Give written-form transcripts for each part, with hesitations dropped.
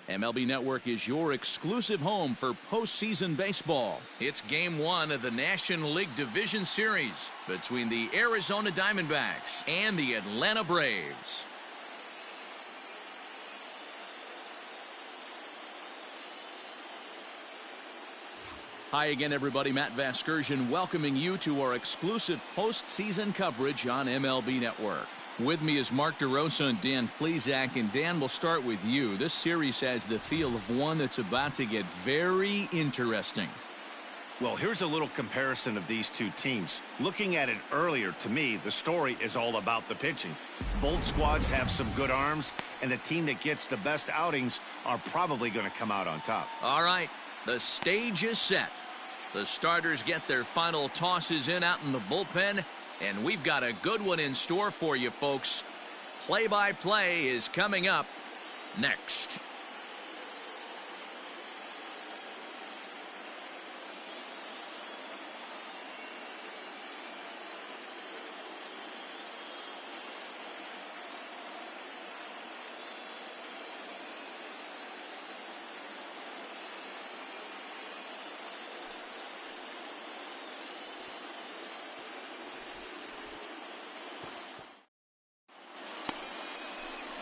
MLB Network is your exclusive home for postseason baseball. It's Game 1 of the National League Division Series between the Arizona Diamondbacks and the Atlanta Braves. Hi again, everybody. Matt Vasgersian welcoming you to our exclusive postseason coverage on MLB Network. With me is Mark DeRosa and Dan Plesac. And Dan, we'll start with you. This series has the feel of one that's about to get very interesting. Well, here's a little comparison of these two teams. Looking at it earlier, to me, the story is all about the pitching. Both squads have some good arms, and the team that gets the best outings are probably going to come out on top. All right, the stage is set. The starters get their final tosses in out in the bullpen, and we've got a good one in store for you, folks. Play-by-play is coming up next.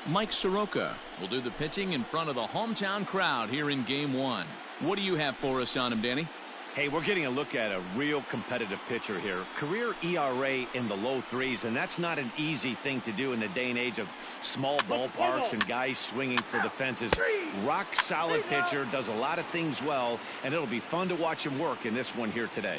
Mike Soroka will do the pitching in front of the hometown crowd here in Game 1. What do you have for us on him, Danny? Hey, we're getting a look at a real competitive pitcher here. Career ERA in the low threes, and that's not an easy thing to do in the day and age of small ballparks and guys swinging for the fences. Rock solid pitcher, does a lot of things well, and it'll be fun to watch him work in this one here today.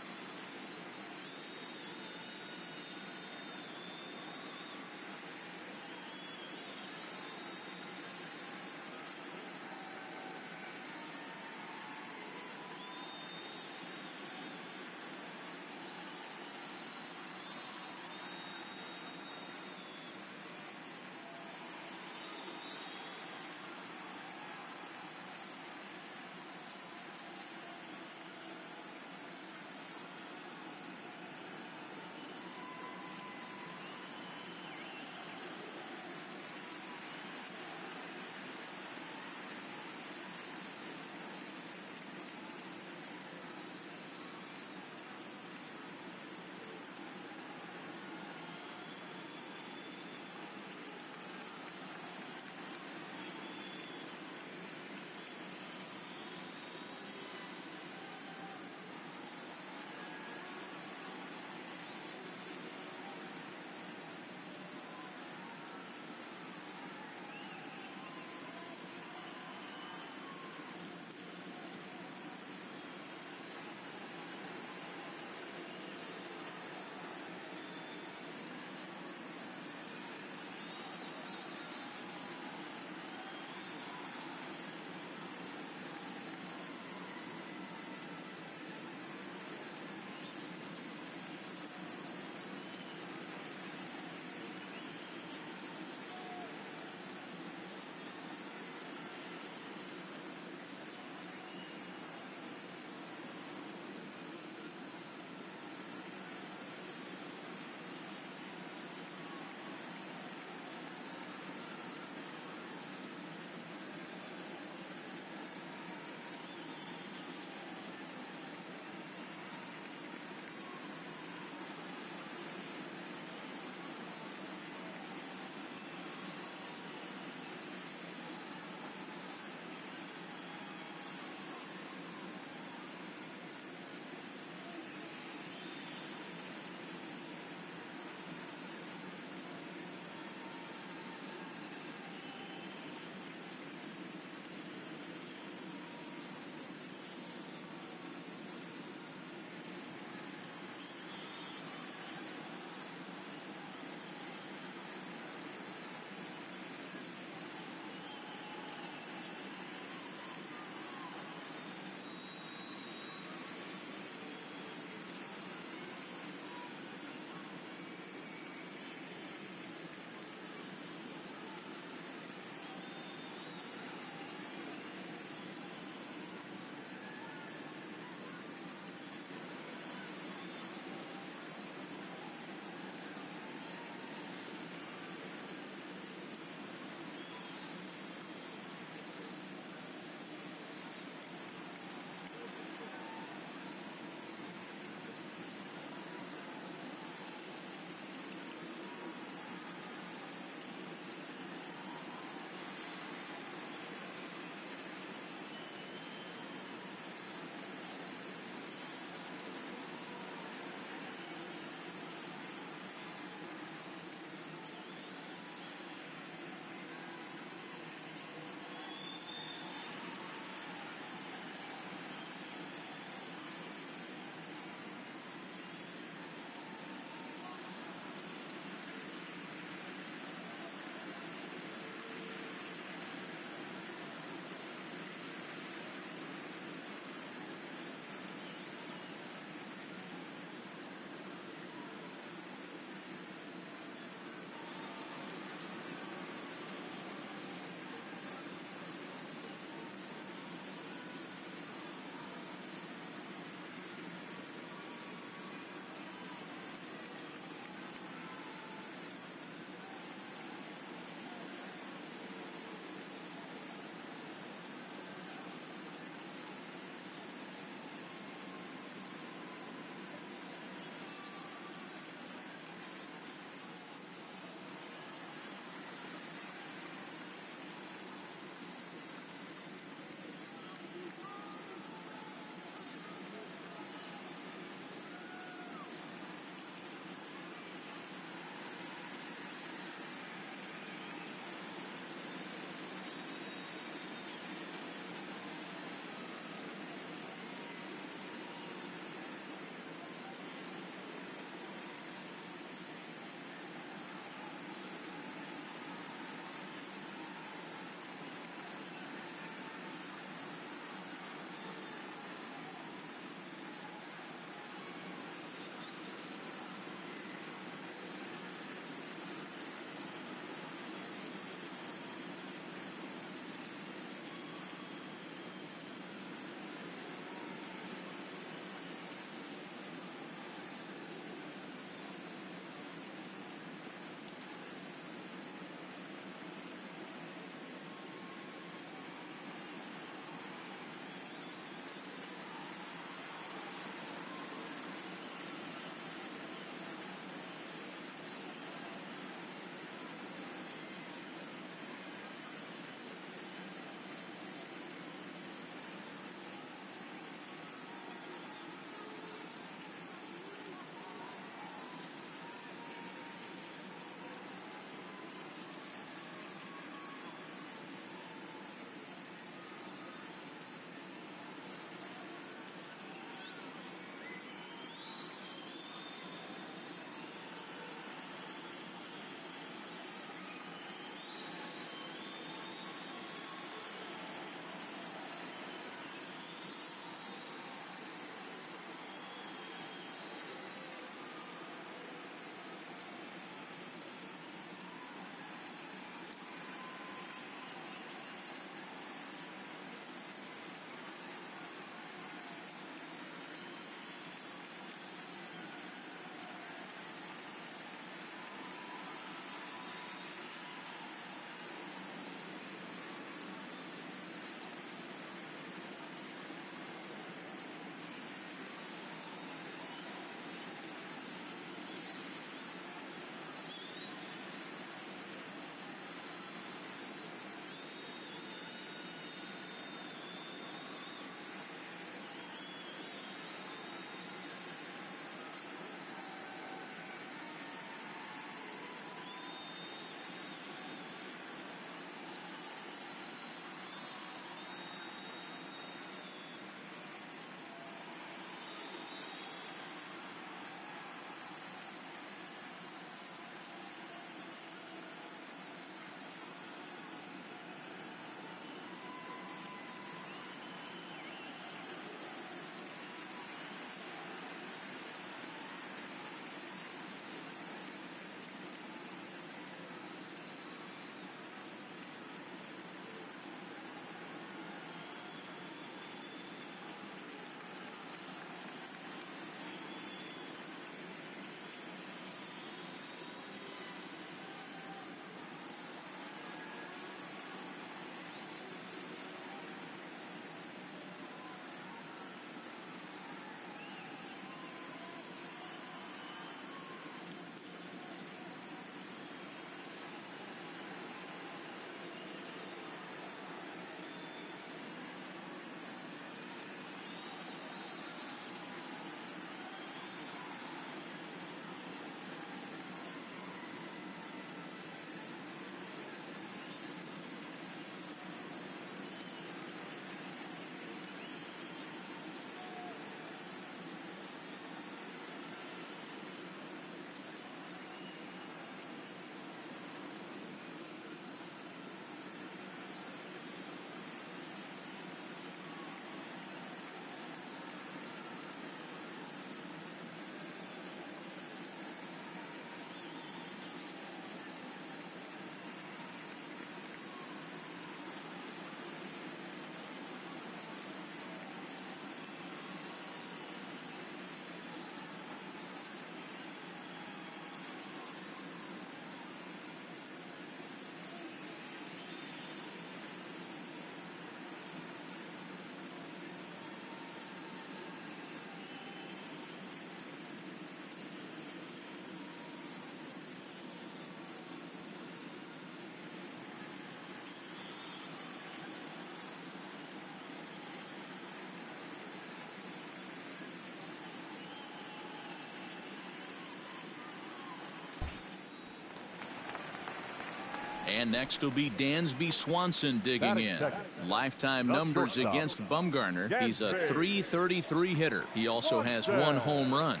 And next will be Dansby Swanson digging in. Lifetime numbers against Bumgarner. He's a .333 hitter. He also has 1 home run.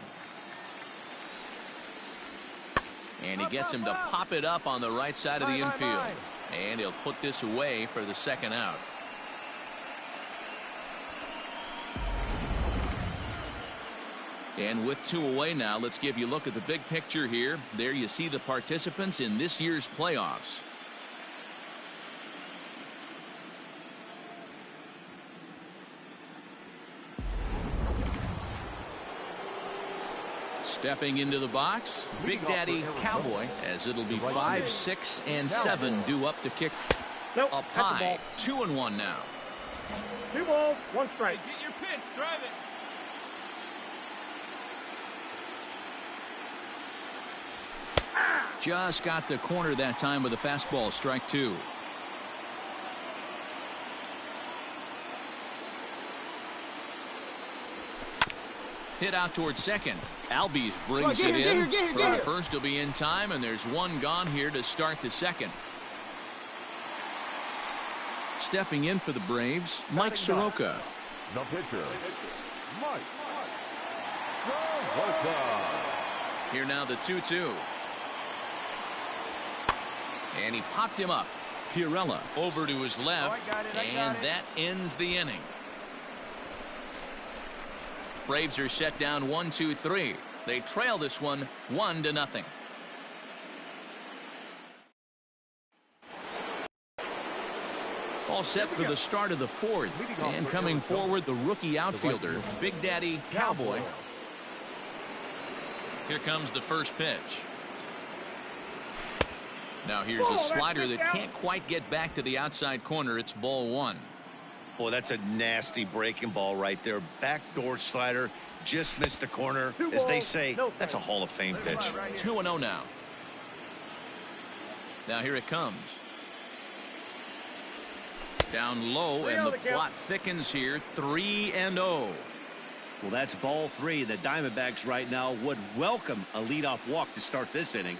And he gets him to pop it up on the right side of the infield. And he'll put this away for the second out. And with 2 away now, let's give you a look at the big picture here. There you see the participants in this year's playoffs. Stepping into the box, Big Daddy Cowboy, as it'll be 5, 6, and 7 due up to kick up high. 2-1 now. 2 balls, 1 strike. Get your pitch, drive it. Just got the corner that time with a fastball, strike 2. Hit out towards second. Albies brings it in. From first will be in time, and there's 1 gone here to start the second. Stepping in for the Braves, Mike Soroka. The pitcher, Mike Soroka. Here now the 2-2. And he popped him up. Pirella over to his left, and that ends the inning. Braves are set down 1-2-3. They trail this one 1-0. All set for the start of the 4th. And coming forward, the rookie outfielder, Big Daddy Cowboy. Here comes the first pitch. Now here's a slider that can't quite get back to the outside corner. It's ball 1. Boy, that's a nasty breaking ball right there. Backdoor slider, just missed the corner. As they say, that's a Hall of Fame pitch. 2-0 now. Now here it comes. Down low, and the plot thickens here. 3-0. Well, that's ball 3. The Diamondbacks right now would welcome a leadoff walk to start this inning.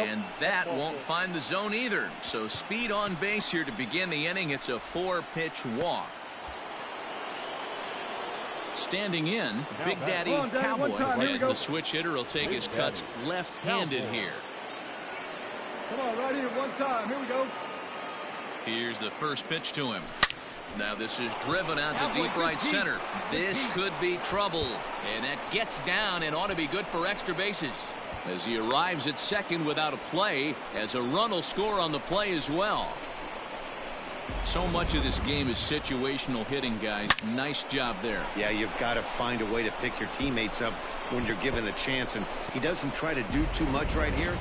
And that won't find the zone either. So speed on base here to begin the inning. It's a 4-pitch walk. Standing in, Big Daddy Cowboy, as the switch hitter will take his cuts left-handed here. Come on, right here, 1 time. Here we go. Here's the first pitch to him. Now this is driven out to deep right center. This could be trouble. And that gets down and ought to be good for extra bases. As he arrives at second without a play, as a run will score on the play as well. So much of this game is situational hitting, guys. Nice job there. Yeah, you've got to find a way to pick your teammates up when you're given the chance, and he doesn't try to do too much right here.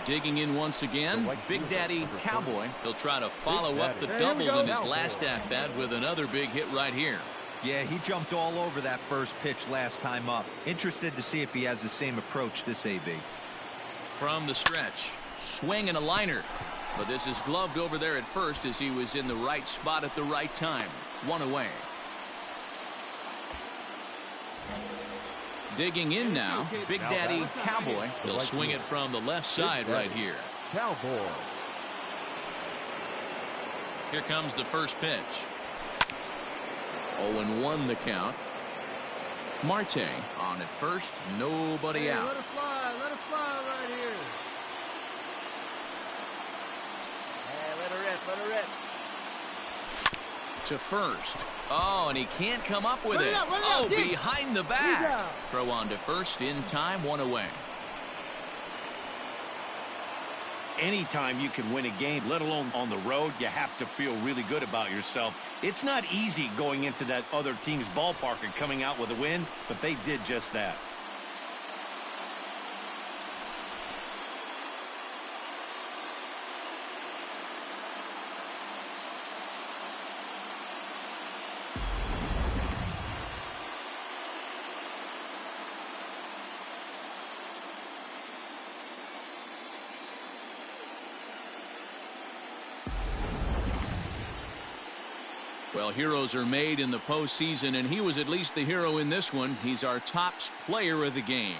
Digging in once again, Big Daddy Cowboy. He'll try to follow up the double in his last at-bat with another big hit right here. Yeah, he jumped all over that first pitch last time up. Interested to see if he has the same approach this AB. From the stretch, swing and a liner. But this is gloved over there at first as he was in the right spot at the right time. 1 away. Digging in now, Big Daddy Cowboy. He'll swing it from the left side right here. Cowboy. Here comes the first pitch. 0-1 the count. Marte on at first, nobody out. Let it fly right here. Let her rip. To first. Oh, and he can't come up with it. Oh, behind the back. Throw on to first in time, 1 away. Anytime you can win a game, let alone on the road, you have to feel really good about yourself. It's not easy going into that other team's ballpark and coming out with a win, but they did just that. Well, heroes are made in the postseason, and he was at least the hero in this one. He's our top player of the game.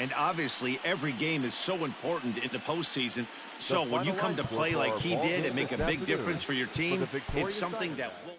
And obviously, every game is so important in the postseason. So when you come to play like he did and make a big difference for your team, it's something that will...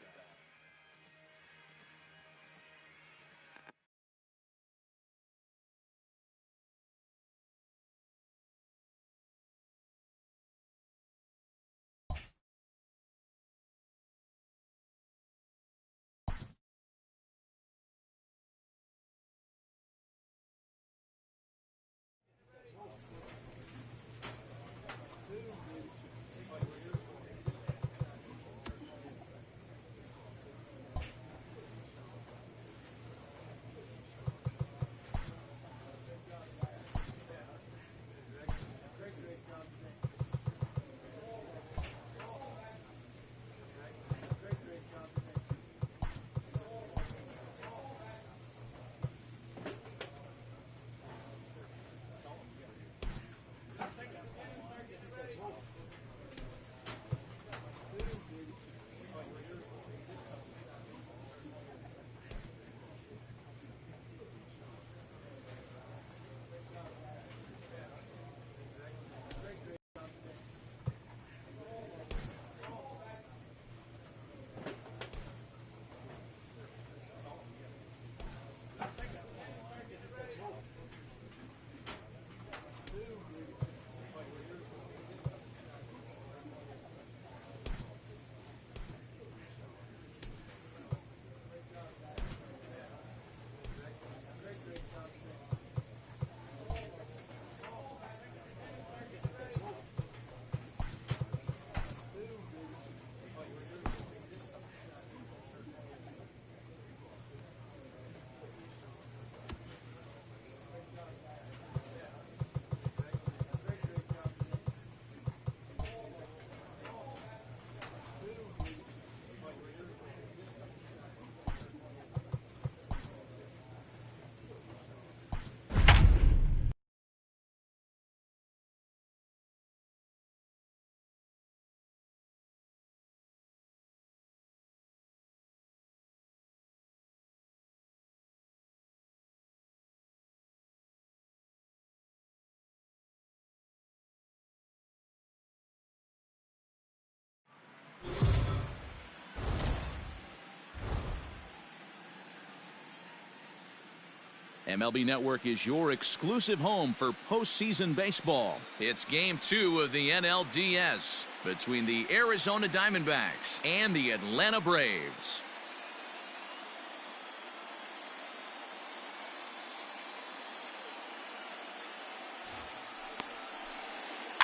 MLB Network is your exclusive home for postseason baseball. It's Game 2 of the NLDS between the Arizona Diamondbacks and the Atlanta Braves.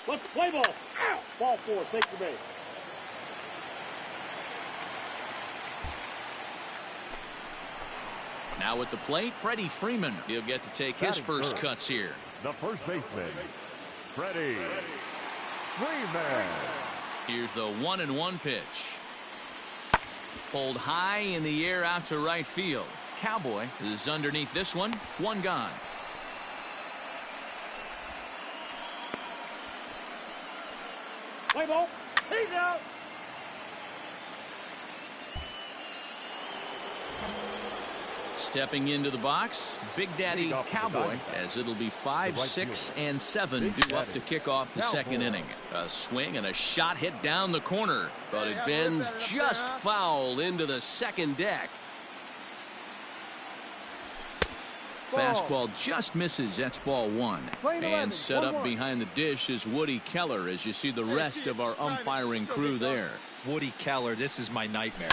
Let's play ball. Ow! Ball 4. Take your base. Now at the plate, Freddie Freeman. He'll get to take his first cuts here. The first baseman, Freddie Freeman. Here's the 1-1 pitch. Pulled high in the air out to right field. Cowboy is underneath this one. One gone. Play ball. He's out. Stepping into the box, Big Daddy Cowboy, as it'll be 5, 6, and 7 due up to kick off the second inning. A swing and a shot hit down the corner, but it bends just foul into the second deck. Fastball just misses. That's ball 1. And set up behind the dish is Woody Keller, as you see the rest of our umpiring crew there. Woody Keller, this is my nightmare.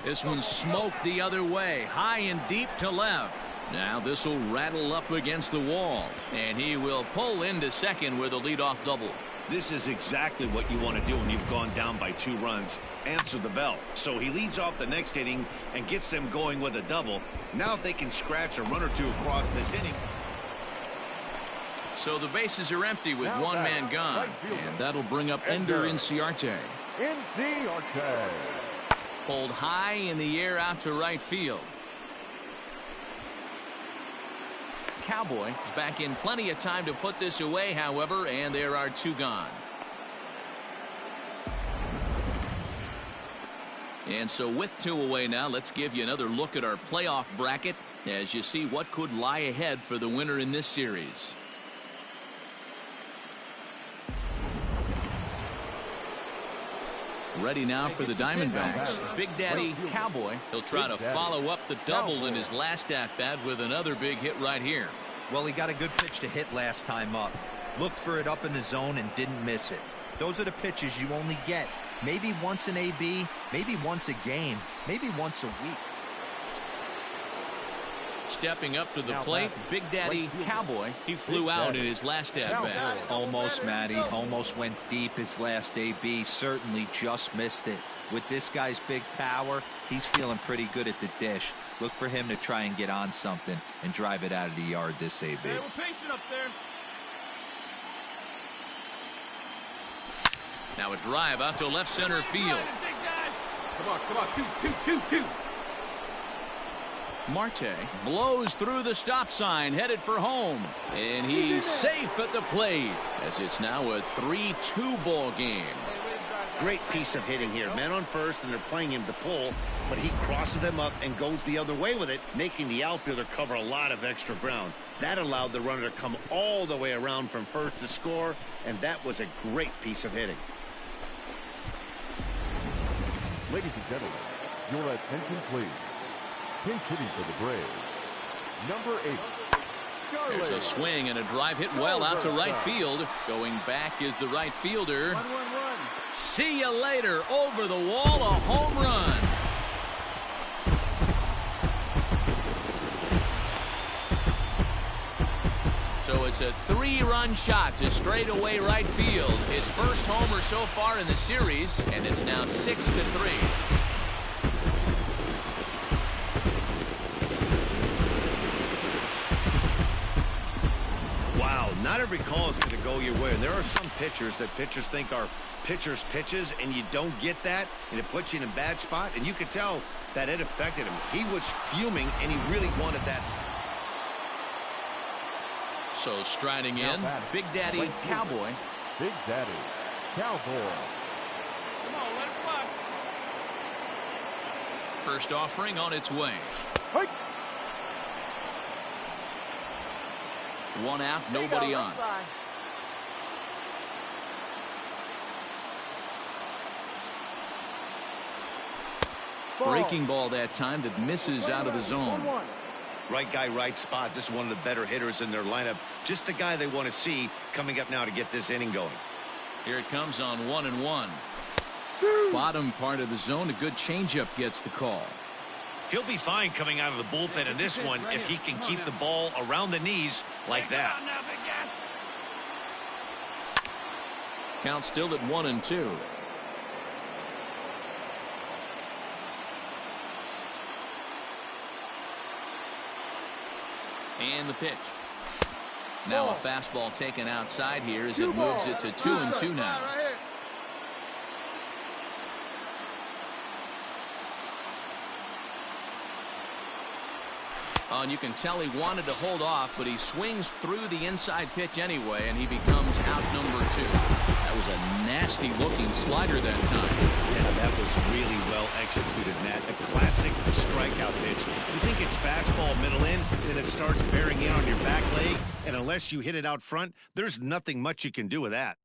This one's smoked the other way, high and deep to left. Now this will rattle up against the wall, and he will pull into second with a leadoff double. This is exactly what you want to do when you've gone down by 2 runs. Answer the bell. So he leads off the next inning and gets them going with a double. Now if they can scratch a run or 2 across this inning. So the bases are empty with one man gone, and that'll bring up Ender Inciarte. Inciarte. Pulled high in the air out to right field. Cowboy is back in plenty of time to put this away, however, and there are 2 gone. And so with 2 away now, let's give you another look at our playoff bracket. as you see what could lie ahead for the winner in this series. Ready now for the Diamondbacks. Big Daddy Cowboy. He'll try to follow up the double in his last at-bat with another big hit right here. Well, he got a good pitch to hit last time up. Looked for it up in the zone and didn't miss it. Those are the pitches you only get maybe once in AB, maybe once a game, maybe once a week. Stepping up to the plate, Big Daddy Cowboy. He flew out in his last at-bat. Almost, Matty. Almost went deep his last AB. Certainly just missed it. With this guy's big power, he's feeling pretty good at the dish. Look for him to try and get on something and drive it out of the yard this AB. Hey, we're patient up there. Now a drive out to left center field. Come on, two. Marte blows through the stop sign, headed for home. And he's safe at the plate, as it's now a 3-2 ball game. Great piece of hitting here. Men on first, and they're playing him to pull, but he crosses them up and goes the other way with it, making the outfielder cover a lot of extra ground. That allowed the runner to come all the way around from first to score, and that was a great piece of hitting. Ladies and gentlemen, your attention please. Pinch hitting for the Braves, number 8. There's a swing and a drive hit well out to right field. Going back is the right fielder. See you later. Over the wall, a home run. So it's a 3-run shot to straightaway right field. His first homer so far in the series, and it's now 6-3. Wow, not every call is going to go your way. And there are some pitchers that pitchers think are pitchers' pitches, and you don't get that, and it puts you in a bad spot. And you could tell that it affected him. He was fuming, and he really wanted that. So striding in, Big Daddy Cowboy. Big Daddy Cowboy. Come on, let it fly. First offering on its way. Hey. One out, nobody on. Breaking ball that time that misses out of the zone. Right guy, right spot. This is one of the better hitters in their lineup. Just the guy they want to see coming up now to get this inning going. Here it comes on 1-1. Bottom part of the zone, a good changeup gets the call. He'll be fine coming out of the bullpen in this one if he can keep the ball around the knees like that. Count still at 1-2. And the pitch. Now a fastball taken outside here as it moves it to 2-2 now. And you can tell he wanted to hold off, but he swings through the inside pitch anyway, and he becomes out number 2. That was a nasty-looking slider that time. Yeah, that was really well executed, Matt. The classic strikeout pitch. You think it's fastball middle in, and it starts bearing in on your back leg, and unless you hit it out front, there's nothing much you can do with that.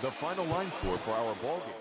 The final line score for our ball game.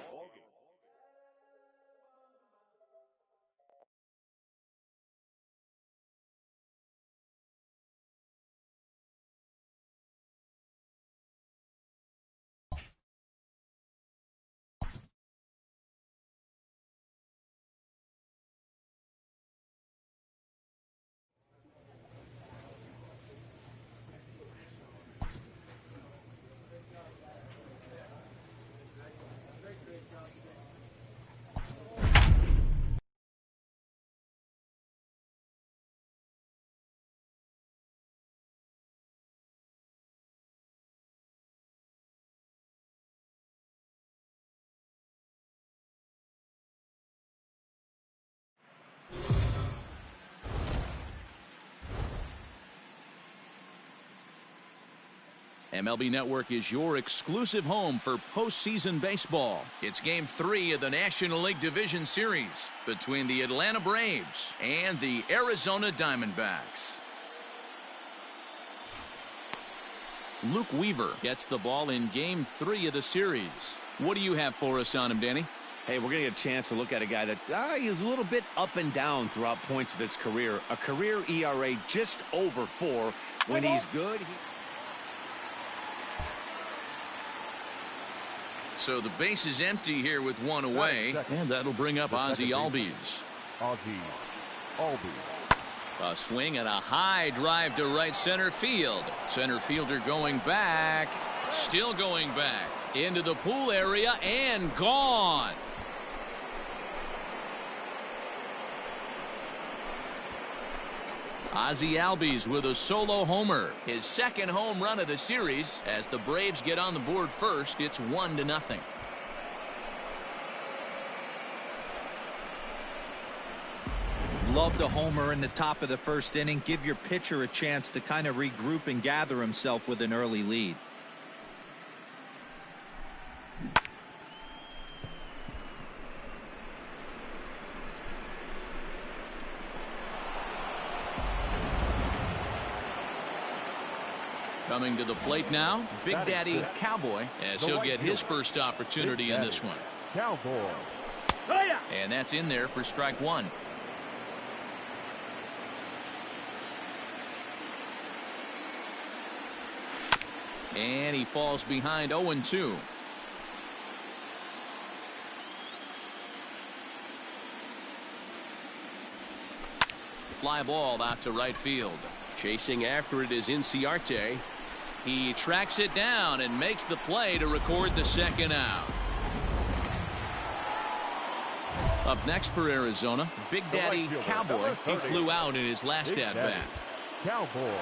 MLB Network is your exclusive home for postseason baseball. It's Game 3 of the National League Division Series between the Atlanta Braves and the Arizona Diamondbacks. Luke Weaver gets the ball in Game 3 of the series. What do you have for us on him, Danny? Hey, we're going to get a chance to look at a guy that is a little bit up and down throughout points of his career. A career ERA just over 4. When he's good, So the base is empty here with one away, and that'll bring up Ozzie Albies. A swing and a high drive to right center field. Center fielder going back, still going back, into the pool area and gone. Ozzie Albies with a solo homer, his second home run of the series. As the Braves get on the board first, it's 1-0. Love the homer in the top of the first inning. Give your pitcher a chance to kind of regroup and gather himself with an early lead. Coming to the plate now, Big Daddy Cowboy, as he'll get his first opportunity in this one. Cowboy. And that's in there for strike one. And he falls behind 0-2. Fly ball out to right field. Chasing after it is Inciarte. He tracks it down and makes the play to record the second out. Up next for Arizona, Big Daddy Cowboy. He flew out in his last at-bat. Cowboy.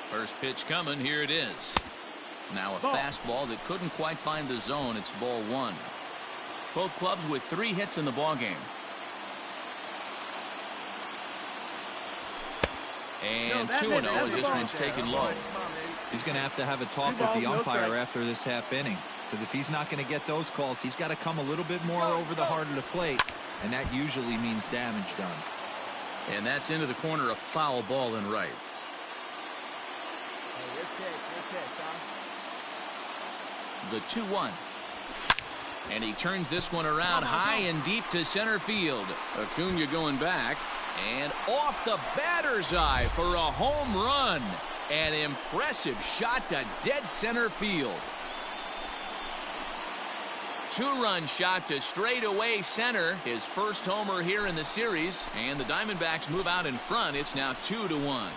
First pitch coming. Here it is. Now a fastball that couldn't quite find the zone. It's ball one. Both clubs with 3 hits in the ballgame. And 2-0 as this one's taken low. He's going to have a talk with the umpire after this half inning. Because if he's not going to get those calls, he's got to come a little bit more over the heart of the plate. And that usually means damage done. And that's into the corner, a foul ball and right. The 2-1. And he turns this one around high and deep to center field. Acuna going back. And off the batter's eye for a home run. An impressive shot to dead center field. 2-run shot to straightaway center. His first homer here in the series. And the Diamondbacks move out in front. It's now 2-1.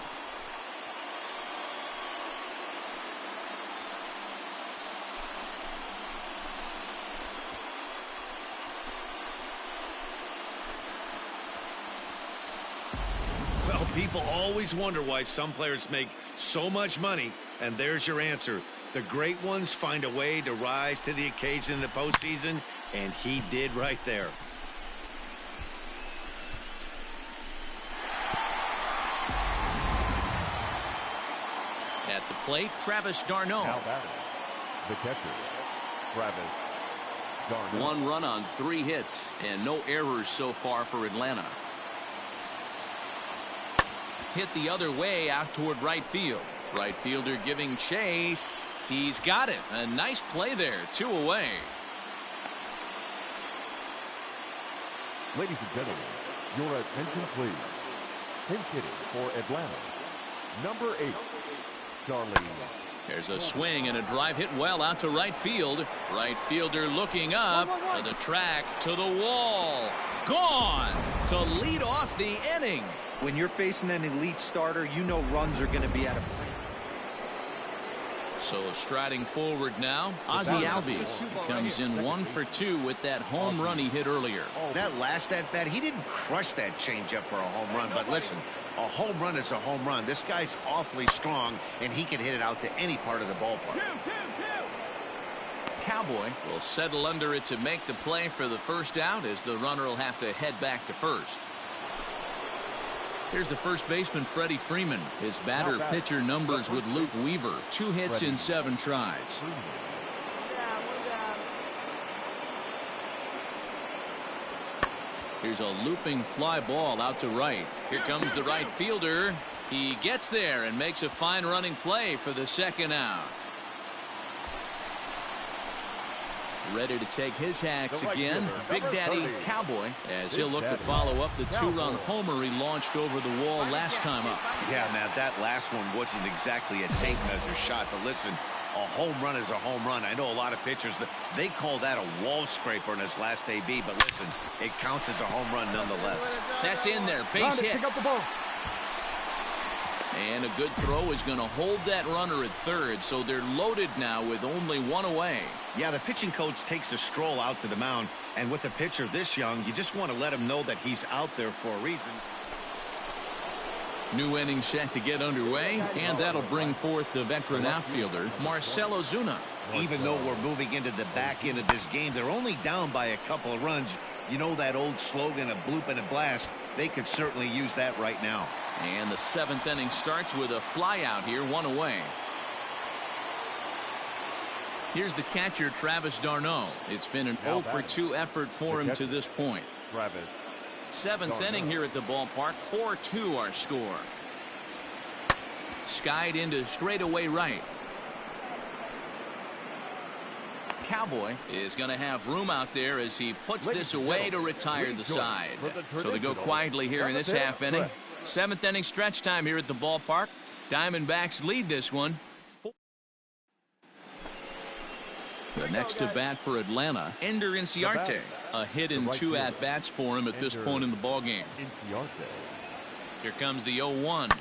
well, people always wonder why some players make so much money, and there's your answer. The great ones find a way to rise to the occasion in the postseason, and he did right there. At the plate, Travis d'Arnaud. Now batting, the catcher, Travis d'Arnaud. 1 run on 3 hits and no errors so far for Atlanta. Hit the other way out toward right field. Right fielder giving chase. He's got it. A nice play there. 2 away. Ladies and gentlemen, your attention please. Pinch hitting for Atlanta, number 8, Charlie. There's a swing and a drive hit well out to right field. Right fielder looking up to the track, to the wall. Gone to lead off the inning. When you're facing an elite starter, you know runs are going to be at a point. So striding forward now, Ozzie Albies comes in 1 for 2 with that home run he hit earlier. That last at bat, he didn't crush that changeup for a home run, but listen, a home run is a home run. This guy's awfully strong, and he can hit it out to any part of the ballpark. Cowboy will settle under it to make the play for the first out, as the runner will have to head back to first. Here's the first baseman, Freddie Freeman. His batter-pitcher numbers with Luke Weaver. 2 hits in 7 tries. Here's a looping fly ball out to right. Here comes the right fielder. He gets there and makes a fine running play for the second out. Ready to take his hacks again. Big Daddy Cowboy, as he'll look to follow up the 2-run homer he launched over the wall last time up. Yeah, Matt, that last one wasn't exactly a tape measure shot, but listen, a home run is a home run. I know a lot of pitchers, they call that a wall scraper in his last AB, but listen, it counts as a home run nonetheless. That's in there, base hit. Pick up the ball. And a good throw is going to hold that runner at third, so they're loaded now with only 1 away. Yeah, the pitching coach takes a stroll out to the mound, and with a pitcher this young, you just want to let him know that he's out there for a reason. New inning set to get underway, and that'll bring forth the veteran outfielder, Marcell Ozuna. Even though we're moving into the back end of this game, they're only down by a couple of runs. You know that old slogan, a bloop and a blast? They could certainly use that right now. And the 7th inning starts with a fly out here, 1 away. Here's the catcher, Travis d'Arnaud. It's been an 0 for 2 effort for him to this point. 7th inning here at the ballpark, 4-2 our score. Skied into straightaway right. Cowboy is going to have room out there as he puts this away to retire the side. So they go quietly here in this half inning. 7th inning stretch time here at the ballpark. Diamondbacks lead this one. The next to bat for Atlanta, Ender Inciarte. A hit in 2 at-bats for him at this point in the ballgame. Here comes the 0-1.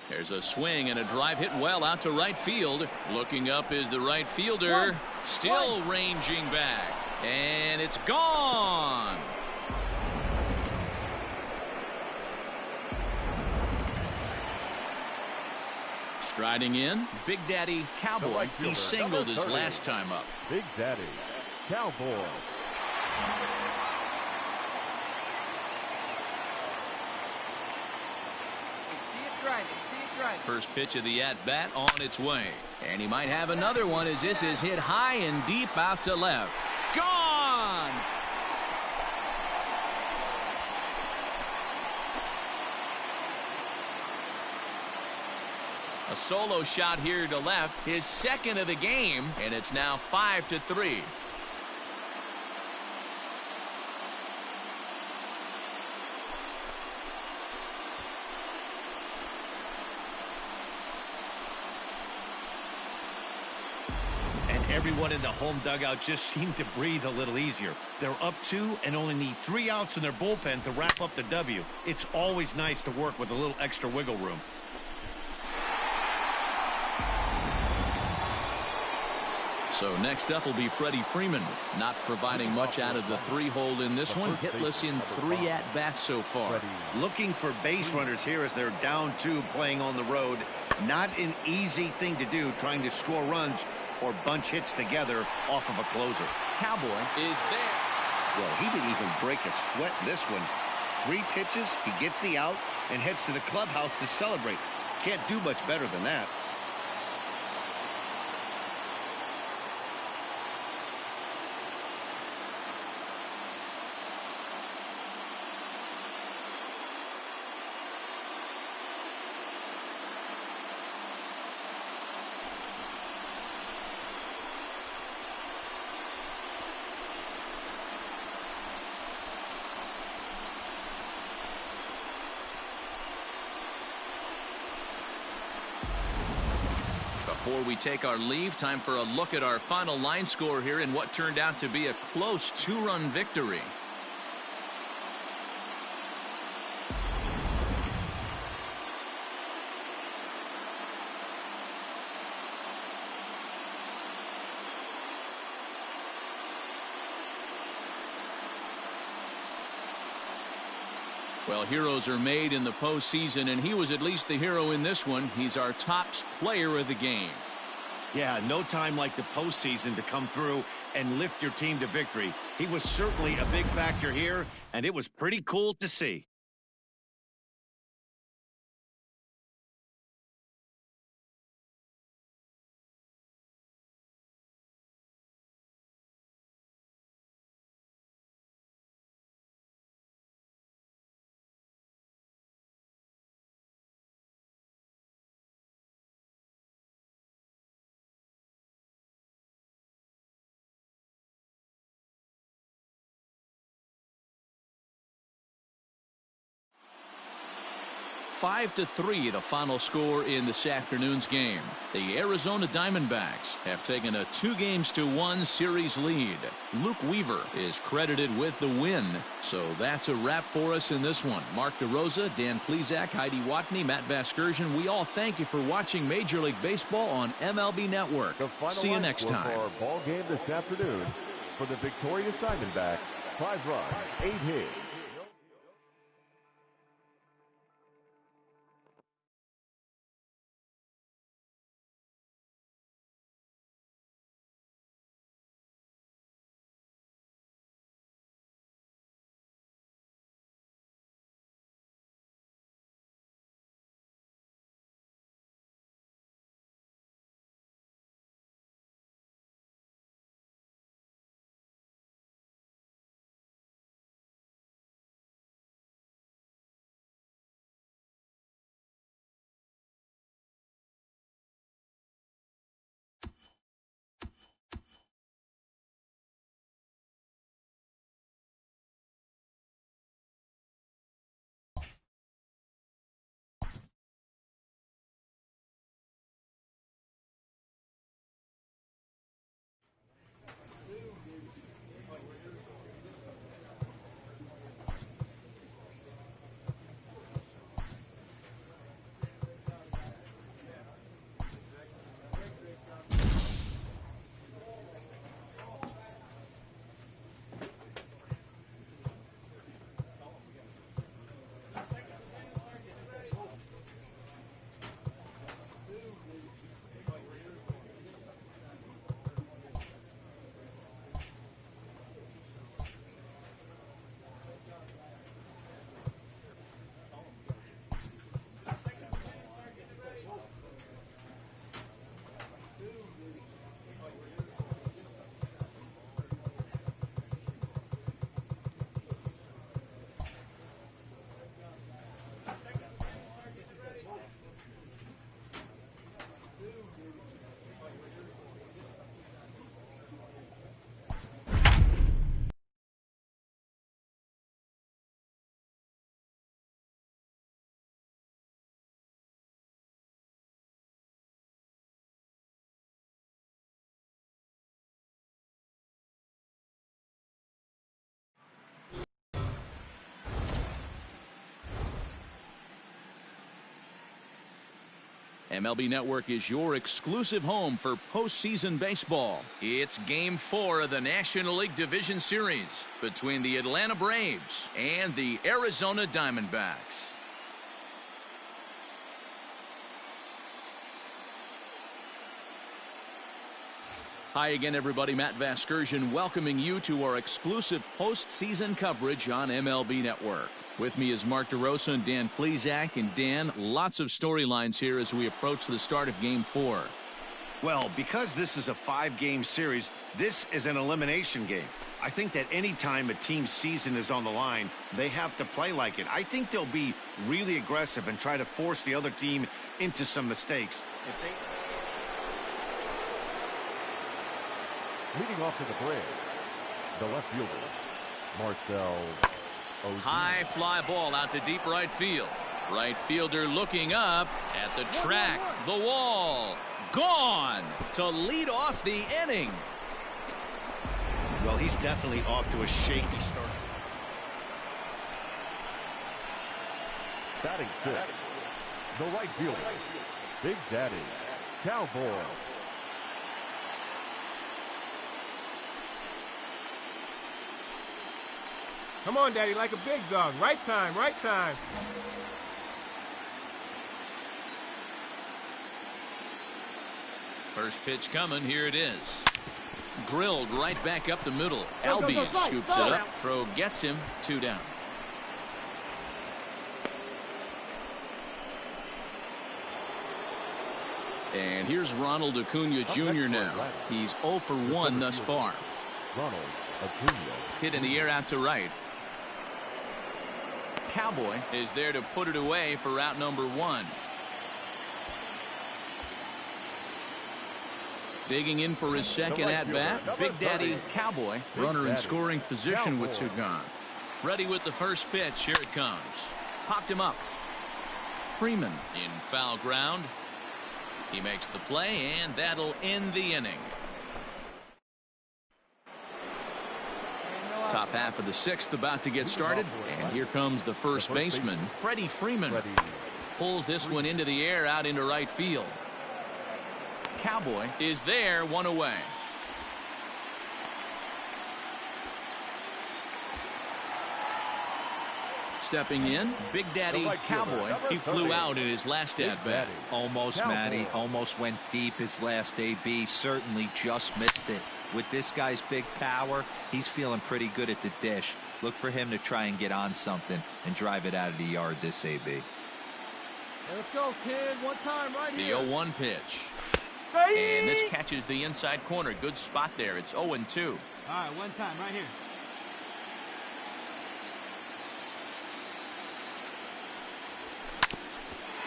There's a swing and a drive hit well out to right field. Looking up is the right fielder. Still ranging back. And it's gone. Striding in, Big Daddy Cowboy. He singled his last time up. Big Daddy Cowboy. First pitch of the at-bat on its way. And he might have another one as this is hit high and deep out to left. Gone! A solo shot here to left, his second of the game, and it's now 5-3. Everyone in the home dugout just seemed to breathe a little easier. They're up 2 and only need 3 outs in their bullpen to wrap up the W. It's always nice to work with a little extra wiggle room. So next up will be Freddie Freeman, not providing much out of the 3-hole in this one. Hitless in 3 at-bats so far. Looking for base runners here as they're down 2 playing on the road. Not an easy thing to do, trying to score runs or bunch hits together off of a closer. Cowboy is there. Well, he didn't even break a sweat in this one. 3 pitches, he gets the out and heads to the clubhouse to celebrate. Can't do much better than that. Before we take our leave, time for a look at our final line score here in what turned out to be a close 2-run victory. Well, heroes are made in the postseason, and he was at least the hero in this one. He's our top player of the game. Yeah, no time like the postseason to come through and lift your team to victory. He was certainly a big factor here, and it was pretty cool to see. 5-3 the final score in this afternoon's game. The Arizona Diamondbacks have taken a 2-1 series lead. Luke Weaver is credited with the win. So that's a wrap for us in this one. Mark DeRosa, Dan Plesac, Heidi Watney, Matt Vasgersian, we all thank you for watching Major League Baseball on MLB Network. See you next time. For our ball game this afternoon, for the victorious Diamondbacks, 5 runs, 8 hits. MLB Network is your exclusive home for postseason baseball. It's Game 4 of the National League Division Series between the Atlanta Braves and the Arizona Diamondbacks. Hi again, everybody. Matt Vasgersian welcoming you to our exclusive postseason coverage on MLB Network. With me is Mark DeRosa and Dan Plesac. And Dan, lots of storylines here as we approach the start of Game 4. Well, because this is a 5-game series, this is an elimination game. I think that any time a team's season is on the line, they have to play like it. I think they'll be really aggressive and try to force the other team into some mistakes. Leading off to the Braves, the left fielder, Marcel. High fly ball out to deep right field. Right fielder looking up at the track. The wall. Gone to lead off the inning. Well, he's definitely off to a shaky start. Batting 6, the right fielder, Big Daddy, Cowboy. Come on, Daddy, like a big dog. Right time, right time. First pitch coming. Here it is. Drilled right back up the middle. Albies scoops it up. Throw gets him. 2 down. And here's Ronald Acuna Jr. now. He's 0 for 1 thus far. Ronald Acuna. Hit in the air out to right. Cowboy is there to put it away for out number 1. Digging in for his second at-bat, Big Daddy Cowboy. Runner in scoring position with 2 gone. Ready with the first pitch. Here it comes. Popped him up. Freeman in foul ground. He makes the play, and that'll end the inning. Top half of the sixth about to get started, and here comes the first baseman, Freddie Freeman. Pulls this one into the air out into right field. Cowboy is there, one away. Stepping in, Big Daddy Cowboy. He flew out in his last at-bat. Almost, Matty. Almost went deep his last AB. Certainly just missed it. With this guy's big power, he's feeling pretty good at the dish. Look for him to try and get on something and drive it out of the yard this AB. Hey, let's go, kid. One time right here. The 0-1 pitch. And this catches the inside corner. Good spot there. It's 0-2. All right, one time right here.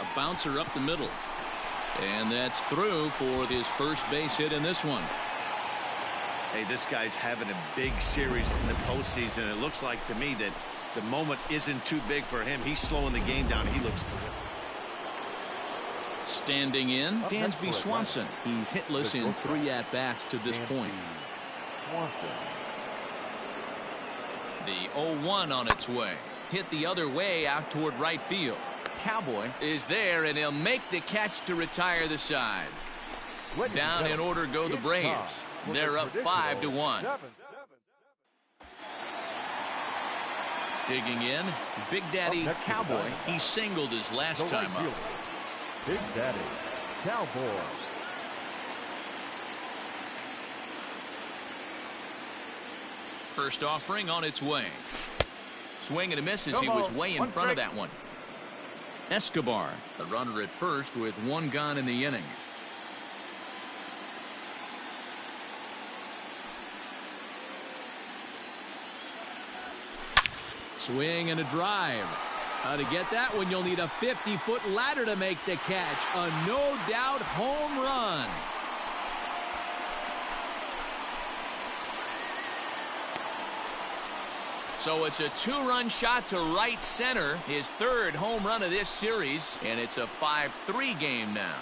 A bouncer up the middle. And that's through for his first base hit in this one. Hey, this guy's having a big series in the postseason. It looks like to me that the moment isn't too big for him. He's slowing the game down. He looks good. Standing in, Dansby Swanson. He's hitless in 3 at-bats to this point. The 0-1 on its way. Hit the other way out toward right field. Cowboy is there, and he'll make the catch to retire the side. Down in order go the Braves. They're up 5-1. Digging in, Big Daddy Cowboy. He singled his last time up. Big Daddy Cowboy. First offering on its way. Swing and a miss as he was way in front of that one. Escobar, the runner at first with 1 gone in the inning. Swing and a drive. To get that one, you'll need a 50-foot ladder to make the catch. A no-doubt home run. So it's a 2-run shot to right center, his 3rd home run of this series, and it's a 5-3 game now.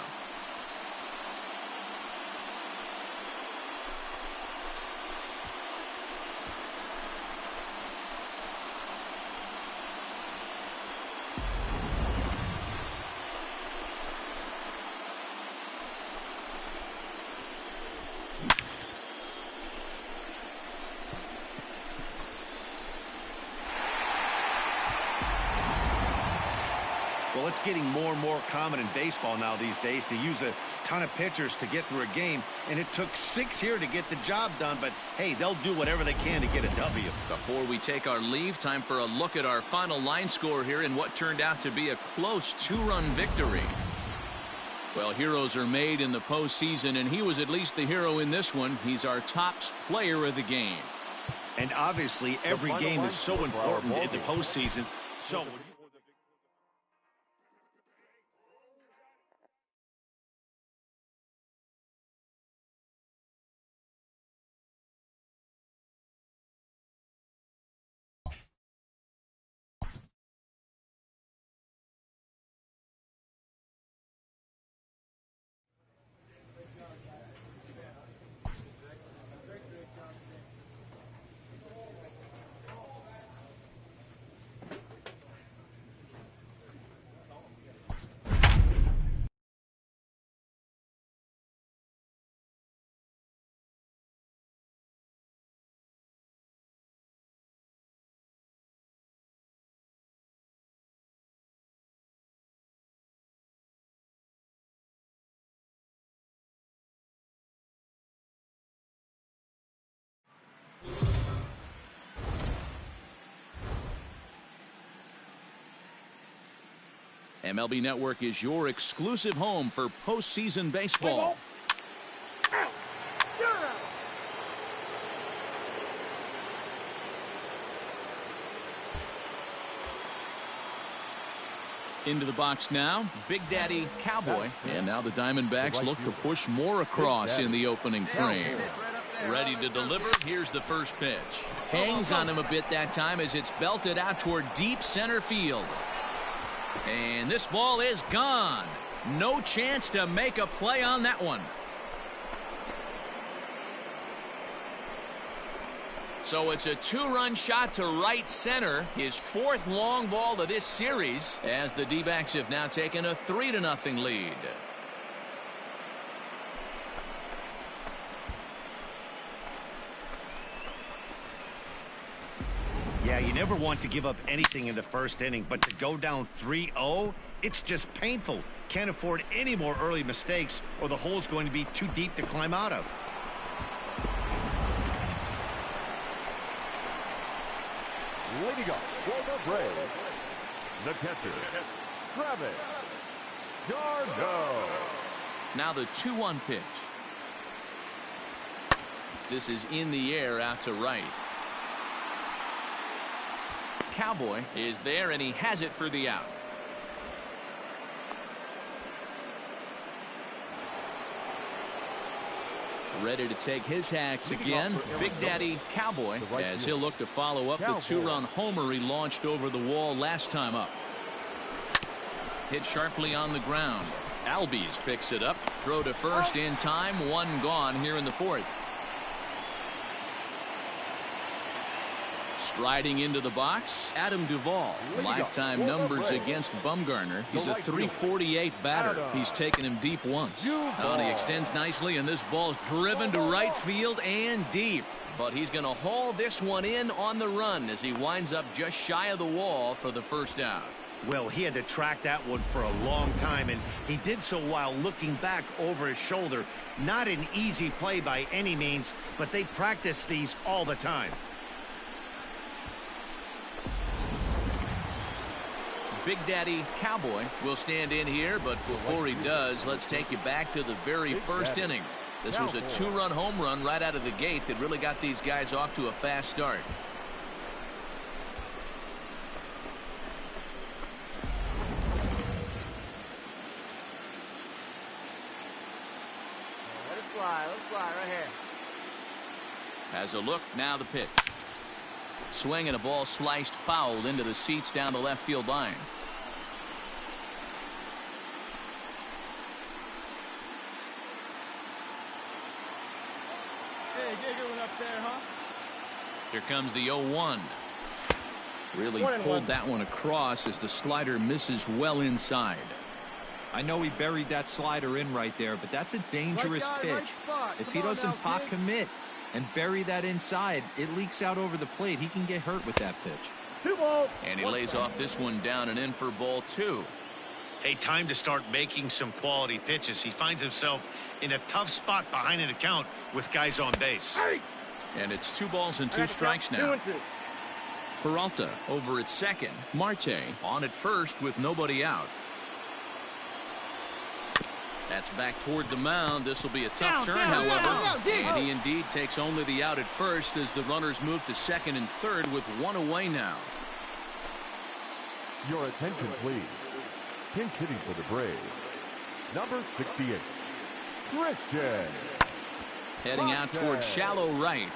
Well, it's getting more and more common in baseball now these days to use a ton of pitchers to get through a game, and it took 6 here to get the job done, but hey, they'll do whatever they can to get a W. Before we take our leave, time for a look at our final line score here in what turned out to be a close 2-run victory. Well, heroes are made in the postseason, and he was at least the hero in this one. He's our top player of the game. And obviously, every game is so important in the postseason. So MLB Network is your exclusive home for postseason baseball. Into the box now, Big Daddy Cowboy. And now the Diamondbacks look to push more across in the opening frame. Ready to deliver. Here's the first pitch. Hangs on him a bit that time as it's belted out toward deep center field. And this ball is gone. No chance to make a play on that one. So it's a 2-run shot to right center, his 4th long ball of this series, as the D-backs have now taken a 3-0 lead. Yeah, you never want to give up anything in the first inning, but to go down 3-0, it's just painful. Can't afford any more early mistakes, or the hole's going to be too deep to climb out of. Leading up for the Braves, the catcher, Travis d'Arnaud. Now the 2-1 pitch. This is in the air out to right. Cowboy is there, and he has it for the out. Ready to take his hacks again. Big Daddy Cowboy, as he'll look to follow up the 2-run homer he launched over the wall last time up. Hit sharply on the ground. Albies picks it up. Throw to first in time. 1 gone here in the 4th. Striding into the box, Adam Duvall. Lifetime numbers against Bumgarner. He's a .348 batter. He's taken him deep once. He extends nicely, and this ball's driven to right field and deep. But he's going to haul this one in on the run as he winds up just shy of the wall for the first out. Well, he had to track that one for a long time, and he did so while looking back over his shoulder. Not an easy play by any means, but they practice these all the time. Big Daddy Cowboy will stand in here, but before he does, let's take you back to the very first inning. This was a 2-run home run right out of the gate that really got these guys off to a fast start. Let it fly right here. Has a look, now the pitch. Swing and a ball sliced fouled into the seats down the left field line. Hey, get a good one up there, huh? Here comes the 0-1. Really pulled that one across as the slider misses well inside. I know he buried that slider in right there, but that's a dangerous pitch. If he doesn't pot commit and bury that inside, it leaks out over the plate. He can get hurt with that pitch. 2 balls. And he lays off this one down and in for ball 2. Hey, time to start making some quality pitches. He finds himself in a tough spot behind an account with guys on base. And it's 2 balls and 2 strikes now. 2-2. Peralta over at second. Marte on at first with nobody out. That's back toward the mound. This will be a tough turn, however. And he indeed takes only the out at first as the runners move to second and third with 1 away now. Your attention, please. Pinch hitting for the Braves, number 68, Christian. Heading out toward shallow right.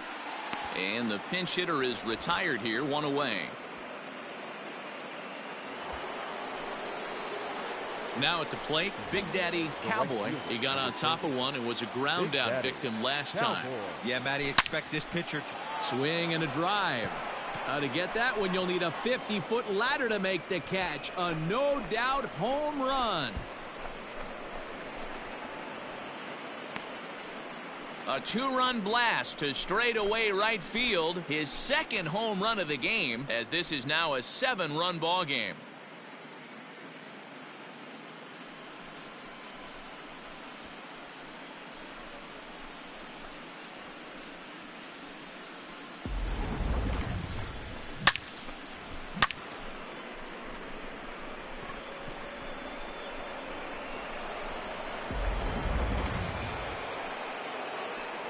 And the pinch hitter is retired here, 1 away. Now at the plate, Big Daddy Cowboy. He got on top of one and was a ground out victim last time. Yeah, Matty, expect this pitcher to Swing and a drive. To get that one, you'll need a 50-foot ladder to make the catch. A no-doubt home run. A 2-run blast to straightaway right field. His 2nd home run of the game, as this is now a 7-run ball game.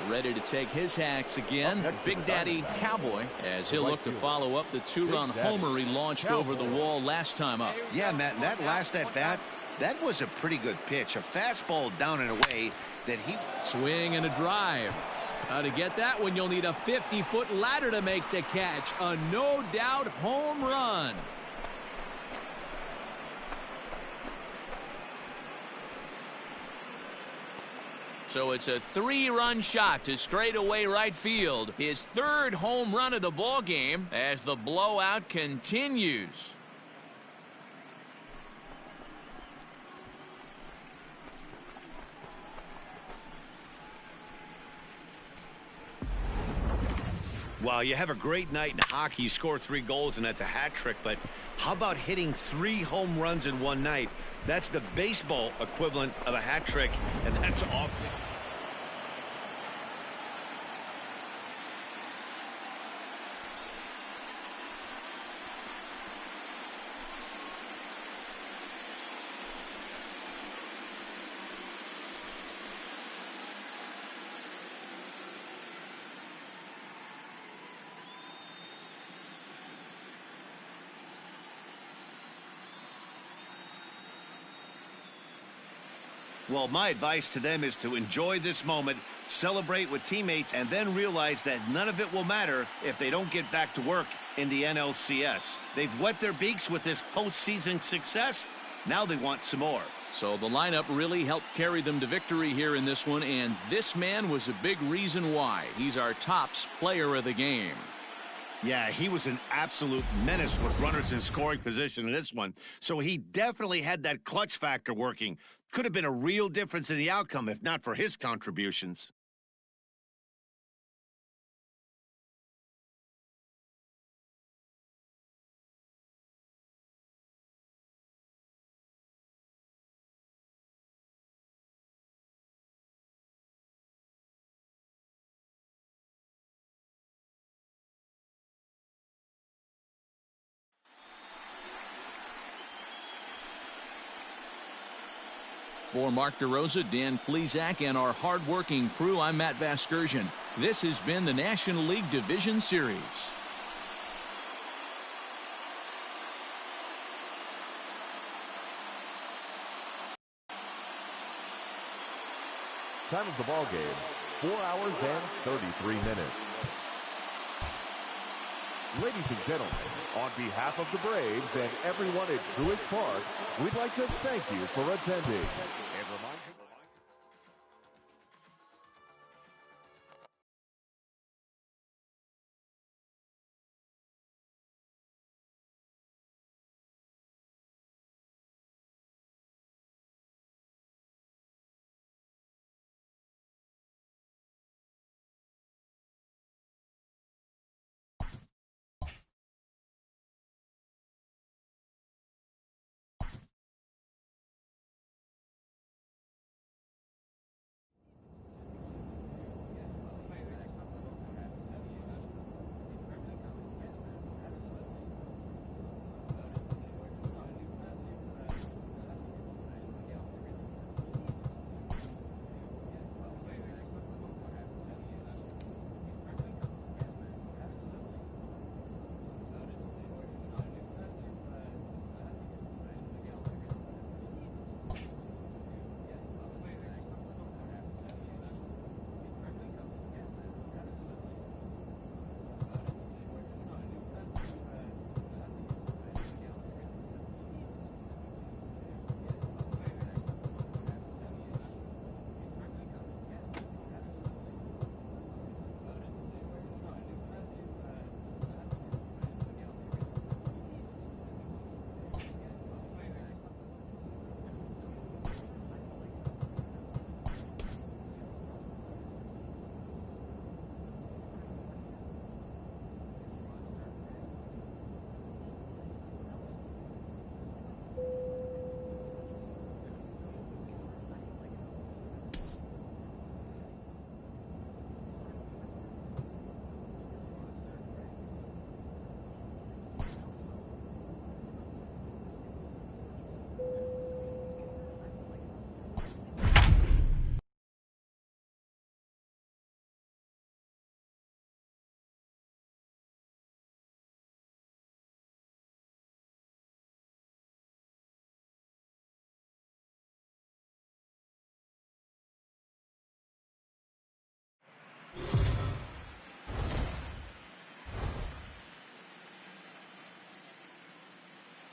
Ready to take his hacks again. Big Daddy Cowboy, as he'll look to follow up the 2-run homer he launched over the wall last time up. Yeah, Matt, that last at-bat, that was a pretty good pitch. A fastball down and away that he... Swing and a drive. To get that one, you'll need a 50-foot ladder to make the catch. A no-doubt home run. So it's a 3-run shot to straightaway right field. His 3rd home run of the ball game as the blowout continues. Well, you have a great night in hockey. You score 3 goals, and that's a hat trick. But how about hitting 3 home runs in one night? That's the baseball equivalent of a hat trick, and that's awful. Well, my advice to them is to enjoy this moment, celebrate with teammates, and then realize that none of it will matter if they don't get back to work in the NLCS. They've wet their beaks with this postseason success. Now they want some more. So the lineup really helped carry them to victory here in this one, and this man was a big reason why. He's our tops player of the game. Yeah, he was an absolute menace with runners in scoring position in this one. So he definitely had that clutch factor working. Could have been a real difference in the outcome if not for his contributions. For Mark DeRosa, Dan Plesac, and our hard-working crew, I'm Matt Vasgersian. This has been the National League Division Series. Time of the ball game, 4 hours and 33 minutes. Ladies and gentlemen, on behalf of the Braves and everyone at Truist Park, we'd like to thank you for attending. And remind you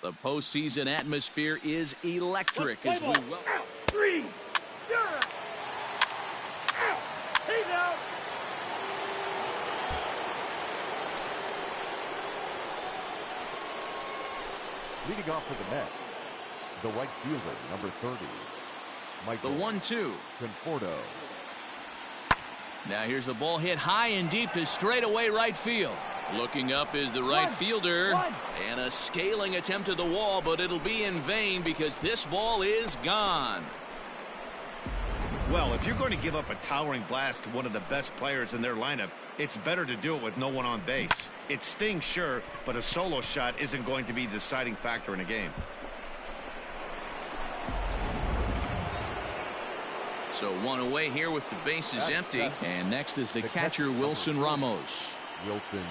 the postseason atmosphere is electric as we welcome. Leading off for the Mets, the right fielder, number 30, Michael. The 1-2. Conforto. Now here's the ball hit high and deep to straightaway right field. Looking up is the right fielder. And a scaling attempt to the wall, but it'll be in vain because this ball is gone. Well, if you're going to give up a towering blast to one of the best players in their lineup, it's better to do it with no one on base. It stings, sure, but a solo shot isn't going to be the deciding factor in a game. So one away here with the bases empty. And next is the catcher, Wilson Ramos. Wilson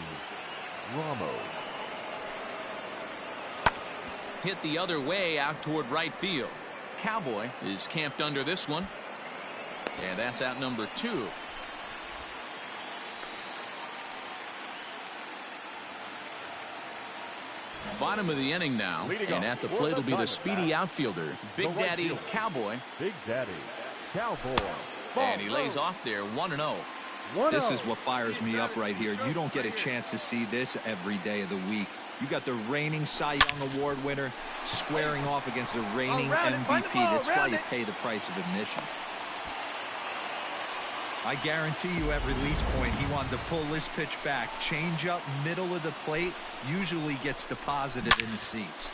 Ramos. Hit the other way out toward right field. Cowboy is camped under this one. And that's out number 2. Bottom of the inning now. And at the plate will be the speedy outfielder, Big Daddy Cowboy. Big Daddy Cowboy. And he lays off there 1-0. This is what fires me up right here. You don't get a chance to see this every day of the week. You got the reigning Cy Young Award winner squaring off against the reigning MVP. That's why you pay the price of admission. I guarantee you at release point he wanted to pull this pitch back. Change up middle of the plate usually gets deposited in the seats.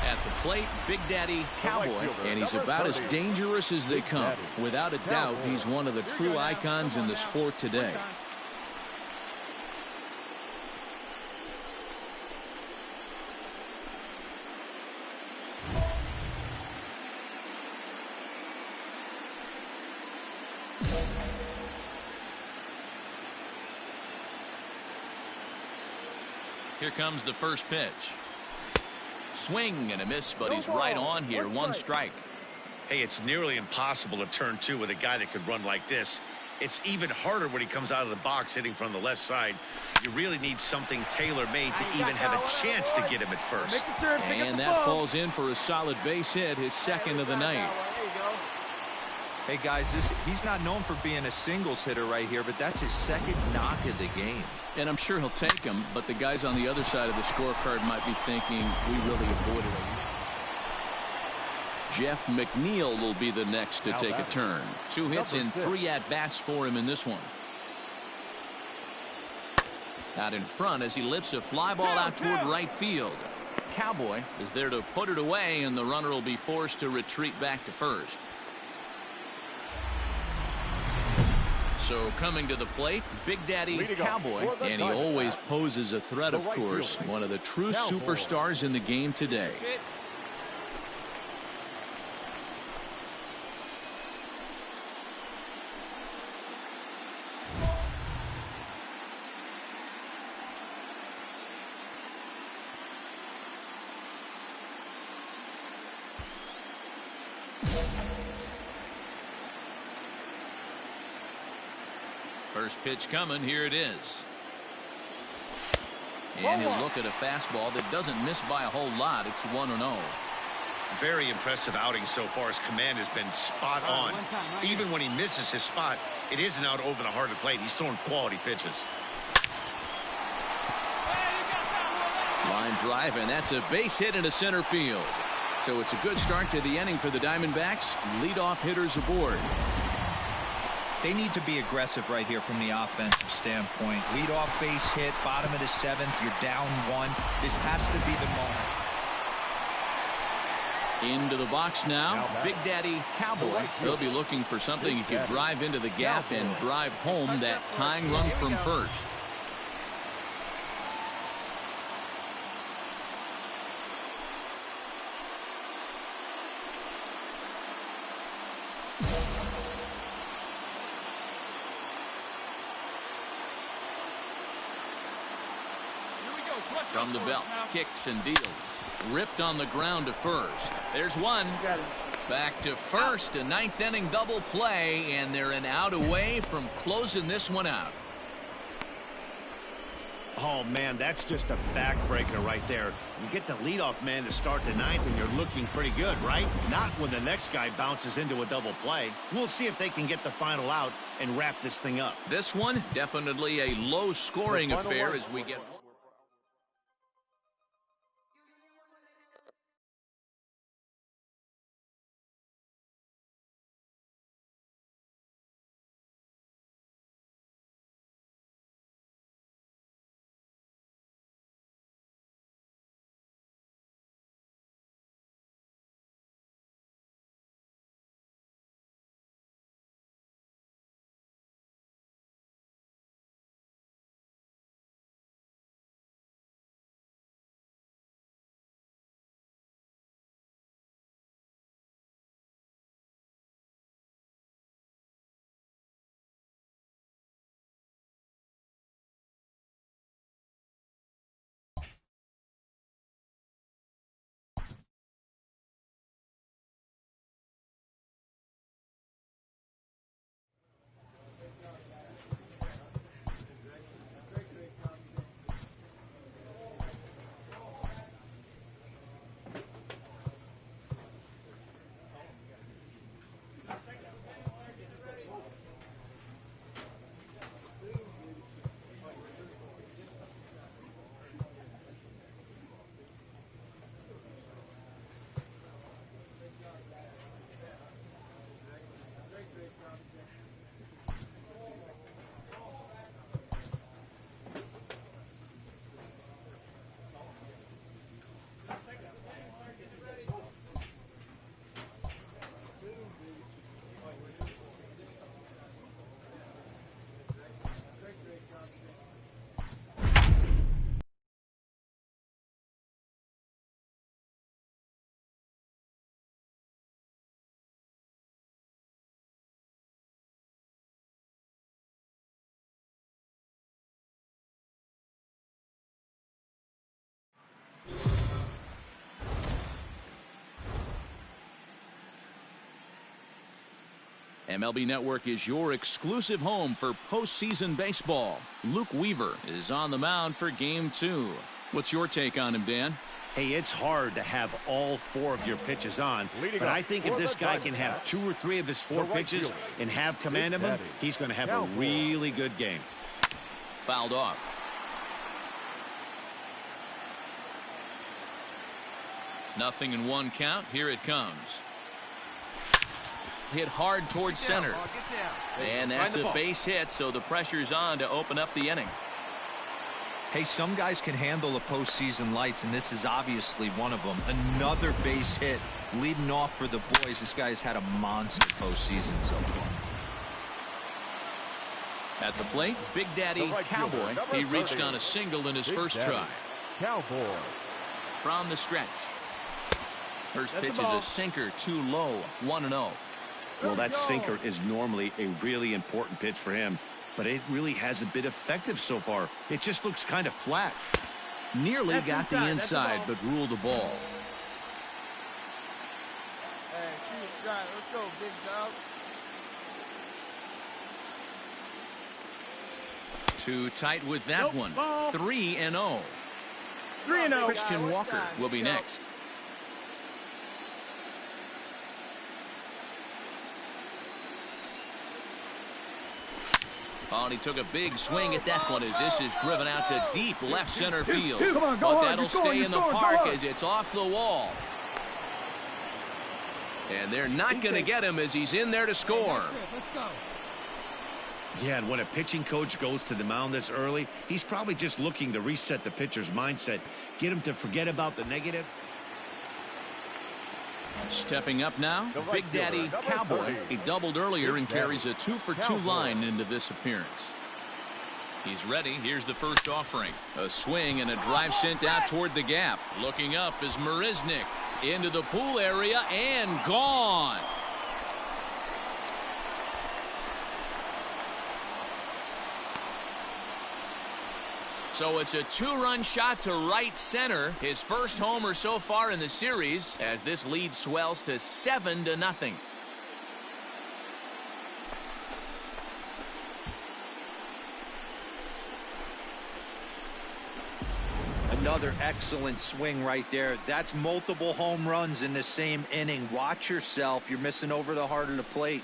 At the plate, Big Daddy Cowboy, and he's about as dangerous as they come. Without a doubt, he's one of the true icons in the sport today. Here comes the first pitch. Swing and a miss, but he's right on here. 1 strike. Hey, it's nearly impossible to turn 2 with a guy that could run like this. It's even harder when he comes out of the box hitting from the left side. You really need something tailor-made to even have a chance to get him at first. And that falls in for a solid base hit, his second of the night. Hey guys, he's not known for being a singles hitter right here, but that's his second knock of the game. And I'm sure he'll take him, but the guys on the other side of the scorecard might be thinking we really avoided him. Jeff McNeil will be the next to take a turn. 2 hits in 3 at-bats for him in this one. Out in front as he lifts a fly ball out toward right field. Cowboy is there to put it away, and the runner will be forced to retreat back to first. So coming to the plate, Big Daddy Cowboy, and he always poses a threat, of course. One of the true superstars in the game today. First pitch coming. Here it is. And he'll look at a fastball that doesn't miss by a whole lot. It's 1-0. Very impressive outing so far. His command has been spot on. Even when he misses his spot, it isn't out over the heart of the plate. He's throwing quality pitches. Line drive, and that's a base hit into center field. So it's a good start to the inning for the Diamondbacks. Leadoff hitters aboard. They need to be aggressive right here from the offensive standpoint. Leadoff base hit, bottom of the 7th. You're down 1. This has to be the moment. Into the box now, Big Daddy Cowboy. They'll be looking for something he could drive into the gap and drive home that tying run from first. From the belt, kicks and deals. Ripped on the ground to first. There's one. Back to first, a 9th inning double play, and they're an out away from closing this one out. Oh, man, that's just a backbreaker right there. You get the leadoff man to start the 9th, and you're looking pretty good, right? Not when the next guy bounces into a double play. We'll see if they can get the final out and wrap this thing up. This one, definitely a low-scoring affair as we get... MLB Network is your exclusive home for postseason baseball. Luke Weaver is on the mound for Game 2. What's your take on him, Dan? Hey, it's hard to have all 4 of your pitches on, but I think if this guy can have 2 or 3 of his 4 pitches and have command of them, he's going to have a really good game. Fouled off. Nothing in 1 count. Here it comes. Hit hard towards center. And that's a base hit, so the pressure's on to open up the inning. Hey, some guys can handle the postseason lights, and this is obviously one of them. Another base hit leading off for the boys. This guy's had a monster postseason so far. At the plate, Big Daddy Cowboy. He reached on a single in his first try. Cowboy. From the stretch. First pitch is a sinker, too low, 1-0. Well, that sinker is normally a really important pitch for him, but it really hasn't been effective so far. It just looks kind of flat. Nearly got the inside, but ruled the ball. Hey, shoot, let's go, big dog. Too tight with that one. 3-0. 3-0. Christian Walker will be next. Oh, and he took a big swing at that one as this is driven out to deep left center field. But that'll stay in the park as it's off the wall. And they're not going to get him as he's in there to score. Let's go. Yeah, and when a pitching coach goes to the mound this early, he's probably just looking to reset the pitcher's mindset, get him to forget about the negative. Stepping up now, Big Daddy Cowboy. He doubled earlier and carries a 2-for-2 line into this appearance. He's ready. Here's the first offering. A swing and a drive sent out toward the gap. Looking up is Marisnik into the pool area and gone. So it's a 2-run shot to right center. His first homer so far in the series as this lead swells to 7-0. Another excellent swing right there. That's multiple home runs in the same inning. Watch yourself. You're missing over the heart of the plate.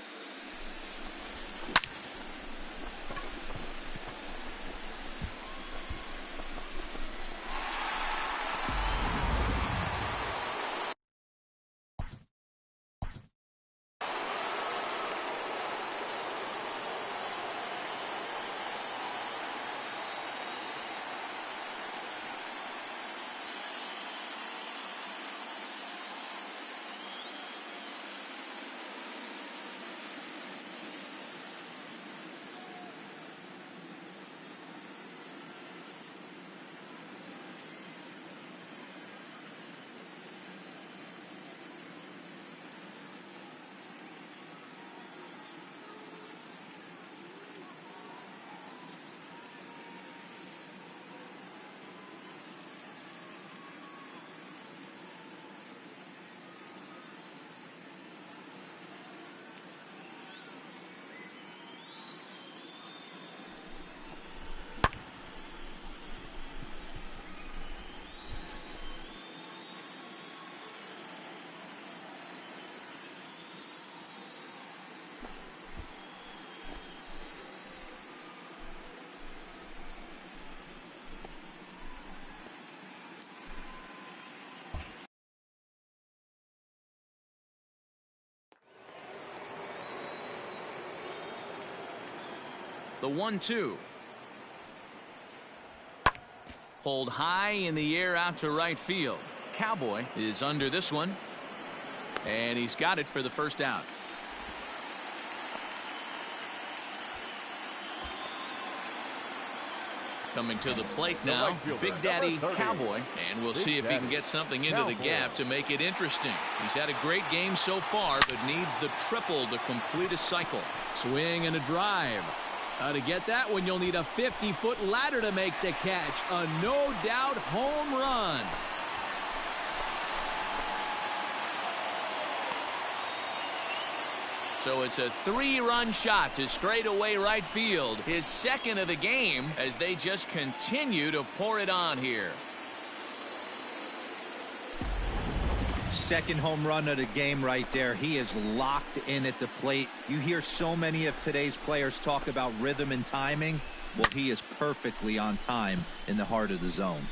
The 1-2. Pulled high in the air out to right field. Cowboy is under this one. And he's got it for the first out. Coming to the plate now, Big Daddy Cowboy. And we'll see if he can get something into the gap to make it interesting. He's had a great game so far, but needs the triple to complete a cycle. Swing and a drive. To get that one, you'll need a 50-foot ladder to make the catch. A no-doubt home run. So it's a 3-run shot to straightaway right field, his second of the game, as they just continue to pour it on here. Second home run of the game right there. He is locked in at the plate. You hear so many of today's players talk about rhythm and timing. Well, he is perfectly on time in the heart of the zone.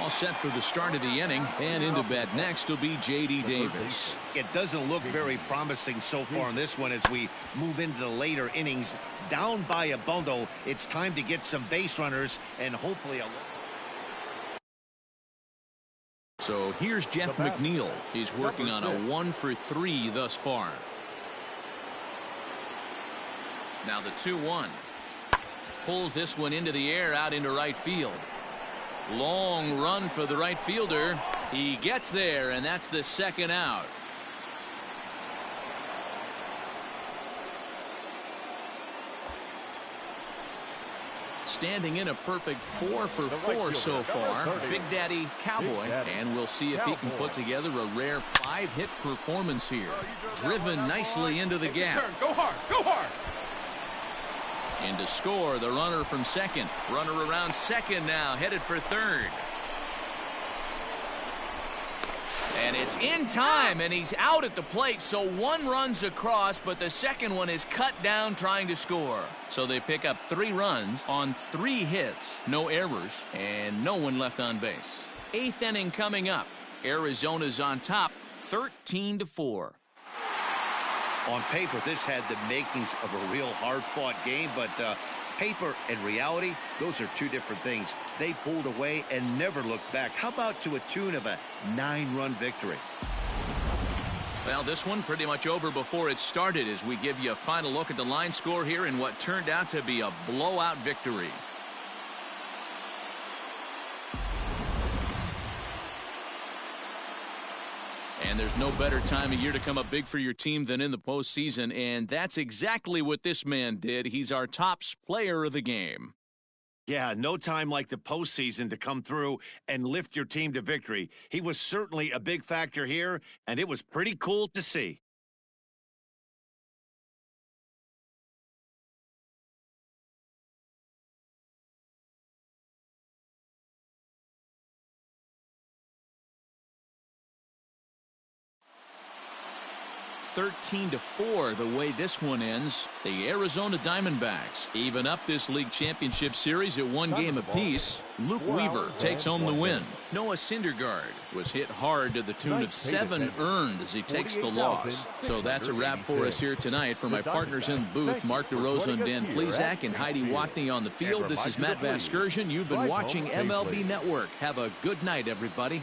All set for the start of the inning, and into bat next will be J.D. Davis. It doesn't look very promising so far in this one as we move into the later innings. Down by a bundle, it's time to get some base runners and hopefully a... So here's Jeff McNeil. He's working on a 1-for-3 thus far. Now the 2-1. Pulls this one into the air out into right field. Long run for the right fielder. He gets there, and that's the second out. Standing in a perfect 4-for-4 so far, Big Daddy Cowboy, and we'll see if he can put together a rare 5-hit performance here. Driven nicely into the gap. Go hard, go hard. And to score, the runner from second. Runner around second now, headed for third. And it's in time, and he's out at the plate, so one runs across, but the second one is cut down trying to score. So they pick up 3 runs on 3 hits, no errors, and no one left on base. 8th inning coming up. Arizona's on top, 13-4. On paper, this had the makings of a real hard-fought game, but paper and reality, those are two different things. They pulled away and never looked back. How about to a tune of a 9-run victory? Well, this one pretty much over before it started as we give you a final look at the line score here in what turned out to be a blowout victory. And there's no better time of year to come up big for your team than in the postseason, and that's exactly what this man did. He's our top player of the game. Yeah, no time like the postseason to come through and lift your team to victory. He was certainly a big factor here, and it was pretty cool to see. (13-4) the way this one ends. The Arizona Diamondbacks even up this league championship series at 1 game apiece. Luke Weaver takes home the win. Noah Syndergaard was hit hard to the tune of 7 earned as he takes the loss. So that's a wrap for us here tonight. For my partners in the booth, Mark DeRosa and Dan Plesac, and Heidi Watney on the field, this is Matt Vasgersian. You've been watching MLB Network. Have a good night, everybody.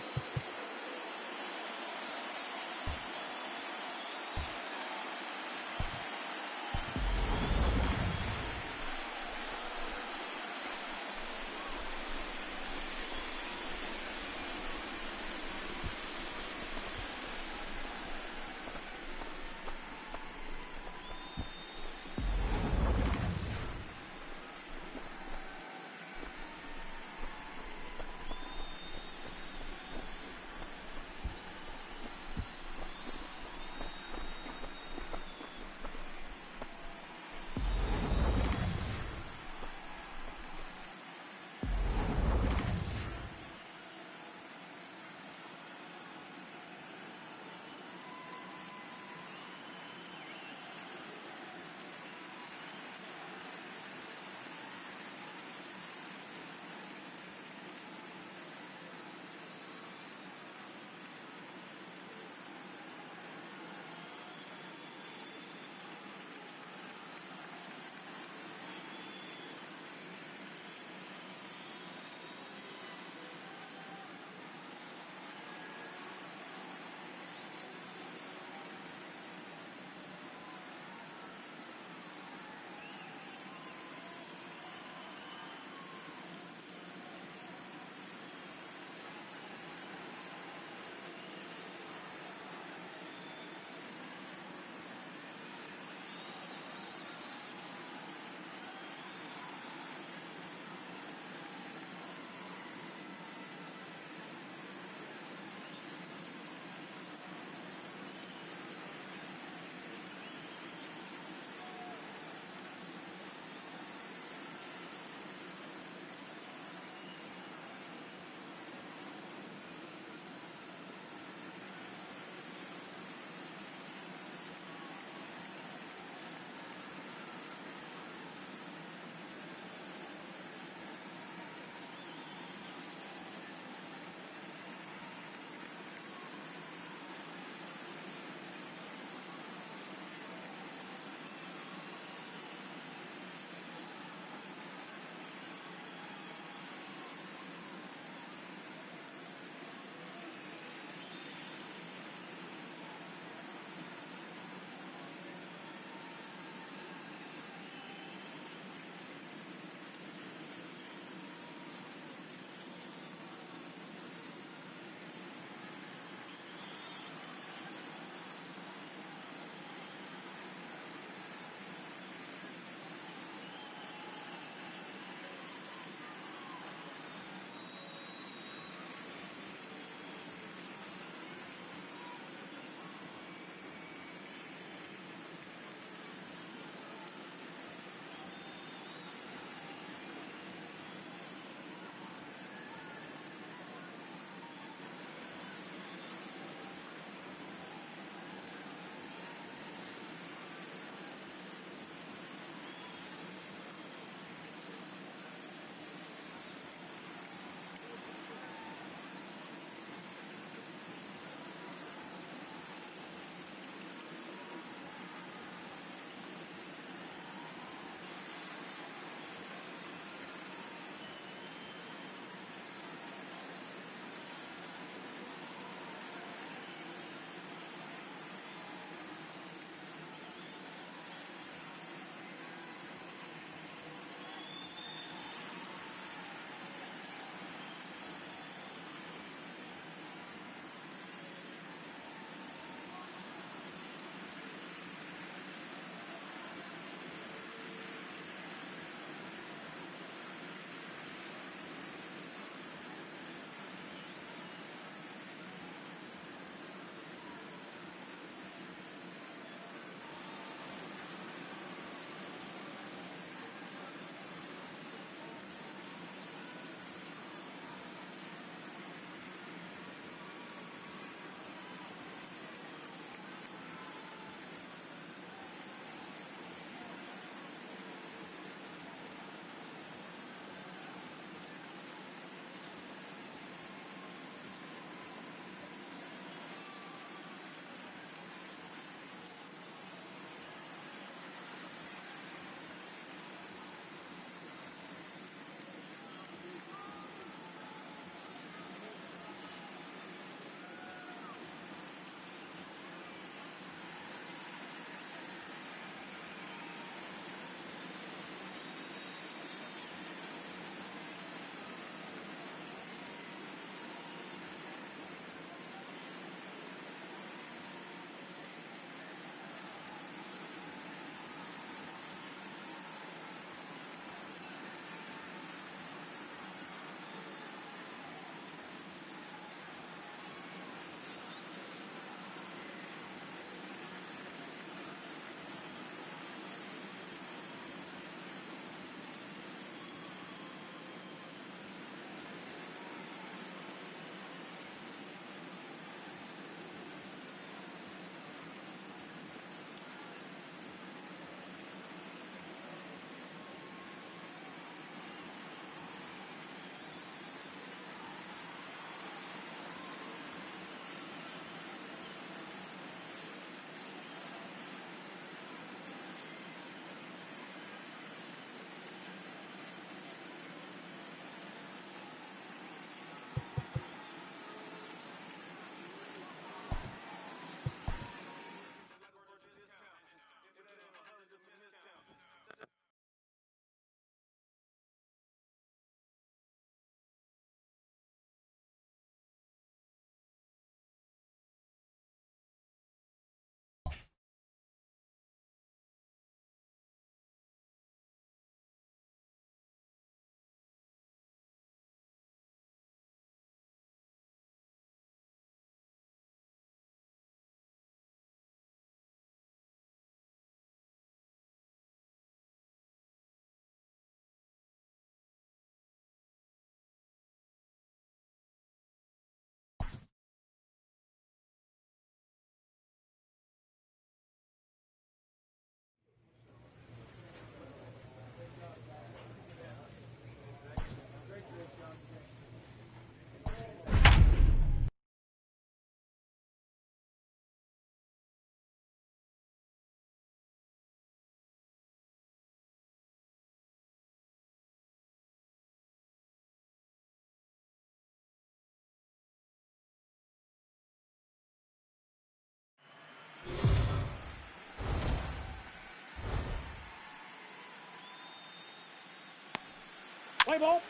Play ball.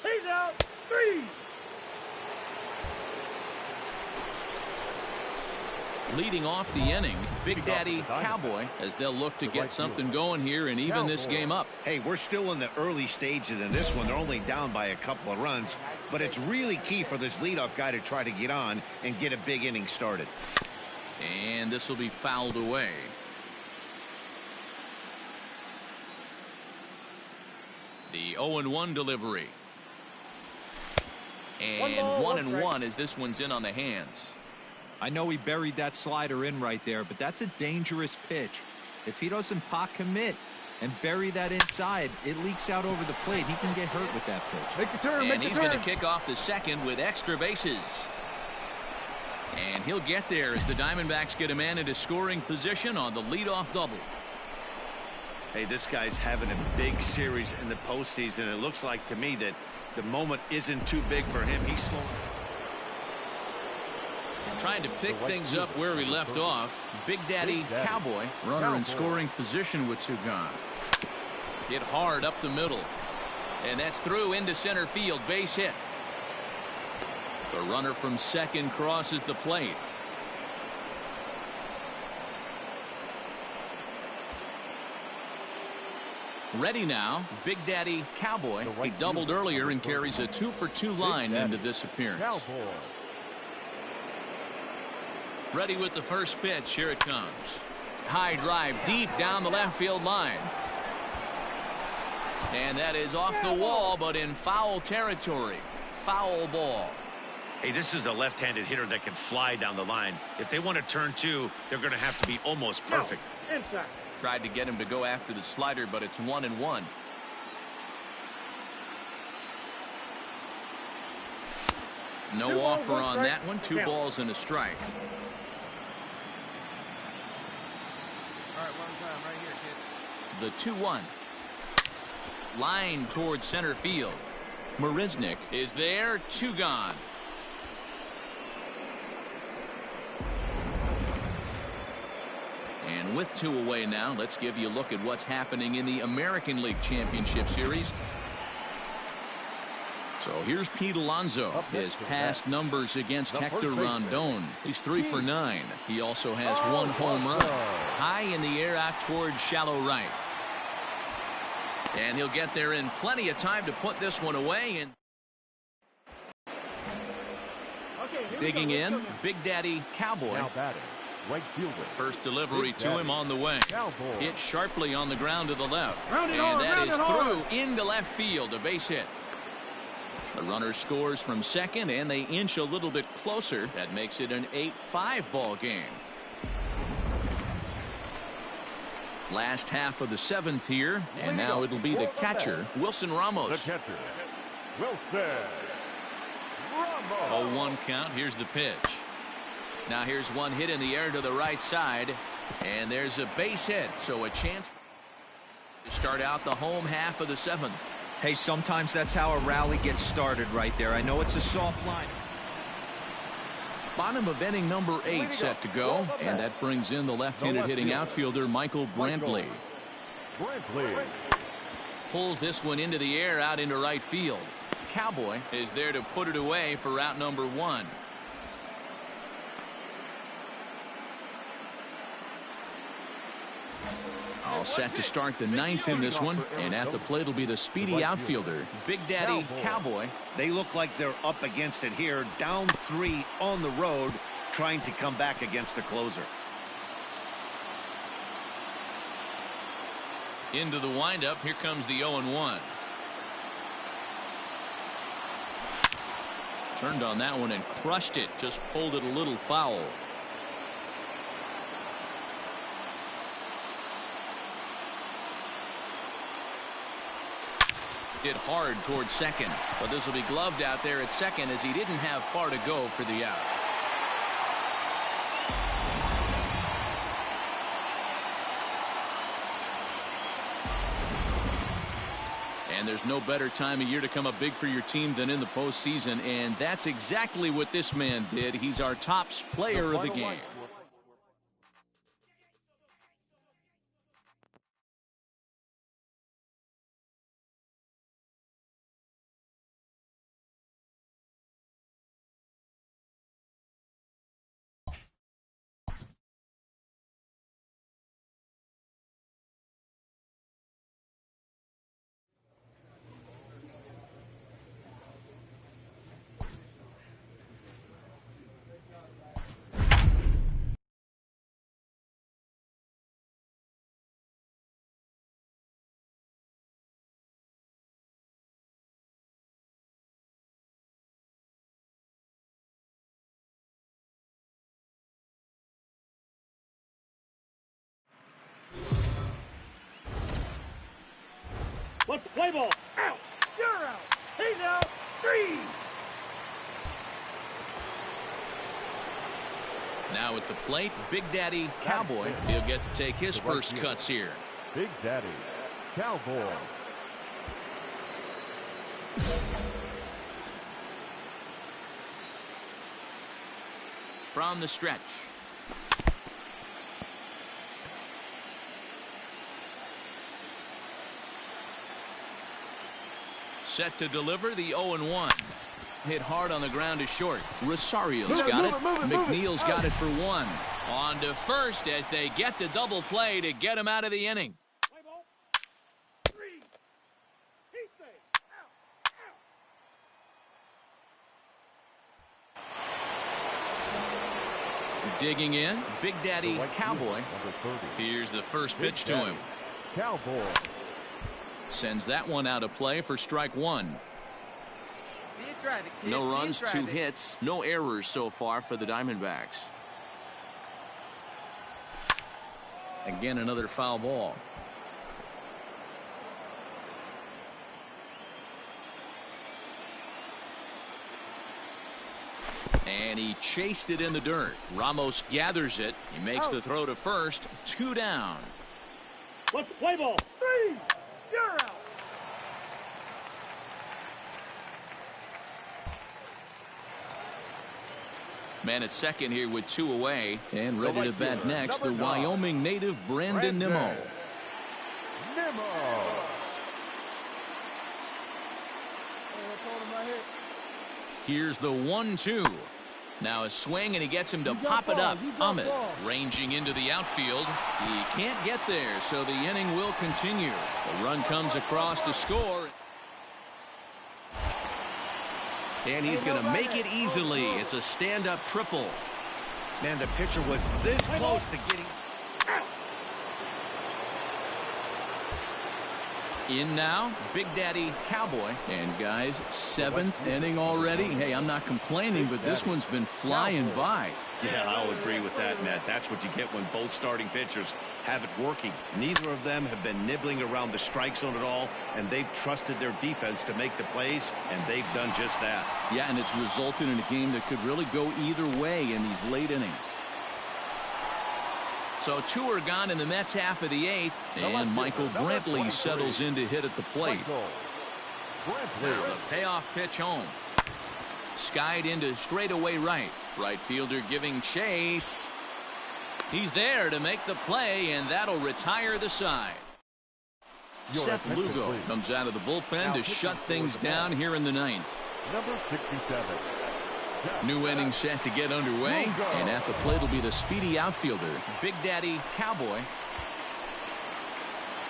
He's out. 3. Leading off the inning, Big Daddy Cowboy, as they'll look to get something going here and even this game up. Hey, we're still in the early stages in this one. They're only down by a couple of runs, but it's really key for this leadoff guy to try to get on and get a big inning started. And this will be fouled away. The 0-1 delivery. And 1-1 as this one's in on the hands. I know he buried that slider in right there, but that's a dangerous pitch. If he doesn't pot commit and bury that inside, it leaks out over the plate. He can get hurt with that pitch. Make the turn, and he's going to kick off the second with extra bases. And he'll get there as the Diamondbacks get a man into scoring position on the leadoff double. Hey, this guy's having a big series in the postseason. It looks like to me that the moment isn't too big for him. He's slowing. Trying to pick things up where we left off. Big Daddy Cowboy, runner in scoring position with two gone. Hit hard up the middle. And that's through into center field. Base hit. The runner from second crosses the plate. Ready now, Big Daddy Cowboy. He doubled earlier and carries a 2-for-2 line into this appearance. Ready with the first pitch. Here it comes. High drive deep down the left field line. And that is off the wall, but in foul territory. Foul ball. Hey, this is a left-handed hitter that can fly down the line. If they want to turn two, they're going to have to be almost perfect. Inside. Tried to get him to go after the slider, but it's 1-1. No offer on that one. 2 balls and a strike. The 2-1. Line towards center field. Marisnik is there. 2 gone. And with 2 away now, let's give you a look at what's happening in the American League Championship Series. So here's Pete Alonso. His past numbers against Hector Rondon. He's 3 for 9. He also has 1 home run. High in the air out towards shallow right. And he'll get there in plenty of time to put this one away. And digging in, Big Daddy Cowboy. Right fielder. First delivery to him on the way. Hit sharply on the ground to the left. And that is through into left field. A base hit. The runner scores from second, and they inch a little bit closer. That makes it an 8-5 ball game. Last half of the 7th here, and now it'll be the catcher, Wilson Ramos. The catcher, Wilson Ramos. 0-1 count. Here's the pitch. Now here's one hit in the air to the right side, and there's a base hit. So a chance to start out the home half of the 7th. Hey, sometimes that's how a rally gets started right there. I know it's a soft line. Bottom of inning number 8 set to go, and that brings in the left-handed hitting outfielder Michael Brantley. Pulls this one into the air out into right field. Cowboy is there to put it away for out number 1. All set to start the 9th in this one, and at the plate will be the speedy outfielder, Big Daddy Cowboy. They look like they're up against it here, down 3 on the road, trying to come back against the closer. Into the windup. Here comes the 0-1. Turned on that one and crushed it. Just pulled it a little foul. Hit hard towards second, but this will be gloved out there at second as he didn't have far to go for the out. And there's no better time of year to come up big for your team than in the postseason, and that's exactly what this man did. He's our top player of the game. What's the play ball? Out. You're out. He's out. 3. Now at the plate, Big Daddy Cowboy. He'll get to take his first cuts here. Big Daddy Cowboy. From the stretch. Set to deliver the 0-1. Hit hard on the ground to short. Rosario's got it. McNeil's got it for 1. On to first as they get the double play to get him out of the inning. Play ball. 3. He's safe. Out. Digging in, Big Daddy Cowboy. Number 30. Here's the first Big pitch to Daddy him. Cowboy. Sends that one out of play for strike 1. No runs, 2 hits, no errors so far for the Diamondbacks. Again, another foul ball. And he chased it in the dirt. Ramos gathers it. He makes the throw to first. 2 down. What's the play ball? 3. You're out. Man at second here with 2 away. And ready to bat next, the Wyoming native Brandon Nimmo. Here's the 1-2. Now a swing, and he gets him to pop it up. Ahmed ranging into the outfield. He can't get there, so the inning will continue. The run comes across to score. And he's going to make it easily. It's a stand-up triple. Man, the pitcher was this close to getting... In now, Big Daddy Cowboy. And guys, 7th inning already. Hey, I'm not complaining, but this one's been flying by. Yeah, I'll agree with that, Matt. That's what you get when both starting pitchers have it working. Neither of them have been nibbling around the strike zone at all, and they've trusted their defense to make the plays, and they've done just that. Yeah, and it's resulted in a game that could really go either way in these late innings. So 2 are gone in the Mets half of the 8th, and Michael Brantley settles in to hit at the plate. Now the payoff pitch home. Skied into straightaway right. Right fielder giving chase. He's there to make the play, and that'll retire the side. Seth Lugo comes out of the bullpen to shut things down here in the 9th. Number 67. New inning set to get underway, and at the plate will be the speedy outfielder, Big Daddy Cowboy.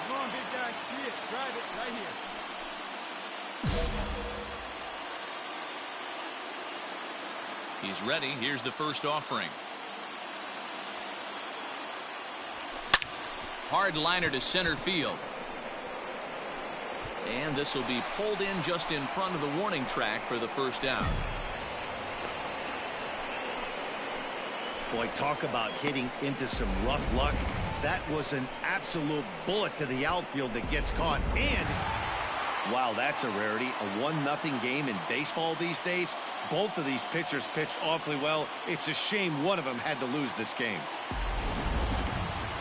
Come on, big guy, shit. Drive it right here. He's ready. Here's the first offering. Hard liner to center field. And this will be pulled in just in front of the warning track for the first out. Boy, talk about hitting into some rough luck. That was an absolute bullet to the outfield that gets caught. And, wow, that's a rarity. A 1-0 game in baseball these days. Both of these pitchers pitched awfully well. It's a shame one of them had to lose this game.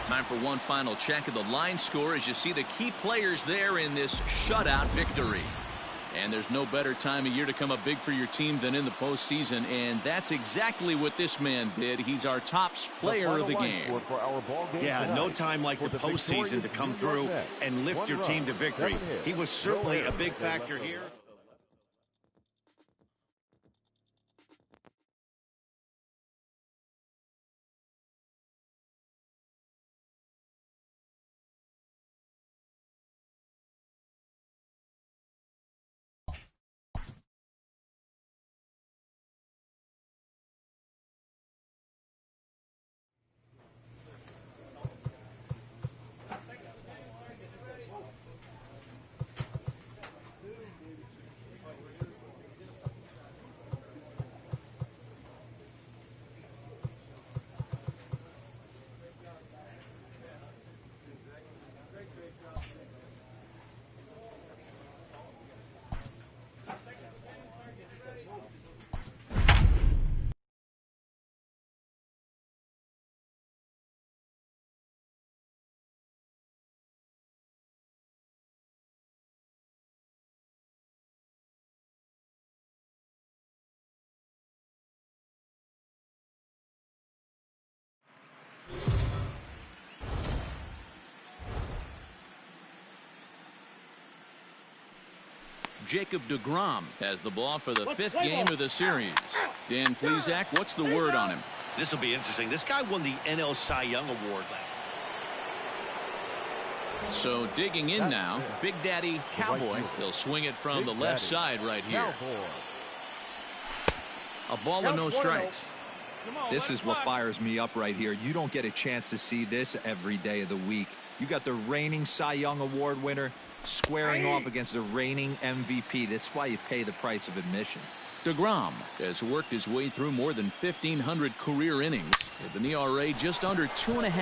Time for one final check of the line score as you see the key players there in this shutout victory. And there's no better time of year to come up big for your team than in the postseason, and that's exactly what this man did. He's our top player of the game. Yeah, no time like the postseason to come through and lift your team to victory. He was certainly a big factor here. Jacob deGrom has the ball for the 5th game of the series. Dan Plesac, what's the word on him? This will be interesting. This guy won the NL Cy Young Award. So digging in now, Big Daddy Cowboy. He'll swing it from the left side right here. A ball and no strikes. This is what fires me up right here. You don't get a chance to see this every day of the week. You got the reigning Cy Young Award winner squaring off against the reigning MVP. That's why you pay the price of admission. deGrom has worked his way through more than 1,500 career innings with an ERA just under 2.5.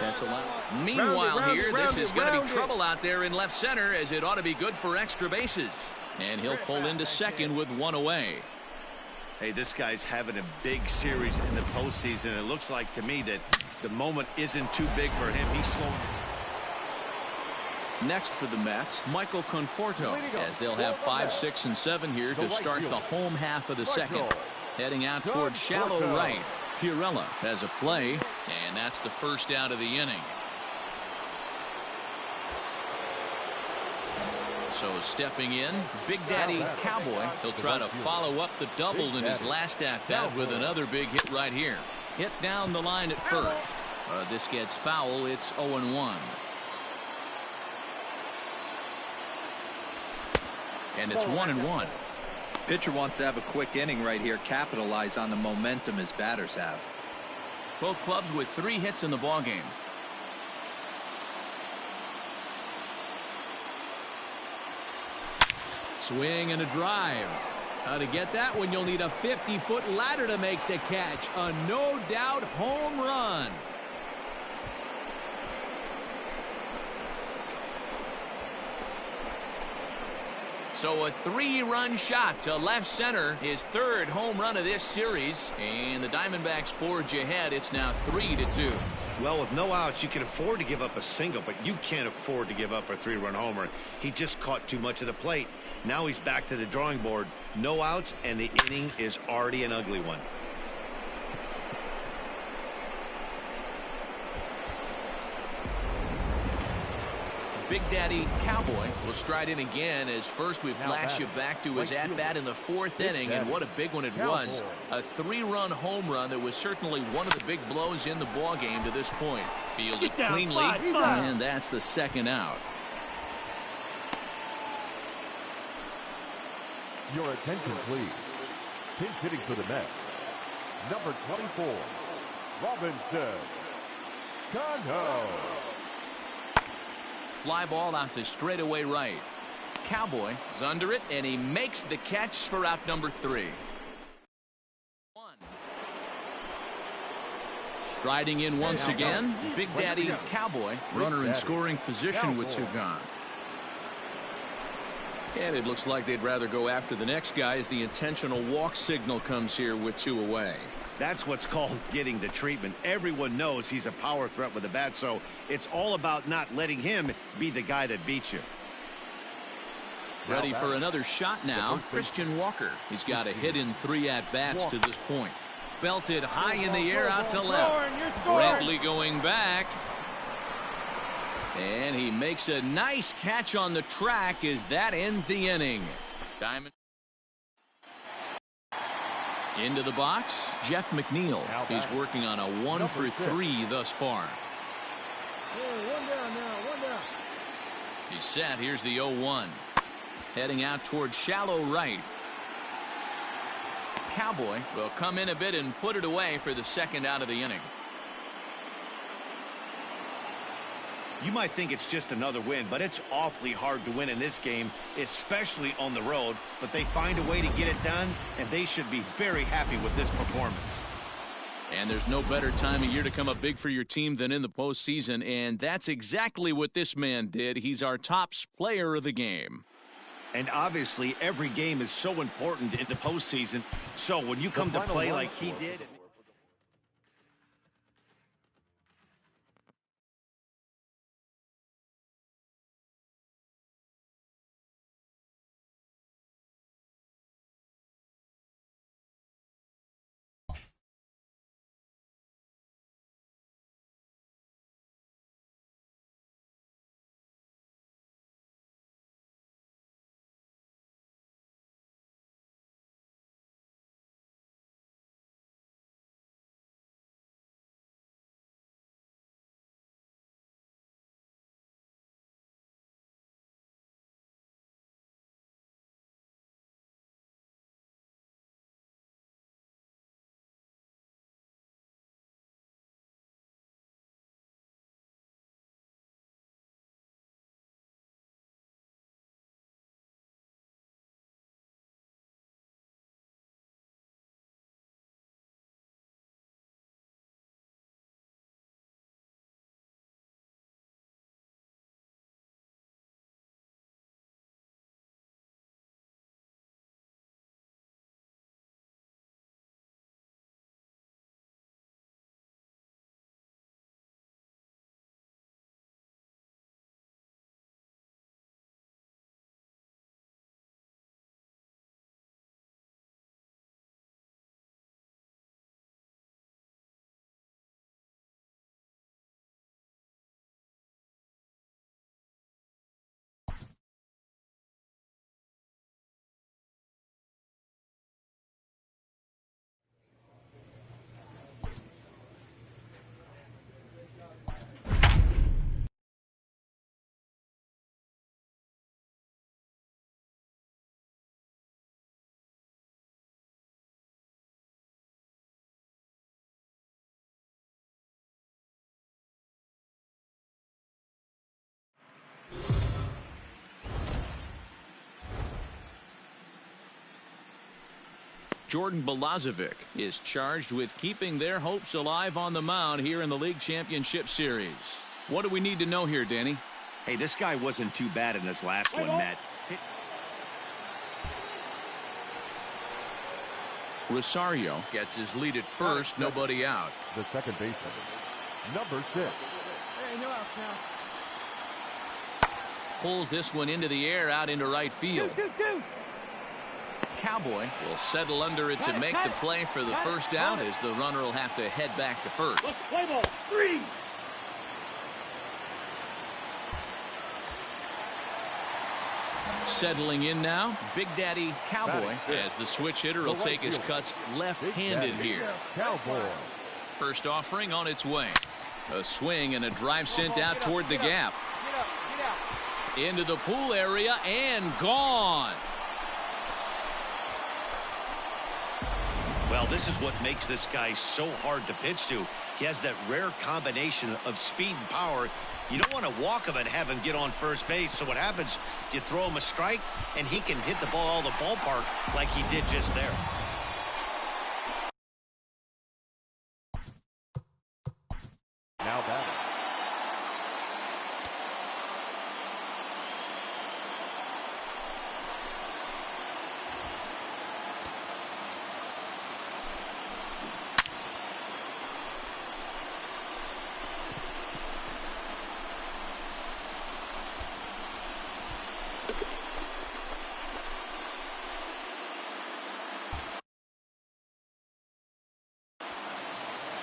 That's a lot. Meanwhile here, this is going to be trouble out there in left center, as it ought to be good for extra bases. And he'll pull into second with 1 away. Hey, this guy's having a big series in the postseason. It looks like to me that the moment isn't too big for him. He's slowing. Next for the Mets, Michael Conforto, as they'll have 5, 6, and 7 here to start the home half of the second. Heading out towards shallow right, Fiorella has a play, and that's the first out of the inning. So stepping in, Big Daddy Cowboy. He'll try to follow up the double in his last at-bat with another big hit right here. Hit down the line at first. This gets foul. It's 0-1. And it's 1-1. Pitcher wants to have a quick inning right here, capitalize on the momentum his batters have. Both clubs with 3 hits in the ballgame. Swing and a drive. How to get that one? You'll need a 50-foot ladder to make the catch. A no-doubt home run. So a 3-run shot to left center, his 3rd home run of this series, and the Diamondbacks forge ahead. It's now 3-2. Well, with no outs, you can afford to give up a single, but you can't afford to give up a 3-run homer. He just caught too much of the plate. Now he's back to the drawing board. No outs, and the inning is already an ugly one. Big Daddy Cowboy will stride in again, as first we flash you back to his at-bat in the 4th inning, and what a big one it was. A 3-run home run that was certainly one of the big blows in the ballgame to this point. Fielded cleanly, and that's the 2nd out. Your attention, please. Pinch hitting for the Mets, number 24, Robinson Cano. Fly ball out to straightaway right. Cowboy is under it, and he makes the catch for out number 3. Striding in once again, Big Daddy Cowboy, runner in scoring position with 2 gone. And it looks like they'd rather go after the next guy as the intentional walk signal comes here with 2 away. That's what's called getting the treatment. Everyone knows he's a power threat with the bat, so it's all about not letting him be the guy that beats you. Ready for another shot now, Christian Walker. He's got a hit in 3 at-bats to this point. Belted high in the air out to left. Bradley going back. And he makes a nice catch on the track as that ends the inning. Diamond into the box, Jeff McNeil. He's working on a 1 for 3 thus far. One down now, 1 down. He's set. Here's the 0-1. Heading out towards shallow right. Cowboy will come in a bit and put it away for the 2nd out of the inning. You might think it's just another win, but it's awfully hard to win in this game, especially on the road. But they find a way to get it done, and they should be very happy with this performance. And there's no better time of year to come up big for your team than in the postseason, and that's exactly what this man did. He's our top player of the game. And obviously, every game is so important in the postseason. So when you come to play like he did... Jordan Balazovic is charged with keeping their hopes alive on the mound here in the League Championship Series. What do we need to know here, Danny? Hey, this guy wasn't too bad in his last one, Matt. Rosario gets his lead at first, nobody out. The second baseman, number 6. Hey, no outs now. Pulls this one into the air out into right field. Two. Cowboy will settle under it to make the play for the first out as the runner will have to head back to first. Let's play ball. 3. Settling in now, Big Daddy Cowboy, as the switch hitter will take his cuts left-handed here. Cowboy. First offering on its way. A swing and a drive sent out toward the gap. Into the pool area and gone. Well, this is what makes this guy so hard to pitch to. He has that rare combination of speed and power. You don't want to walk him and have him get on first base. So what happens, you throw him a strike, and he can hit the ball out of the ballpark like he did just there. Now batting.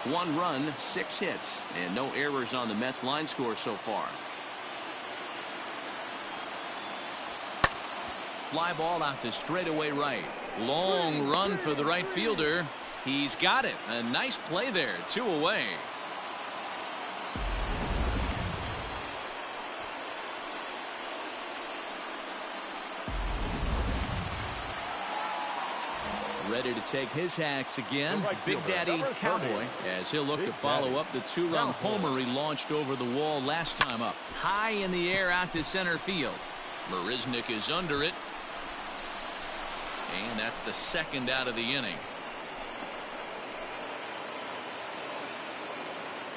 One run, 6 hits, and no errors on the Mets line score so far. Fly ball out to straightaway right. Long run for the right fielder. He's got it. A nice play there. 2 away. Ready to take his hacks again. Big Daddy Cowboy, as he'll look to follow up the 2-run homer he launched over the wall last time up. High in the air out to center field. Marisnik is under it. And that's the second out of the inning.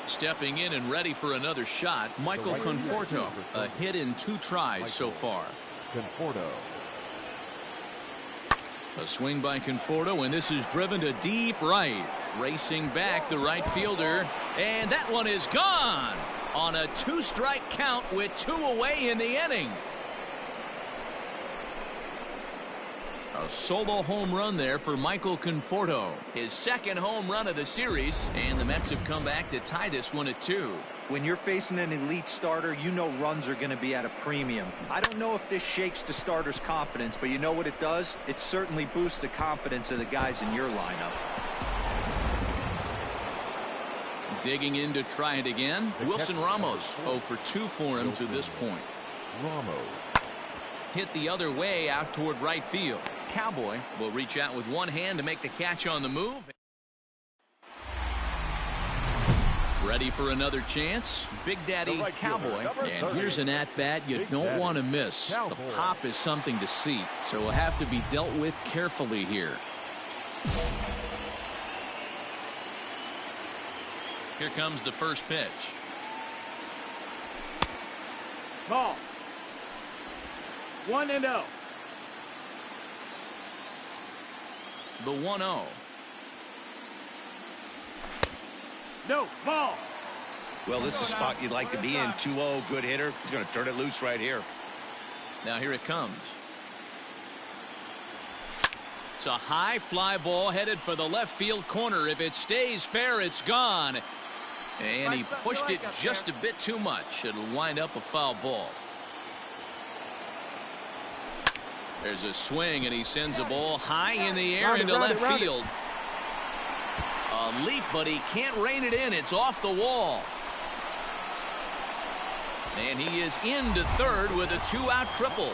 Stepping in and ready for another shot, Michael Conforto. A hit in 2 tries so far. Conforto. A swing by Conforto, and this is driven to deep right. Racing back the right fielder, and that one is gone on a 2-strike count with 2 away in the inning. A solo home run there for Michael Conforto. His second home run of the series, and the Mets have come back to tie this one at 2. When you're facing an elite starter, you know runs are going to be at a premium. I don't know if this shakes the starter's confidence, but you know what it does? It certainly boosts the confidence of the guys in your lineup. Digging in to try it again. Wilson Ramos 0 for 2 for him to this point. Ramos. Hit the other way out toward right field. Cowboy will reach out with one hand to make the catch on the move. Ready for another chance. Big Daddy Cowboy. And here's an at-bat you don't want to miss. The pop is something to see, so it will have to be dealt with carefully here. Here comes the first pitch. Ball. 1-0. The 1-0. No, ball. Well, this is a spot you'd like to be in. 2-0, good hitter. He's going to turn it loose right here. Now here it comes. It's a high fly ball headed for the left field corner. If it stays fair, it's gone. And he pushed it just a bit too much. It'll wind up a foul ball. There's a swing, and he sends a ball high in the air into left field. A leap, but he can't rein it in. It's off the wall. And he is into third with a 2-out triple.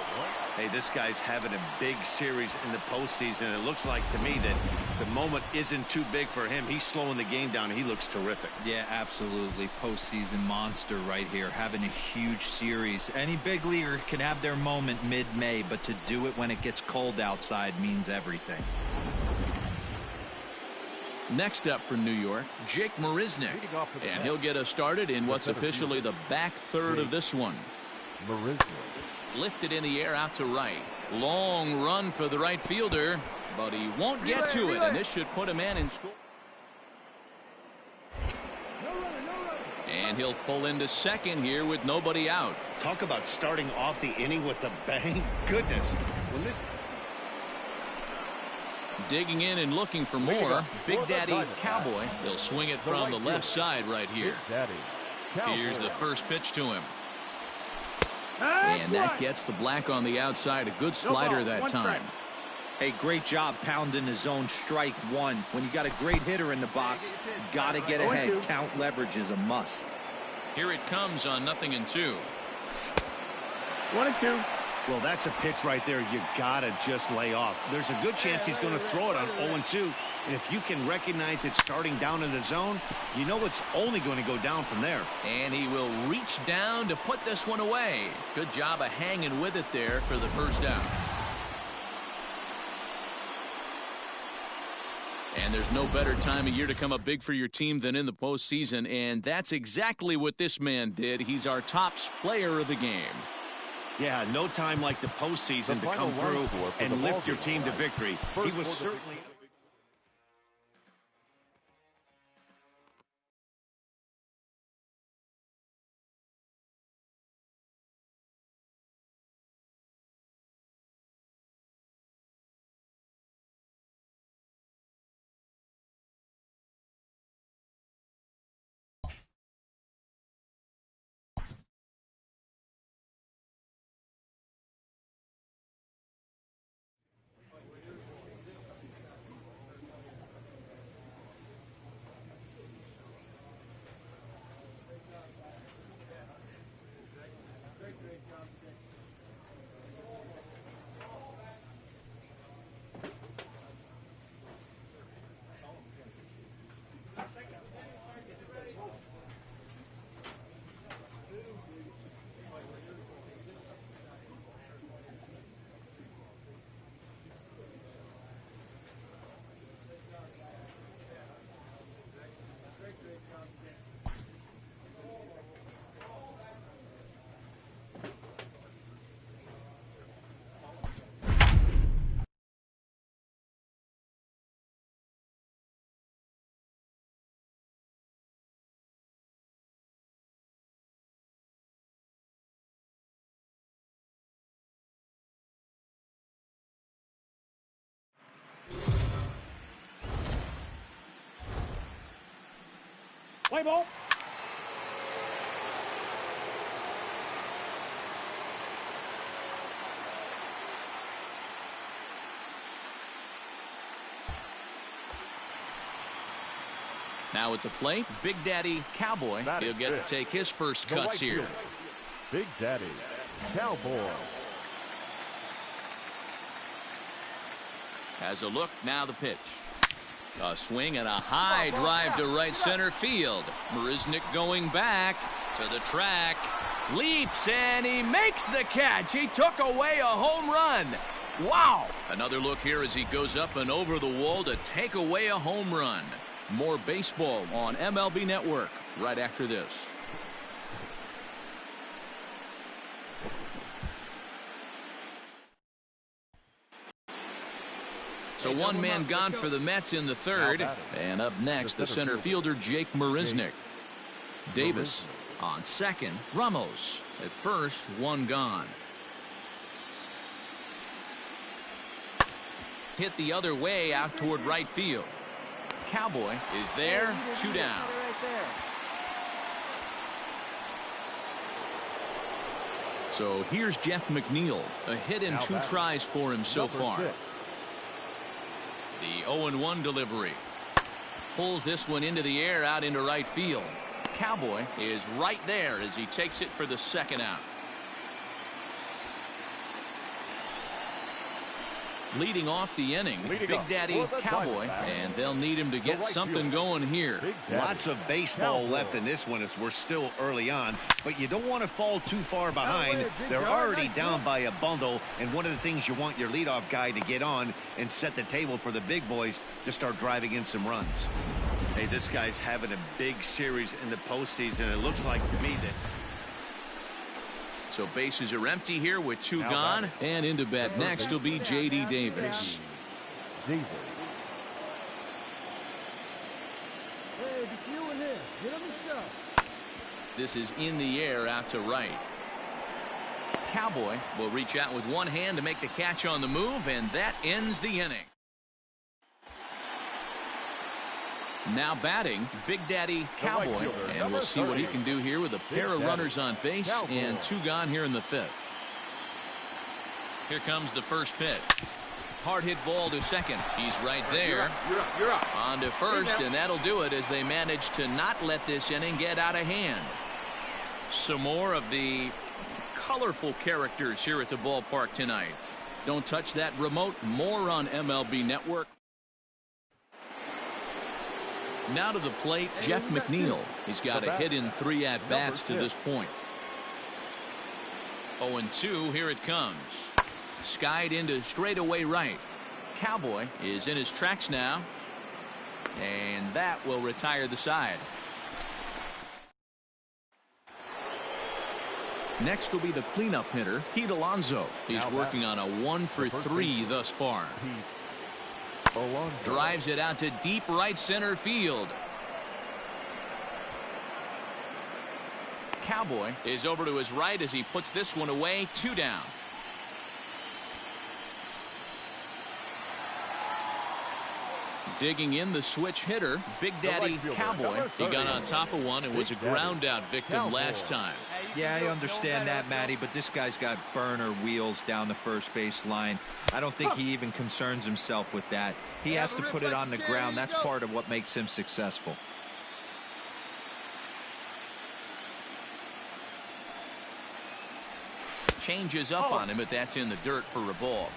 Hey, this guy's having a big series in the postseason. It looks like to me that the moment isn't too big for him. He's slowing the game down. He looks terrific. Yeah, absolutely. Postseason monster right here, having a huge series. Any big leaguer can have their moment mid-May, but to do it when it gets cold outside means everything. Next up for New York, Jake Marisnick. And he'll get us started in what's officially the back third of this one. Lifted in the air out to right. Long run for the right fielder, but he won't get to it, and this should put a man in score. And he'll pull into second here with nobody out. Talk about starting off the inning with a bang. Goodness. When this... Digging in and looking for more. Big Daddy Cowboy. He'll swing it from the left side right here. Here's the first pitch to him. And that gets the black on the outside. A good slider that time. Hey, great job pounding the zone strike one. When you got a great hitter in the box, got to get ahead. Count leverage is a must. Here it comes on 0-2. 1-2. Well, that's a pitch right there you got to just lay off. There's a good chance he's going to throw it on 0-2. And if you can recognize it starting down in the zone, you know it's only going to go down from there. And he will reach down to put this one away. Good job of hanging with it there for the first out. And there's no better time of year to come up big for your team than in the postseason, and that's exactly what this man did. He's our top player of the game. Yeah, no time like the postseason to come through and lift your team to victory. He was certainly... Play ball. Now at the plate, Big Daddy Cowboy. He'll get to take his first cuts here. Big Daddy Cowboy. Has a look, now the pitch. A swing and a high drive to right center field. Marisnick going back to the track. Leaps and he makes the catch. He took away a home run. Wow. Another look here as he goes up and over the wall to take away a home run. More baseball on MLB Network right after this. So one man gone for the Mets in the third. And up next, the center fielder, Jake Marisnick. Davis on second. Ramos at first, one gone. Hit the other way out toward right field. Cowboy is there, two down. So here's Jeff McNeil. A hit and two tries for him so far. The 0-1 delivery. Pulls this one into the air out into right field. Cowboy is right there as he takes it for the second out. Leading off the inning, Leading Big off Daddy for the Cowboy, Diamondbacks, and they'll need him to get right something fielder, going here. Big Daddy Lots of baseball Cowboy. left in this one as we're still early on, but you don't want to fall too far behind. Big They're guy, already nice down look. by a bundle, and one of the things you want your leadoff guy to get on and set the table for the big boys to start driving in some runs. Hey, this guy's having a big series in the postseason. It looks like to me that So bases are empty here with two Now gone, batting. and into bat next will be J.D. Davis. Davis. Hey, it's you in here. Get him a shot. This is in the air out to right. Cowboy will reach out with one hand to make the catch on the move, and that ends the inning. Now batting, Big Daddy Cowboy, fielder, and number we'll see what he 30. can do here with a pair of Daddy runners on base Cowboy. and two gone here in the fifth. Here comes the first pitch. Hard hit ball to second. He's right there. You're up. On to first, and that'll do it as they manage to not let this inning get out of hand. Some more of the colorful characters here at the ballpark tonight. Don't touch that remote. More on MLB Network. Now to the plate, Jeff McNeil. He's got a hit in 3 at-bats to this point. 0-2, here it comes. Skied into straightaway right. Cowboy is in his tracks now, and that will retire the side. Next will be the cleanup hitter, Pete Alonso. He's Now working on a 1 for 3 thus far. Alonso. Drives it out to deep right center field. Cowboy is over to his right as he puts this one away. 2 down. Digging in the switch hitter, Big Daddy right fielder, Cowboy. number He got 30. on top of one and was a Big Daddy ground out victim Cowboy. last time. Yeah, I understand that, Matty, but this guy's got burner wheels down the first base line. I don't think he even concerns himself with that. He has to put it on the ground. That's part of what makes him successful. Changes up on him, but that's in the dirt for a ball.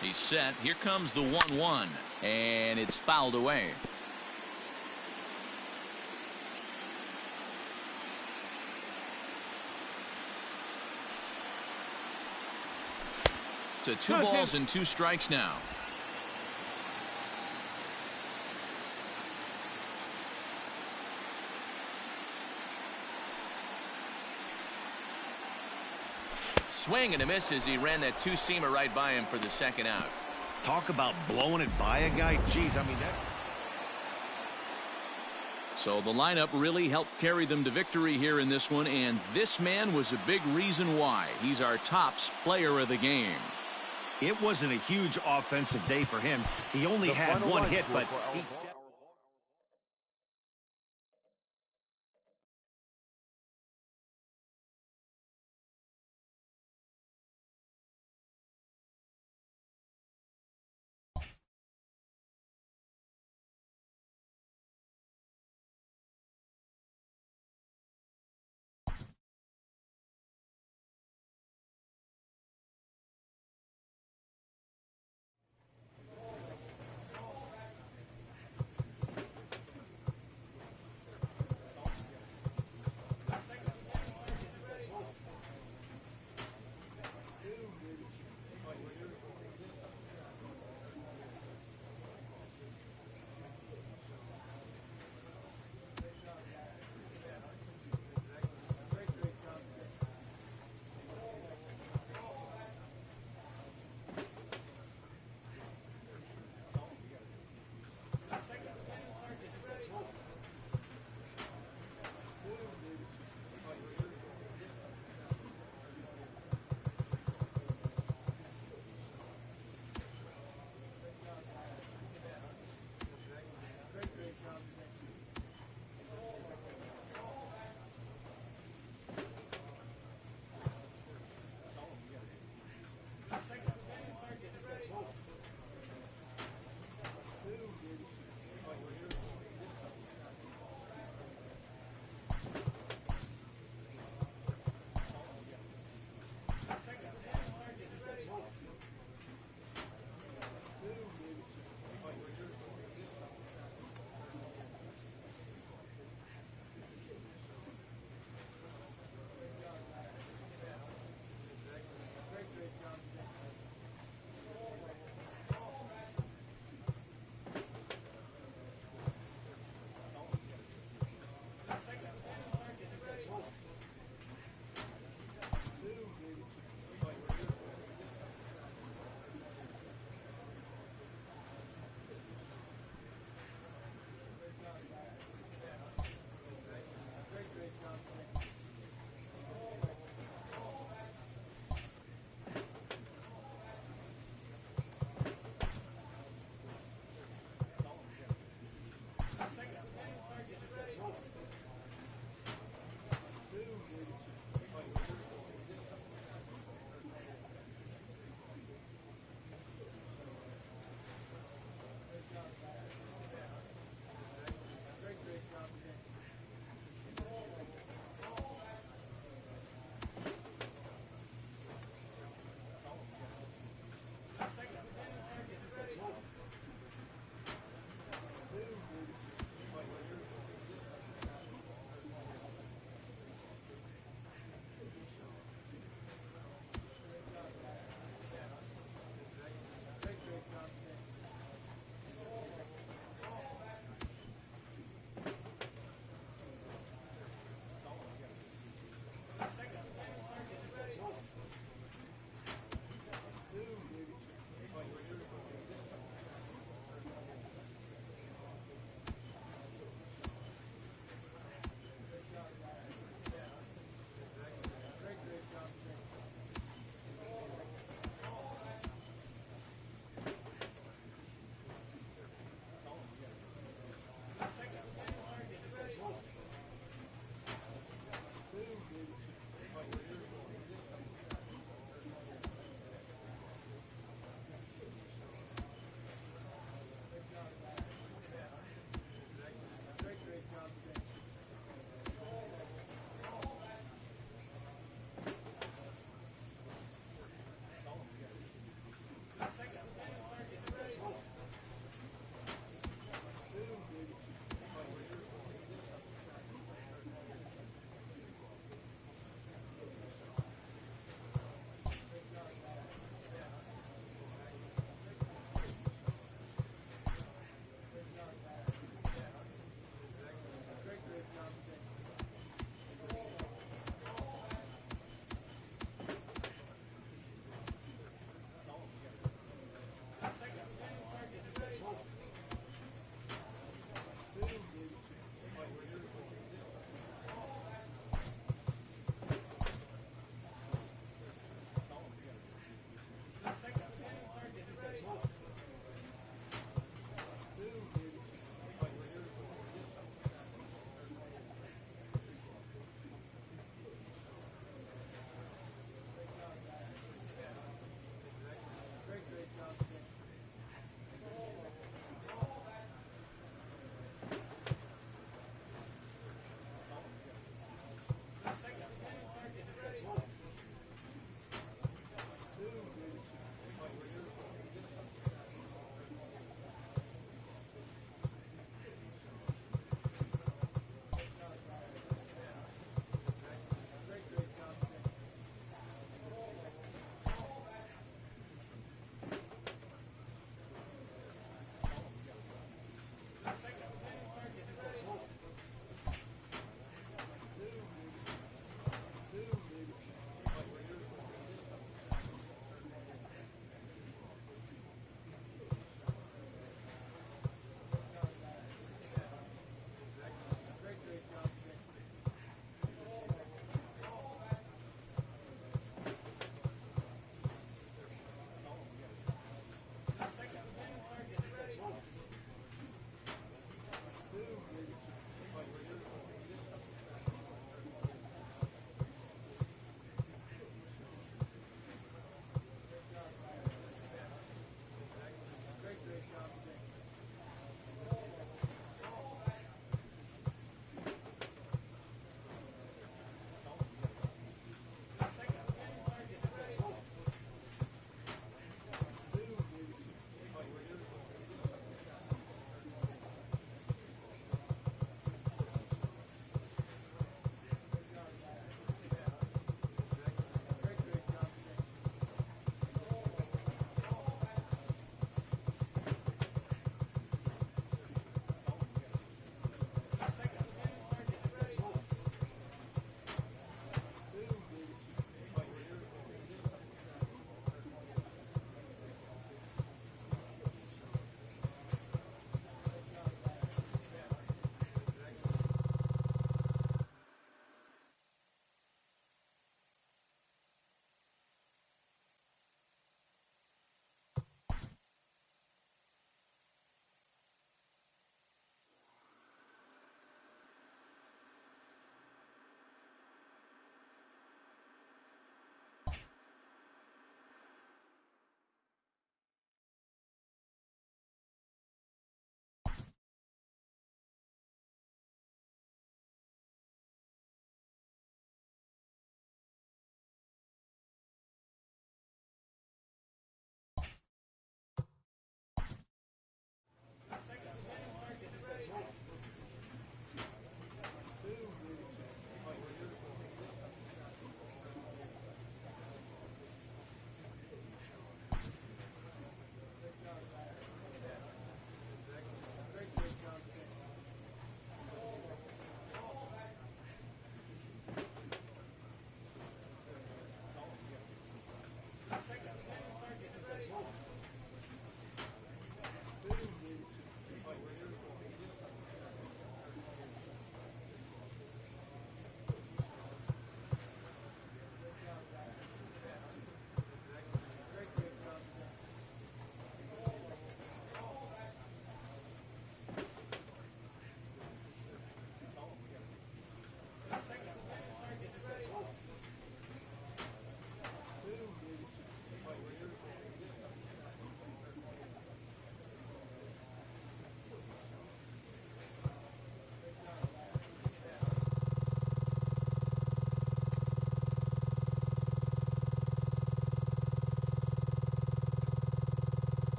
He's set. Here comes the 1-1, and it's fouled away. To 2 balls and 2 strikes now. Swing and a miss as he ran that 2-seamer right by him for the second out. talk about blowing it by a guy. Geez, I mean that. So the lineup really helped carry them to victory here in this one, and this man was a big reason why. He's our tops player of the game. It wasn't a huge offensive day for him. He only had one hit, but he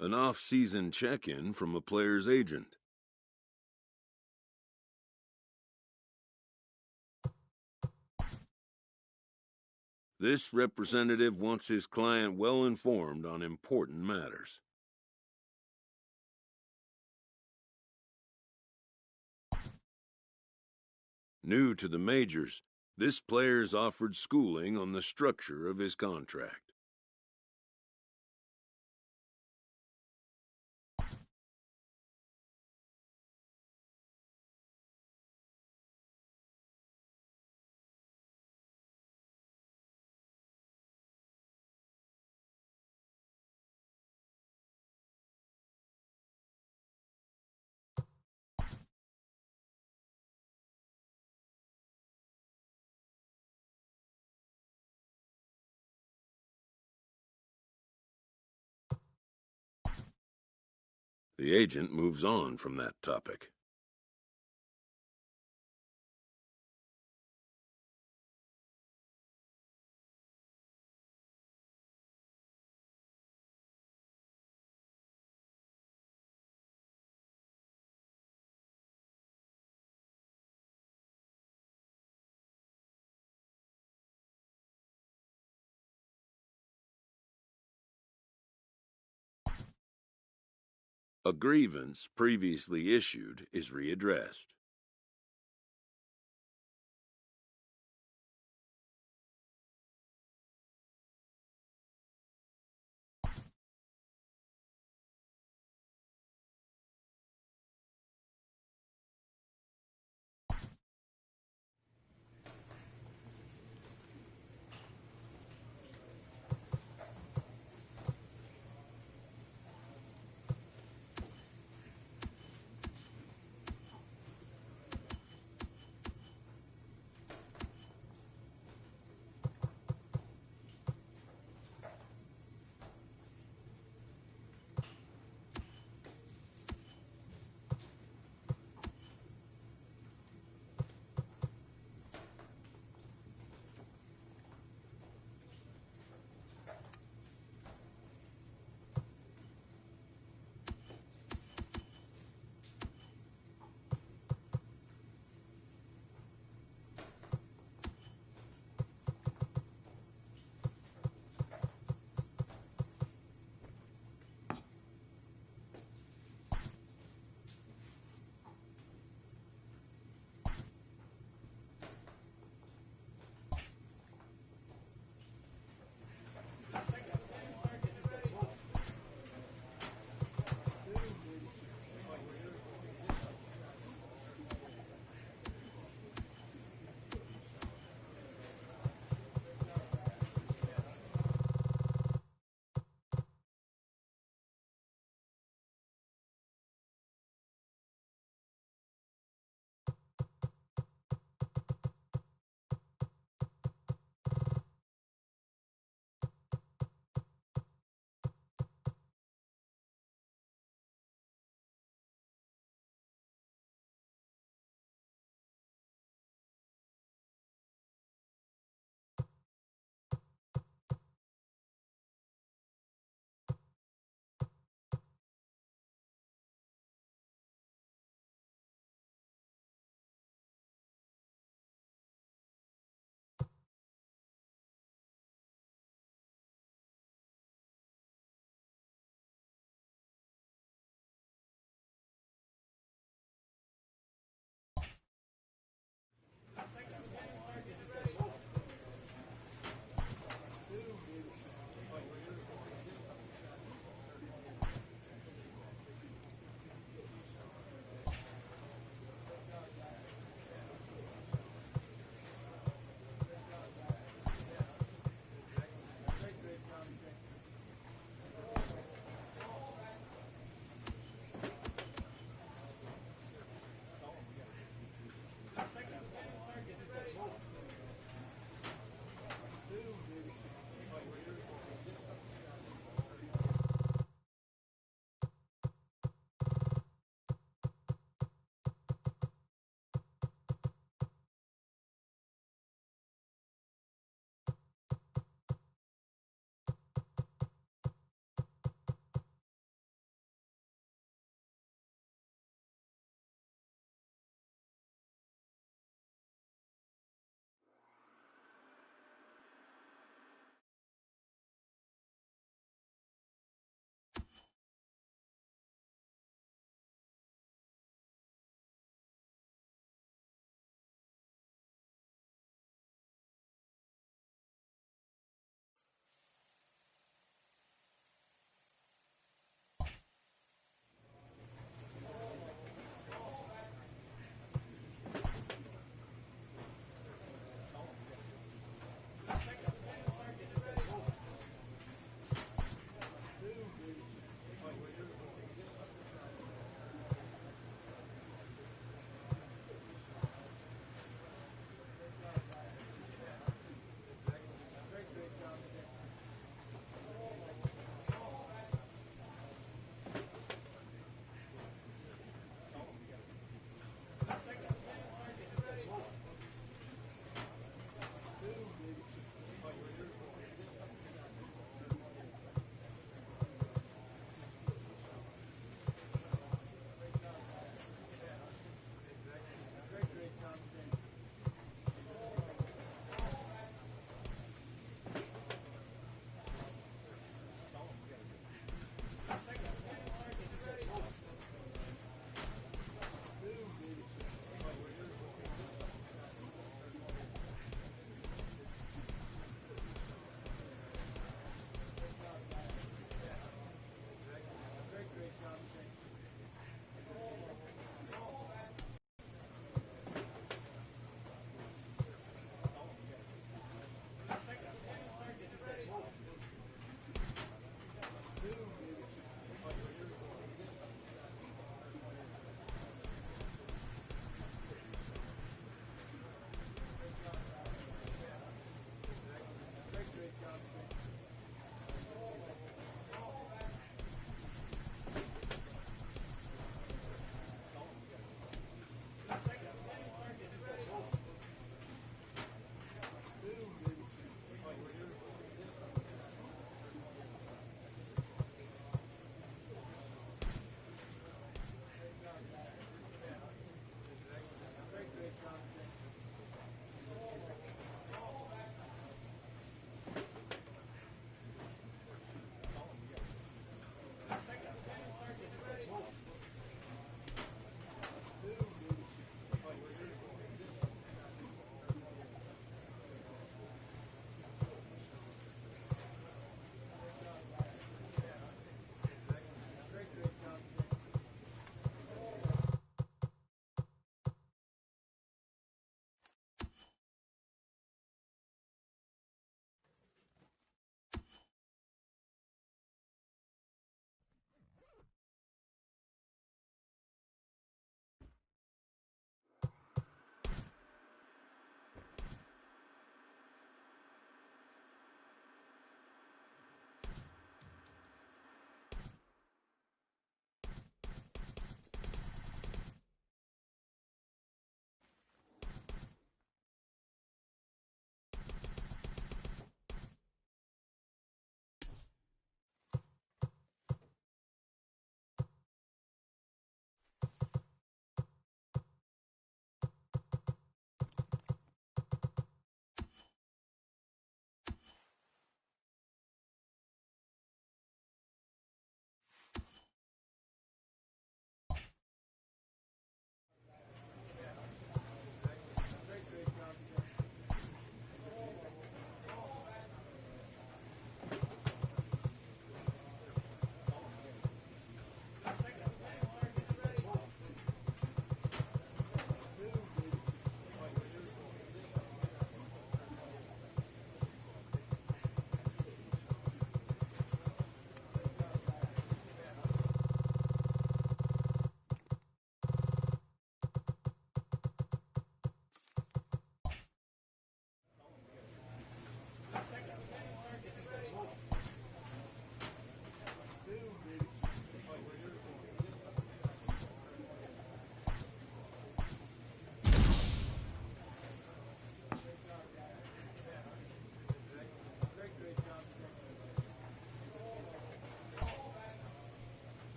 An off-season check-in from a player's agent. This representative wants his client well informed on important matters. New to the majors, this player is offered schooling on the structure of his contract. The agent moves on from that topic. A grievance previously issued is readdressed.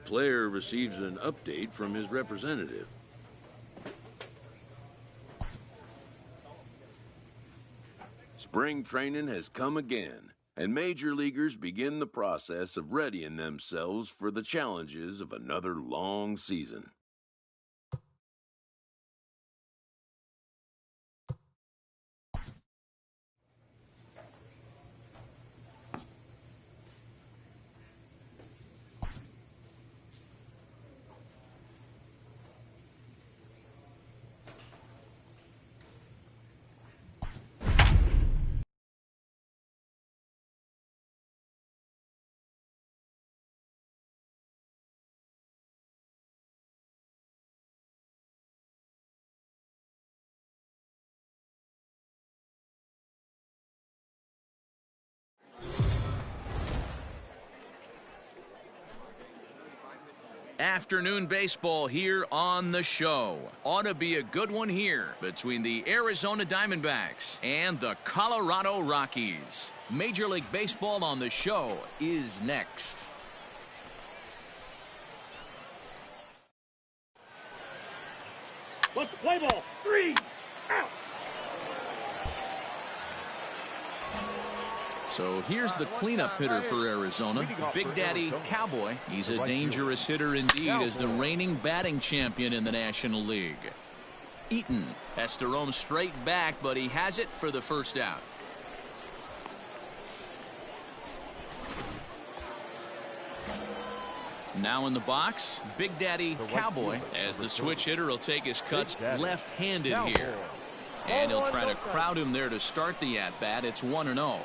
player receives an update from his representative. Spring training has come again, and major leaguers begin the process of readying themselves for the challenges of another long season. Afternoon baseball here on the show. Ought to be a good one here between the Arizona Diamondbacks and the Colorado Rockies. Major League Baseball on the show is next. Let's play ball. 3 out. So here's the cleanup hitter for Arizona, Big Daddy Cowboy. He's a dangerous hitter indeed as the reigning batting champion in the National League. Eaton has to roam straight back, but he has it for the first out. Now in the box, Big Daddy Cowboy, as the switch hitter will take his cuts left-handed here. And he'll try to crowd him there to start the at-bat. It's 1-0.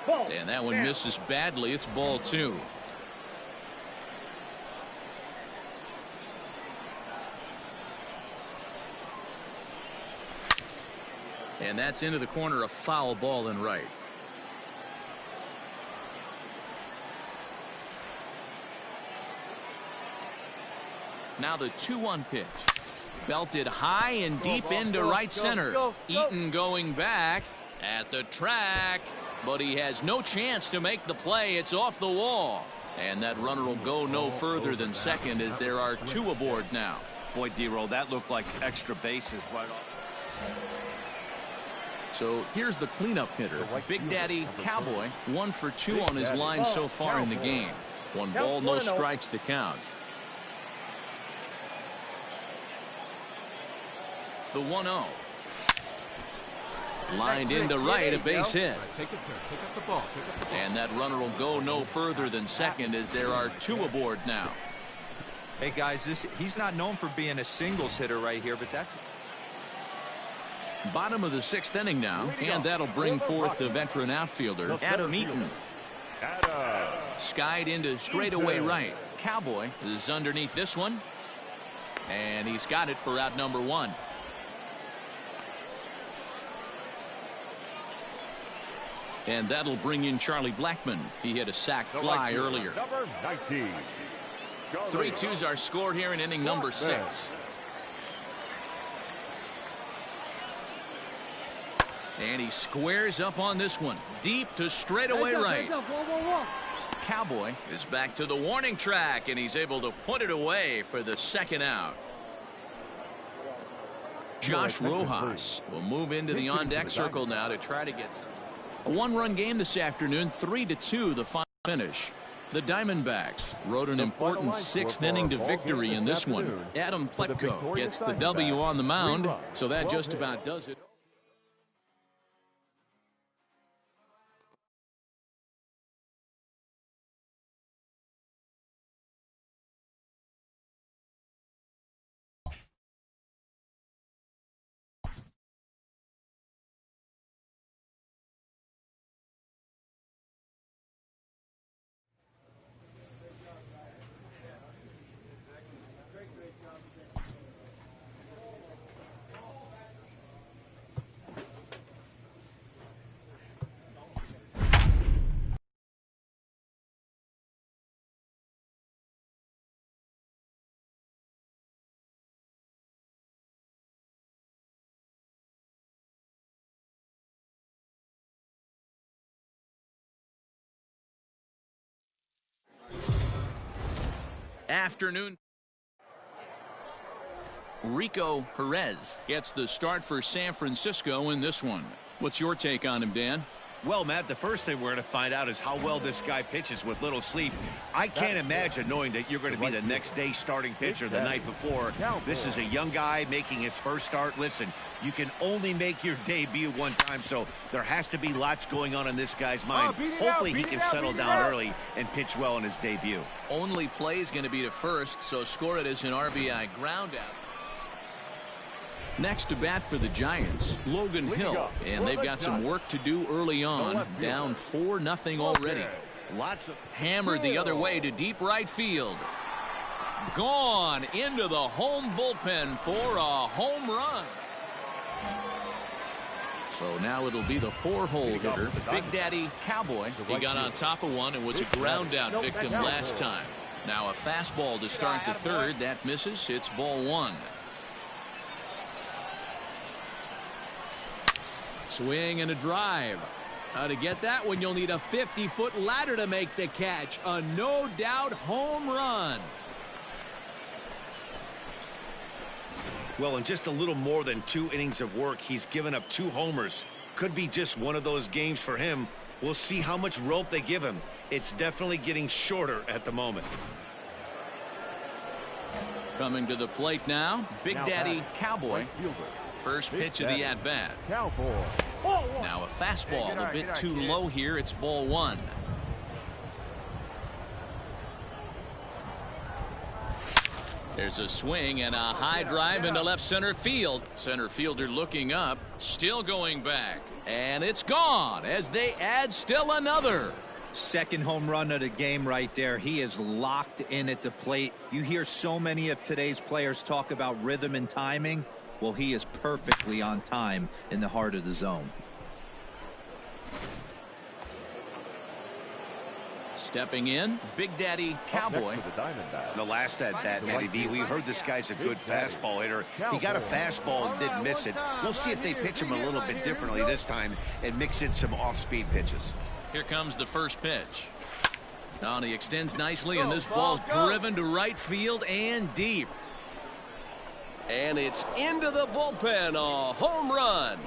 And that one misses badly. It's ball 2. And that's into the corner, a foul ball and right. Now the 2-1 pitch. Belted high and deep into right center. Eaton going back at the track. But he has no chance to make the play. It's off the wall. And that runner will go no further than second as there are 2 aboard now. Boy, D-Roll, that looked like extra bases right off. So here's the cleanup hitter, Big Daddy Cowboy, 1 for 2 on his line so far in the game. 1 ball, no strikes the count. The 1-0. Lined into right, a base hit. And that runner will go no further than second as there are 2 aboard now. Hey guys, he's not known for being a singles hitter right here, but that's bottom of the 6th inning now, and that'll bring forth the veteran outfielder Adam Eaton. Skied into straightaway right. Cowboy is underneath this one, and he's got it for out number 1. And that'll bring in Charlie Blackmon. He hit a sac fly earlier. 3-2's our score here in inning number 6. And he squares up on this one. Deep to straightaway right. Cowboy is back to the warning track, and he's able to put it away for the 2nd out. Josh Rojas will move into the on-deck circle now to try to get some. A 1-run game this afternoon, 3-2 the final finish. The Diamondbacks rode an important 6th inning to victory in this one. Adam Pletko gets the W on the mound, so that just about does it. afternoon. Rico Perez gets the start for San Francisco in this one. What's your take on him, Dan? Well, Matt, the first thing we're going to find out is how well this guy pitches with little sleep. I can't imagine knowing that you're going to be the next day starting pitcher the night before. This is a young guy making his first start. Listen, you can only make your debut one time, so there has to be lots going on in this guy's mind. Hopefully he can settle down early and pitch well in his debut. Only play is going to be to first, so score it as an RBI groundout. Next to bat for the Giants, Logan Hill, and they've got some work to do early on, down 4-0 already. Lots of hammered the other way to deep right field. Gone into the home bullpen for a home run. So now it'll be the 4-hole hitter, Big Daddy Cowboy. He got on top of one and was a ground out victim last time. Now a fastball to start the third. That misses. It's ball one. Swing and a drive. To get that one, you'll need a 50-foot ladder to make the catch. A no-doubt home run. Well, in just a little more than 2 innings of work, he's given up 2 homers. Could be just one of those games for him. We'll see how much rope they give him. It's definitely getting shorter at the moment. Coming to the plate now, Big Daddy Cowboy. First pitch of the at-bat. Now a fastball a bit too low here. It's ball one. There's a swing and a high drive into left center field. Center fielder looking up, still going back. And it's gone as they add still another. Second home run of the game right there. He is locked in at the plate. You hear so many of today's players talk about rhythm and timing. Well, he is perfectly on time in the heart of the zone. Stepping in, Big Daddy Cowboy. The last at-bat, Matty V, we heard this guy's a good fastball hitter. He got a fastball and didn't miss it. We'll see if they pitch him a little bit differently this time and mix in some off-speed pitches. Here comes the first pitch. Now he extends nicely, and this ball's driven to right field and deep. And it's into the bullpen, a home run.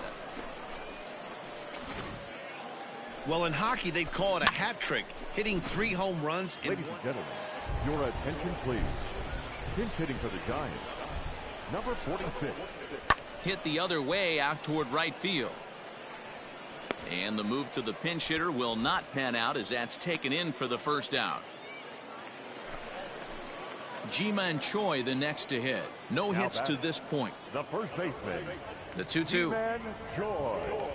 Well, in hockey, they'd call it a hat trick, hitting 3 home runs in Ladies and gentlemen, your attention please. Pinch hitting for the Giants, number 46. Hit the other way out toward right field. And the move to the pinch hitter will not pan out as that's taken in for the first out. Ji-Man Choi the next to hit. No hits to this point. The first baseman. The 2-2. Ji-Man Choi.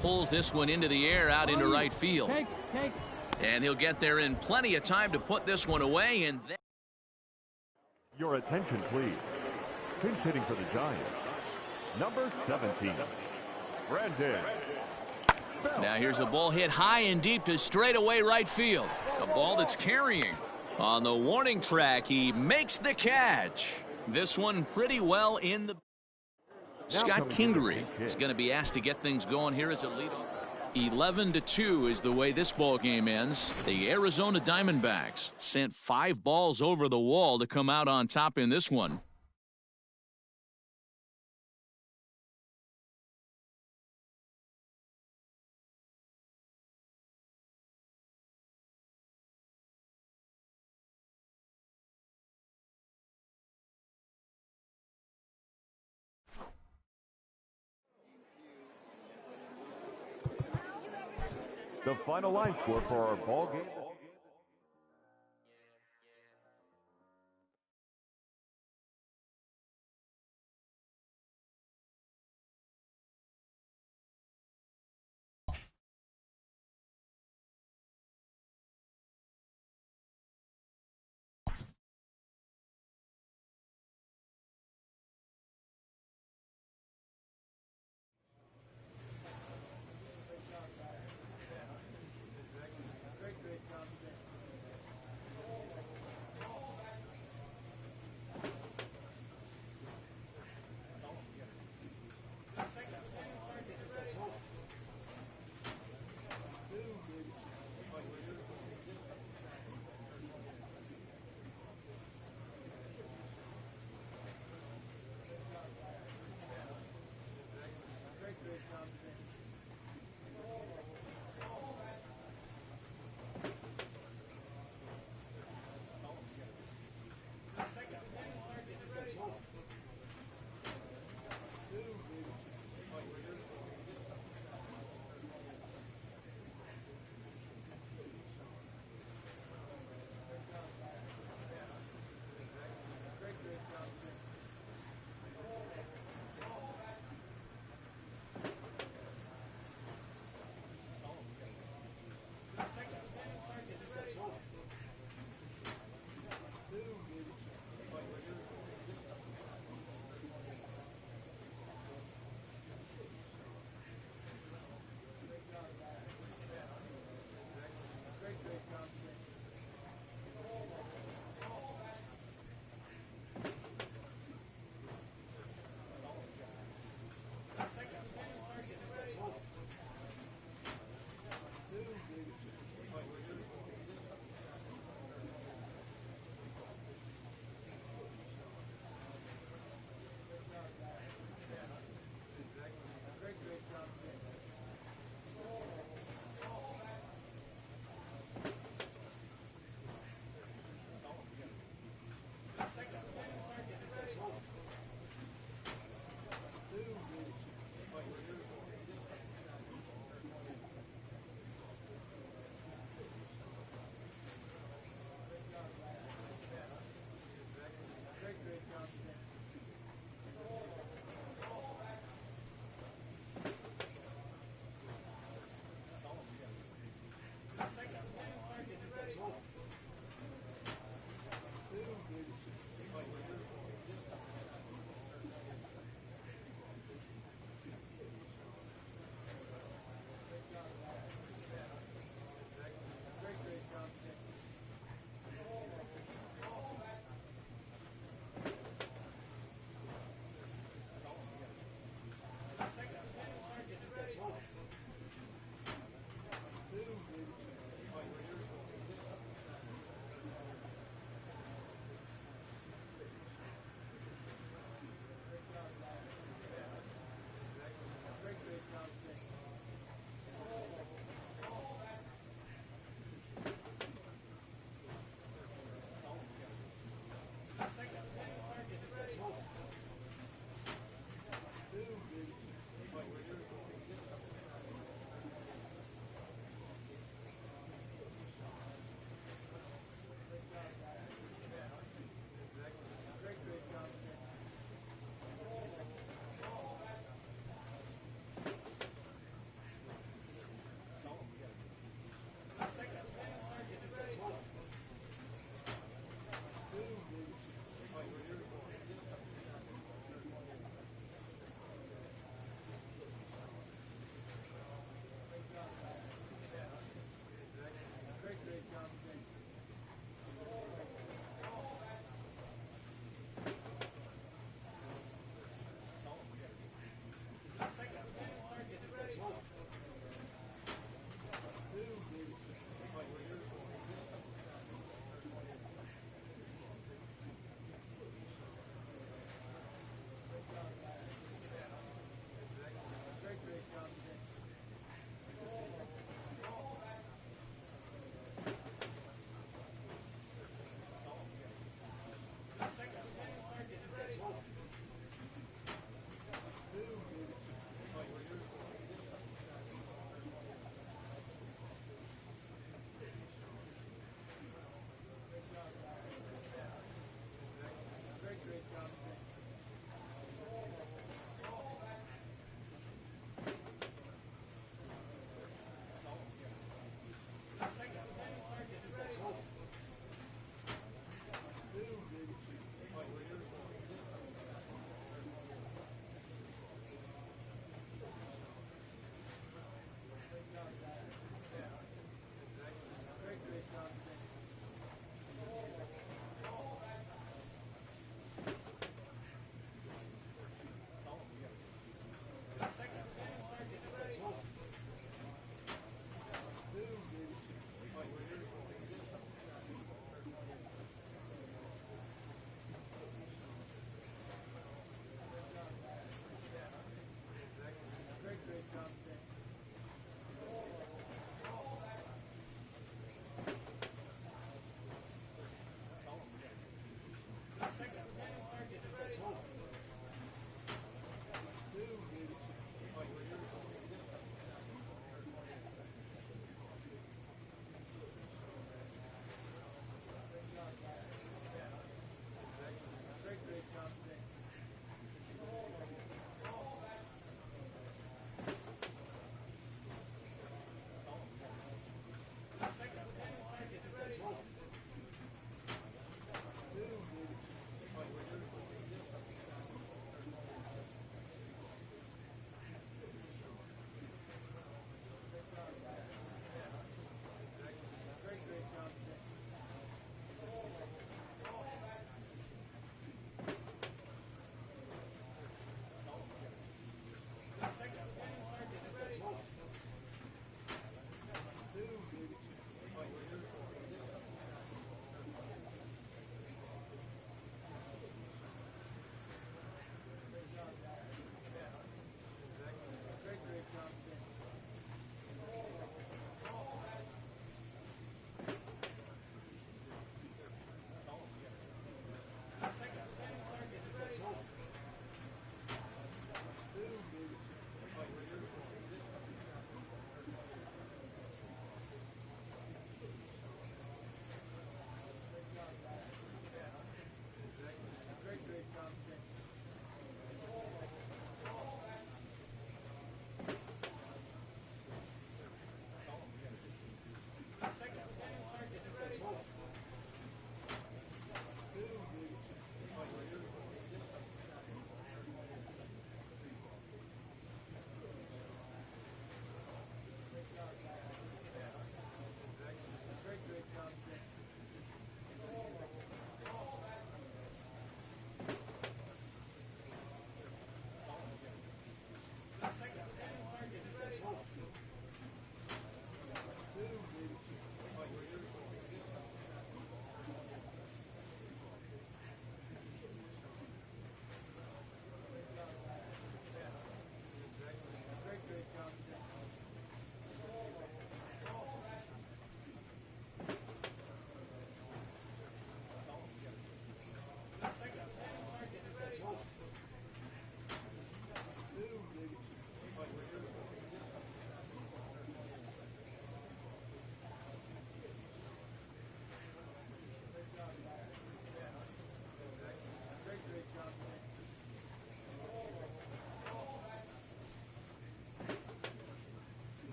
Pulls this one into the air out into right field. And he'll get there in plenty of time to put this one away. And then Your attention please. Pinch hitting for the Giants, number 17. Brandon. now here's a ball hit high and deep to straightaway right field. A ball that's carrying. On the warning track, he makes the catch. This one pretty well in the... Scott Kingery is going to be asked to get things going here as a leadoff. 11-2 is the way this ball game ends. The Arizona Diamondbacks sent 5 balls over the wall to come out on top in this one. The final line score for our ball game.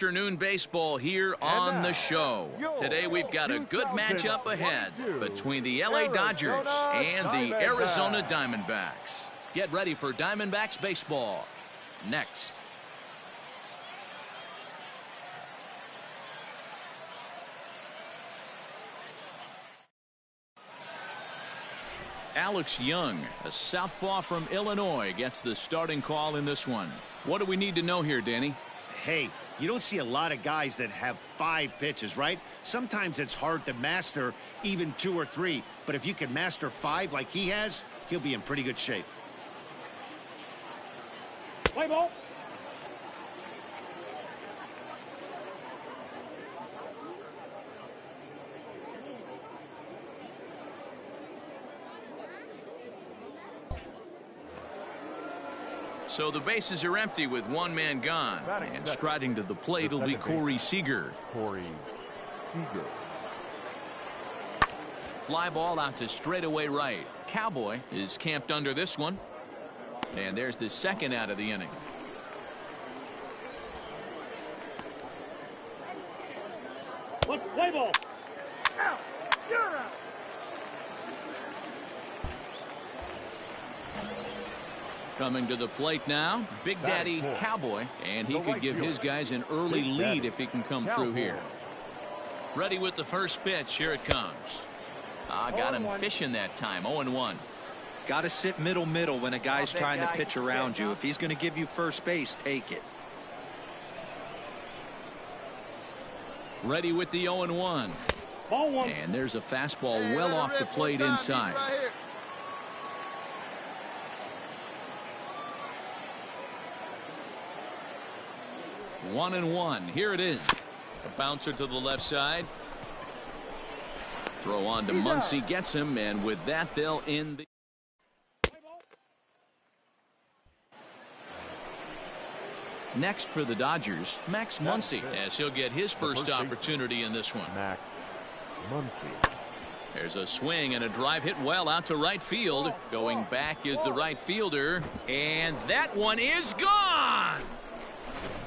Afternoon baseball here on the show. Today we've got a good matchup ahead between the LA Dodgers and the Arizona Diamondbacks. Get ready for Diamondbacks baseball next. Alex Young, a southpaw from Illinois, gets the starting call in this one. What do we need to know here, Danny? Hey, you don't see a lot of guys that have 5 pitches, right? Sometimes it's hard to master even 2 or 3. But if you can master 5 like he has, he'll be in pretty good shape. Play ball. So the bases are empty with one man gone. And striding to the plate will be Corey Seager. Fly ball out to straightaway right. Cowboy is camped under this one. And there's the second out of the inning. Let's play ball. Out. You're out. Coming to the plate now, Big Daddy Cowboy, and he could give his guys an early lead if he can come through here. Ready with the first pitch. Here it comes. Got him fishing that time. 0-1. Got to sit middle when a guy's trying to pitch around you. If he's going to give you first base, take it. Ready with the 0-1. Ball one. And there's a fastball well off the plate inside. 1-1. Here it is. A bouncer to the left side. Throw on to Muncy, gets him, and with that they'll end the. Next for the Dodgers, Max Muncy, as he'll get his first opportunity in this one. Max Muncy. There's a swing and a drive hit well out to right field. Going back is the right fielder, and that one is gone.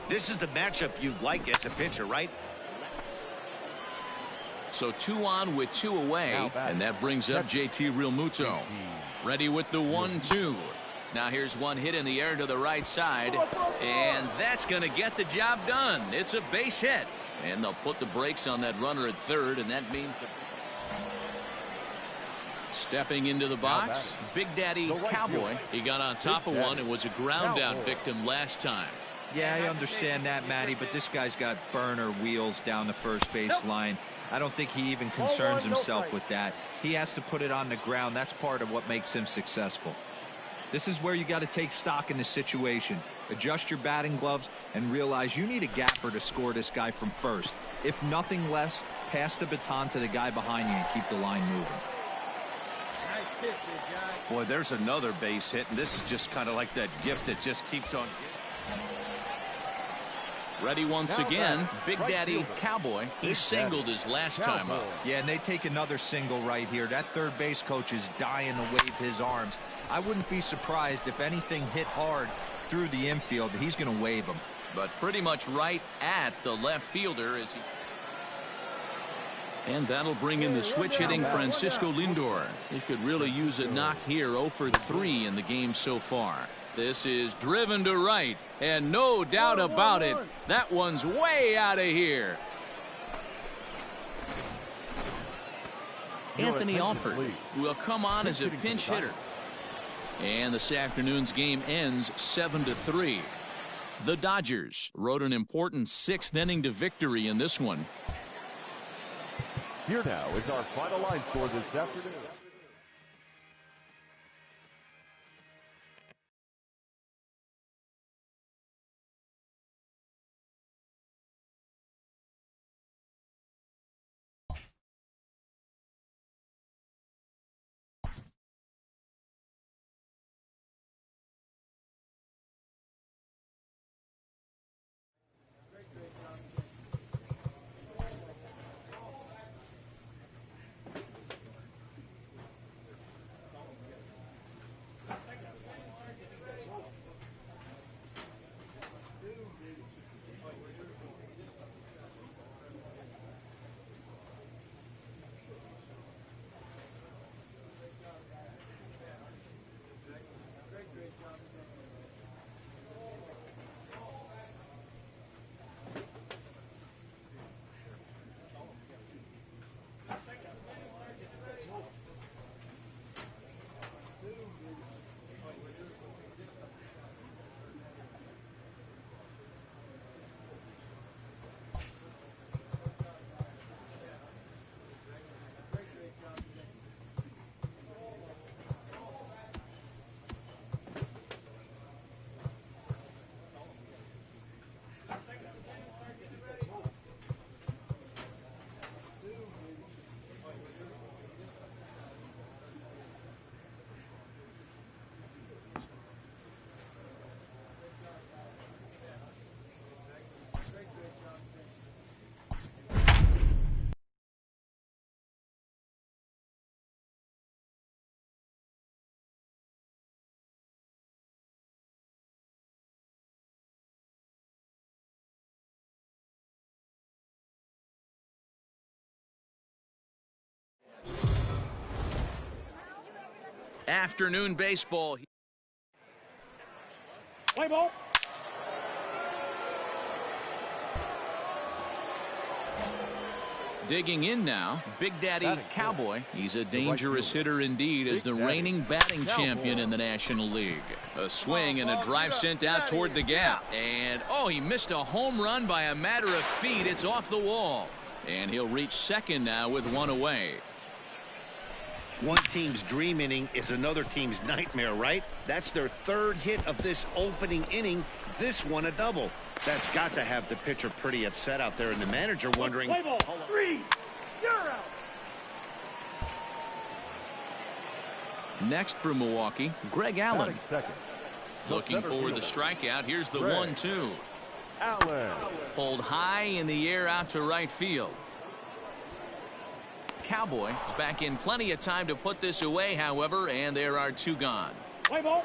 This is the matchup you'd like as a pitcher, right? So 2 on with 2 away, and that brings up JT Realmuto. Ready with the 1-2. Now here's one hit in the air to the right side, and that's going to get the job done. It's a base hit, and they'll put the brakes on that runner at third, and that means the. Stepping into the box, Big Daddy Cowboy. He got on top of one and was a ground out victim last time. Yeah, I understand that, Matty, but this guy's got burner wheels down the first base line. I don't think he even concerns himself with that. He has to put it on the ground. That's part of what makes him successful. This is where you got to take stock in the situation. Adjust your batting gloves and realize you need a gapper to score this guy from first. If nothing less, pass the baton to the guy behind you and keep the line moving. Nice pitch, big guy. Boy, there's another base hit, and this is just kind of like that gift that just keeps on. Ready once again, Big Daddy Cowboy. He singled his last time up. Yeah, and they take another single right here. That third base coach is dying to wave his arms. I wouldn't be surprised if anything hit hard through the infield. He's going to wave them. But pretty much right at the left fielder as he. And that'll bring in the switch hitting Francisco Lindor. He could really use a knock here. 0 for 3 in the game so far. This is driven to right, and no doubt about it, that one's way out of here. Anthony Alford will come on as a pinch hitter. And this afternoon's game ends 7-3. The Dodgers rode an important 6th inning to victory in this one. Here now is our final line score this afternoon. Afternoon baseball. Play ball. Digging in now, Big Daddy Cowboy. He's a dangerous hitter indeed as the reigning batting champion in the National League. A swing and a drive sent out toward the gap. And, oh, he missed a home run by a matter of feet. It's off the wall. And he'll reach second now with one away. One team's dream inning is another team's nightmare, right? That's their third hit of this opening inning. This one a double. That's got to have the pitcher pretty upset out there, and the manager wondering. Play ball. 3. You're out. Next for Milwaukee, Greg Allen. Looking for the strikeout. Here's the 1-2. Allen. Pulled high in the air out to right field. Cowboy is back in plenty of time to put this away, however, and there are 2 gone. Play ball.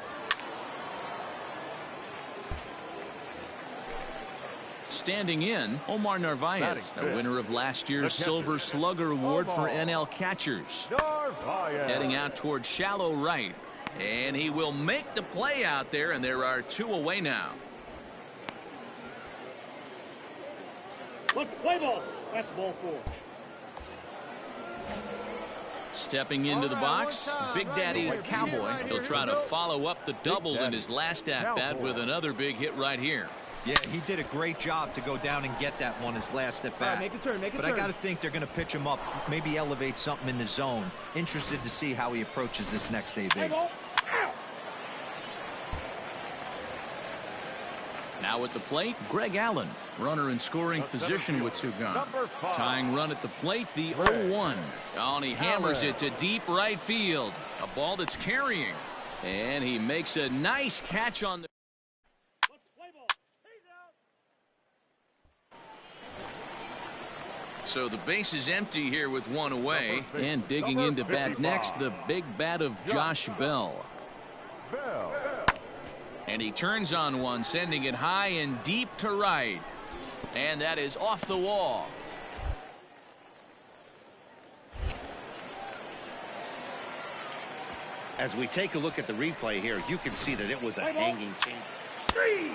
Standing in, Omar Narvaez, the winner of last year's Silver Slugger Award for NL catchers. Heading out toward shallow right. And he will make the play out there, and there are 2 away now. Let's play ball. That's ball 4. Stepping into the box, Big Daddy Cowboy. He'll try to follow up the double in his last at-bat with another big hit right here. Yeah, he did a great job to go down and get that one his last at bat. Make a turn, but I got to think they're going to pitch him up, maybe elevate something in the zone. Interested to see how he approaches this next AB. Now at the plate, Greg Allen. Runner in scoring position with 2 gone. Tying run at the plate, the 0-1. Oh, and he hammers it to deep right field. A ball that's carrying. And he makes a nice catch on the... So the base is empty here with 1 away. And digging into bat next, the big bat of Josh Bell. And he turns on one, sending it high and deep to right. And that is off the wall. As we take a look at the replay here, you can see that it was a hanging change.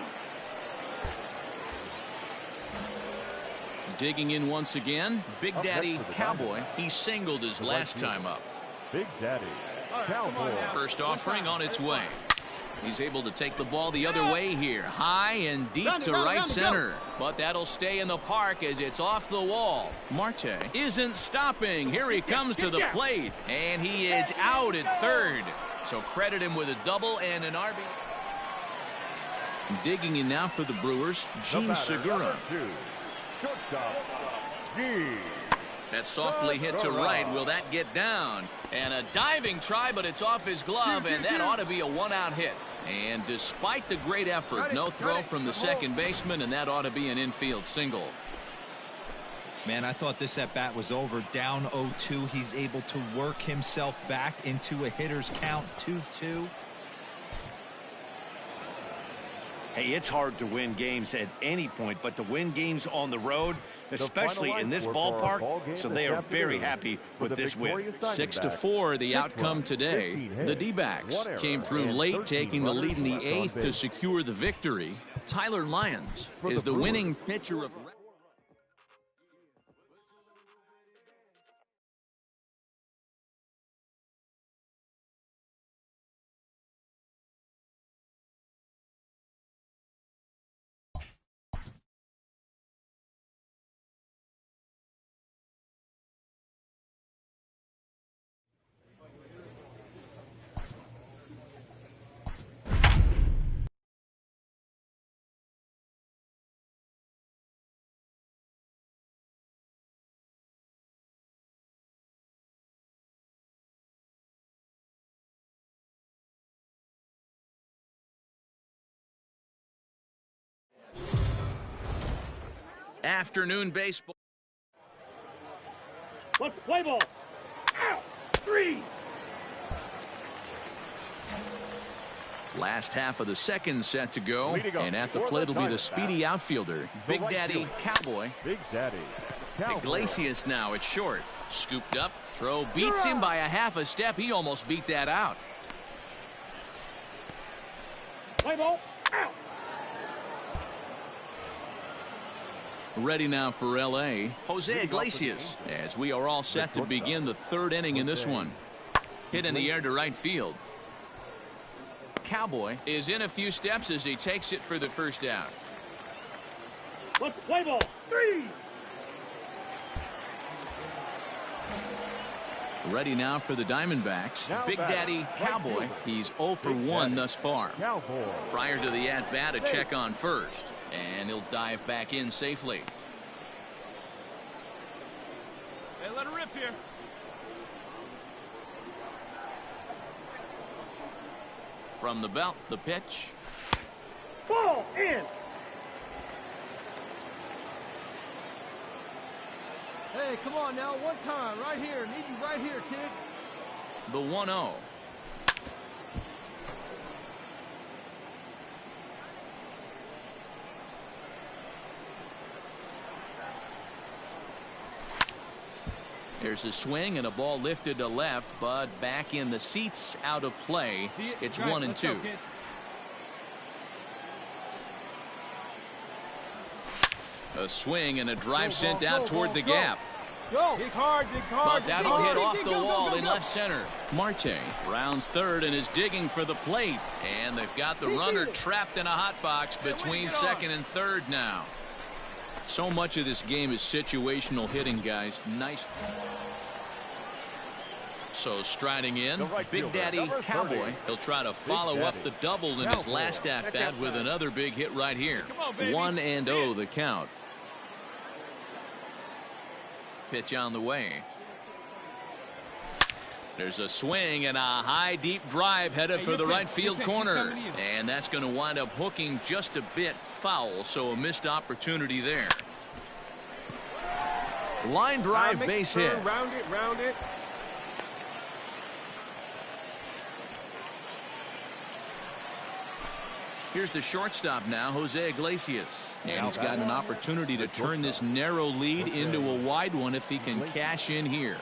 Digging in once again, Big Daddy Cowboy. He singled his last time up. Big Daddy Cowboy. First offering on its way. He's able to take the ball the other way here. High and deep to right center. But that'll stay in the park as it's off the wall. Marte isn't stopping. Here he comes to the plate. And he is out at third. So credit him with a double and an RB. Digging in now for the Brewers, Gene Segura. That softly hit to right. Will that get down? And a diving try, but it's off his glove, and that ought to be a 1-out hit. And despite the great effort, no throw from the second baseman, and that ought to be an infield single. Man, I thought this at bat was over. Down 0-2. He's able to work himself back into a hitter's count. 2-2. Hey, it's hard to win games at any point, but to win games on the road, especially in this ballpark, so they are very happy with this win. 6-4 the outcome today. The D-backs came through late, taking the lead in the 8th to secure the victory. Tyler Lyons is the winning pitcher of... Afternoon baseball. Let's play ball. Out. 3. Last half of the second set to go. And at the plate will be the speedy outfielder, Big Daddy Cowboy. Big Daddy Cowboy. Iglesias now at short. Scooped up. Throw beats him by a half a step. He almost beat that out. Play ball. Out. Ready now for L.A. Jose Iglesias, as we are all set to begin the third inning in this one. Hit in the air to right field. Cowboy is in a few steps as he takes it for the first out. Let's play ball. 3. Ready now for the Diamondbacks. Big Daddy Cowboy. He's 0 for 1 thus far. Prior to the at-bat, a check on first. And he'll dive back in safely. Hey, let her rip here. From the belt, the pitch. Ball in. Hey, come on now, one time, right here. Need you right here, kid. The 1-0. There's a swing and a ball lifted to left, but back in the seats, out of play. It's 1-2. A swing and a drive sent out toward the gap. Go. Dig hard, dig hard. But that'll hit off the wall in left center. Marte rounds third and is digging for the plate. And they've got the runner trapped in a hot box between second and third now. So much of this game is situational hitting, guys. Nice. So striding in, Big Daddy Cowboy. He'll try to follow up the double in his last at-bat with another big hit right here. 1-0 the count. Pitch on the way. There's a swing and a high deep drive headed for the right field corner. And that's going to wind up hooking just a bit foul, so a missed opportunity there. Line drive base hit. Round it. Here's the shortstop now, Jose Iglesias. And he's got an opportunity to turn this narrow lead into a wide one if he can cash in here.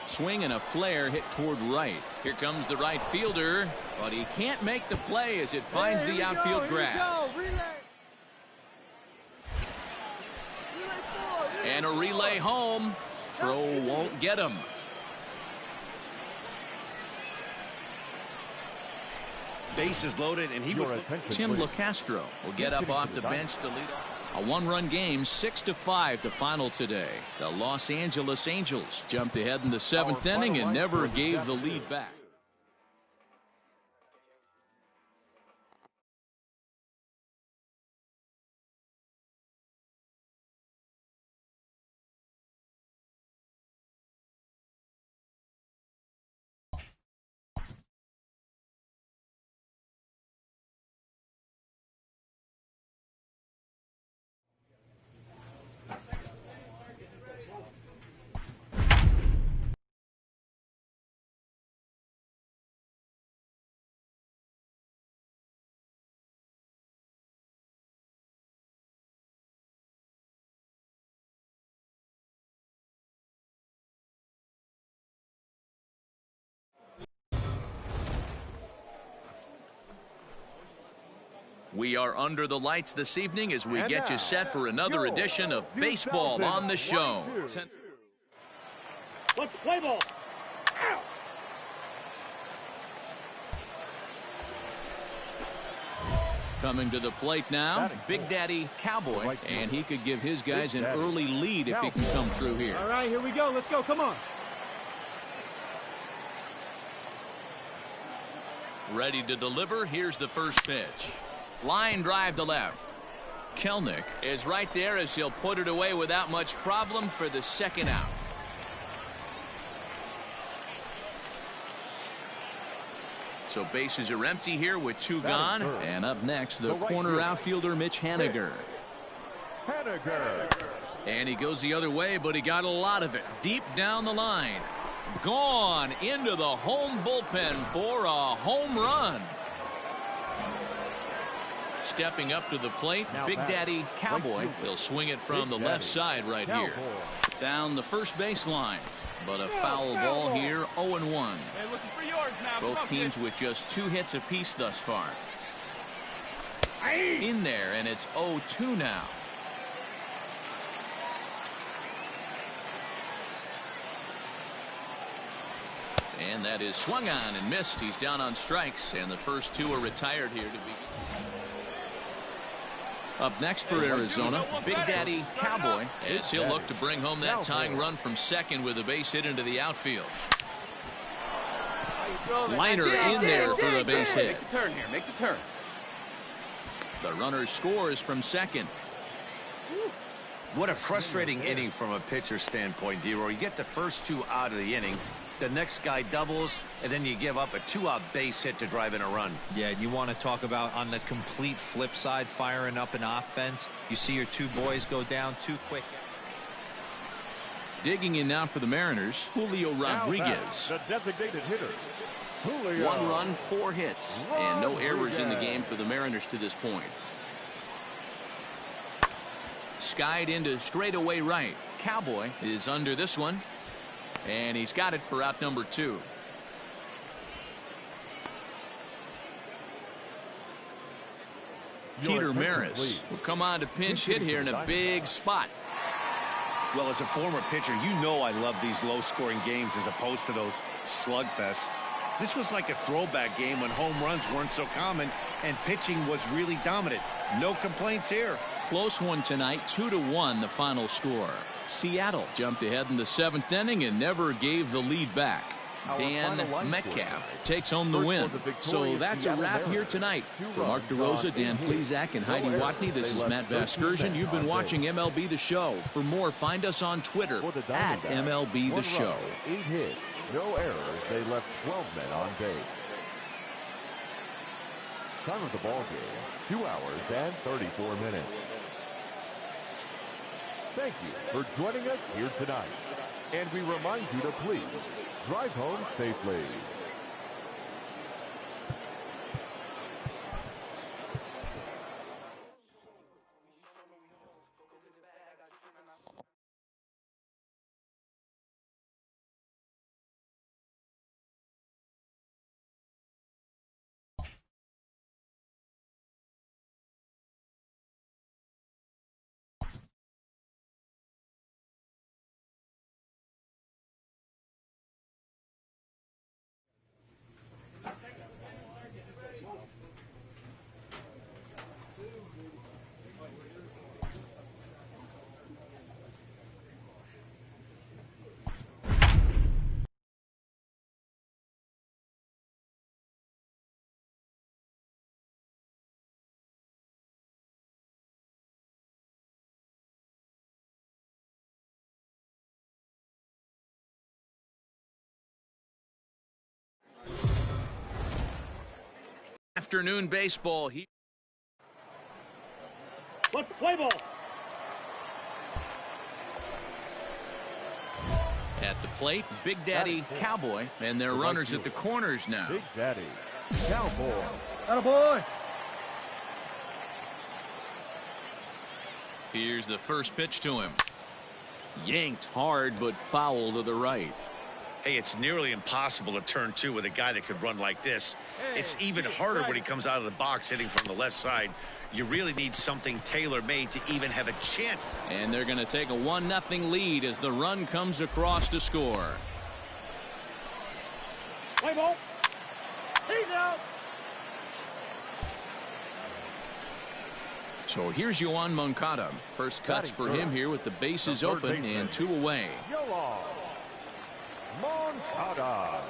Swing and a flare hit toward right. Here comes the right fielder, but he can't make the play as it finds the outfield grass. And a relay home. Throw won't get him. Bases loaded, and he was. Tim LaCastro will get up off the bench to lead off. A one-run game, 6-5 to final today. The Los Angeles Angels jumped ahead in the 7th inning and never gave the lead back. We are under the lights this evening as we get you set for another edition of Baseball on the Show. Let's play ball. Out. Coming to the plate now, Big Daddy Cowboy, and he could give his guys an early lead if he can come through here. All right, here we go. Let's go. Come on. Ready to deliver. Here's the first pitch. Line drive to left. Kelnick is right there as he'll put it away without much problem for the second out. So bases are empty here with 2 gone. And up next, the corner outfielder, Mitch Haniger. And he goes the other way, but he got a lot of it deep down the line. Gone into the home bullpen for a home run. Stepping up to the plate, Big Daddy Cowboy. He'll swing it from the left side right here. Down the first baseline. But a foul ball here, 0-1. Hey, looking for yours now. Both teams with just 2 hits apiece thus far. in there, and it's 0-2 now. And that is swung on and missed. He's down on strikes, and the first two are retired here to begin. Up next for Arizona, Big Daddy Cowboy, as he'll look to bring home that tying run from second with a base hit into the outfield. Liner in there for the base hit. Make the turn here. Make the turn. The runner scores from second. What a frustrating inning from a pitcher standpoint, D-Roy. You get the first two out of the inning. The next guy doubles, and then you give up a 2-out base hit to drive in a run. Yeah, and you want to talk about on the complete flip side, firing up an offense. You see your two boys go down too quick. Digging in now for the Mariners, Julio Rodriguez. The designated hitter, Julio. 1 run, 4 hits, and no errors in the game for the Mariners to this point. Skied into straightaway right. Cowboy is under this one. And he's got it for out number 2. Peter Maris will come on to pinch hit here in a big spot. Well, as a former pitcher, you know I love these low-scoring games as opposed to those slugfests. This was like a throwback game when home runs weren't so common and pitching was really dominant. No complaints here. Close one tonight, 2-1 the final score. Seattle jumped ahead in the 7th inning and never gave the lead back. Dan Metcalf takes home the win. So that's a wrap here tonight. For Mark DeRosa, Dan Plesac, and Heidi Watney, this is Matt Vasgersian. You've been watching MLB The Show. For more, find us on Twitter at MLB The Show. 8 hits, no errors. They left 12 men on base. Time of the ball game, 2 hours and 34 minutes. Thank you for joining us here tonight. And we remind you to please drive home safely. Afternoon baseball. Let's play ball. At the plate, Big Daddy Cowboy, and their runners at the corners now. Big Daddy Cowboy. Attaboy. Here's the first pitch to him. Yanked hard, but foul to the right. Hey, it's nearly impossible to turn 2 with a guy that could run like this. It's even harder when he comes out of the box hitting from the left side. You really need something tailor-made to even have a chance. And they're going to take a 1-0 lead as the run comes across to score. Play ball. He's out. So here's Yoan Moncada. First cuts for him here with the bases open and 2 away. Moncada.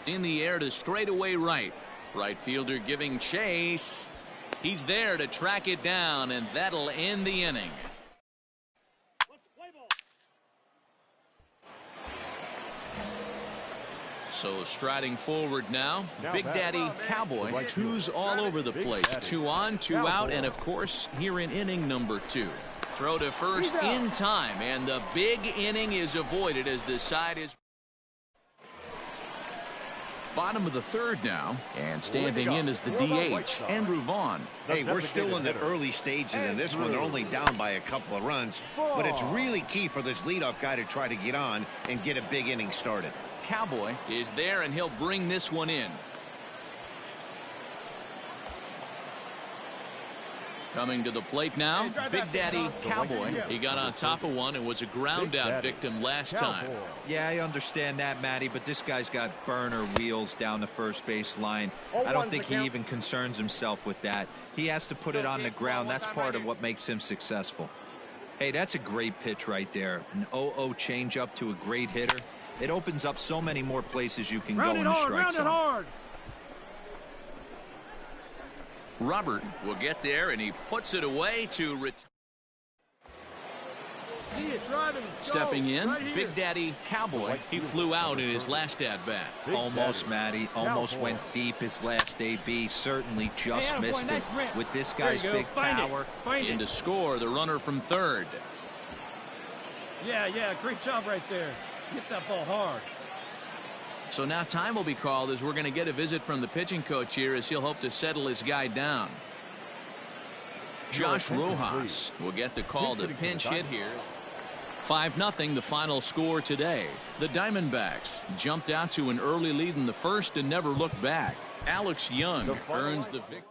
In the air to straightaway right. Right fielder giving chase. He's there to track it down, and that'll end the inning. Let's play ball. So striding forward now, Big Daddy Cowboy. 2's all over the place. 2 on, 2 out, and of course here in inning number 2. Throw to first in time, and the big inning is avoided as the side is bottom of the 3rd now, and standing in is the DH, Andrew Vaughn. Hey, we're still in the early stages in this one. They're only down by a couple of runs, but it's really key for this leadoff guy to try to get on and get a big inning started. Cowboy is there, and he'll bring this one in. Coming to the plate now, Big Daddy Cowboy. He got on top of one and was a ground out victim last time. Yeah, I understand that, Matty, but this guy's got burner wheels down the first base line. I don't think he even concerns himself with that. He has to put it on the ground. That's part of what makes him successful. Hey, that's a great pitch right there. An 0-0 changeup to a great hitter. It opens up so many more places you can go in the strike zone. Robert will get there, and he puts it away to retire. Stepping in, Big Daddy Cowboy. He flew out in his last at-bat. Almost, Matty. Almost went deep his last AB. Certainly just missed it. With this guy's big power. In to score, the runner from third. Yeah, great job right there. Hit that ball hard. So now time will be called as we're going to get a visit from the pitching coach here as he'll hope to settle his guy down. Josh Rojas will get the call to pinch hit here. 5-0 the final score today. The Diamondbacks jumped out to an early lead in the first and never looked back. Alex Young earns the victory.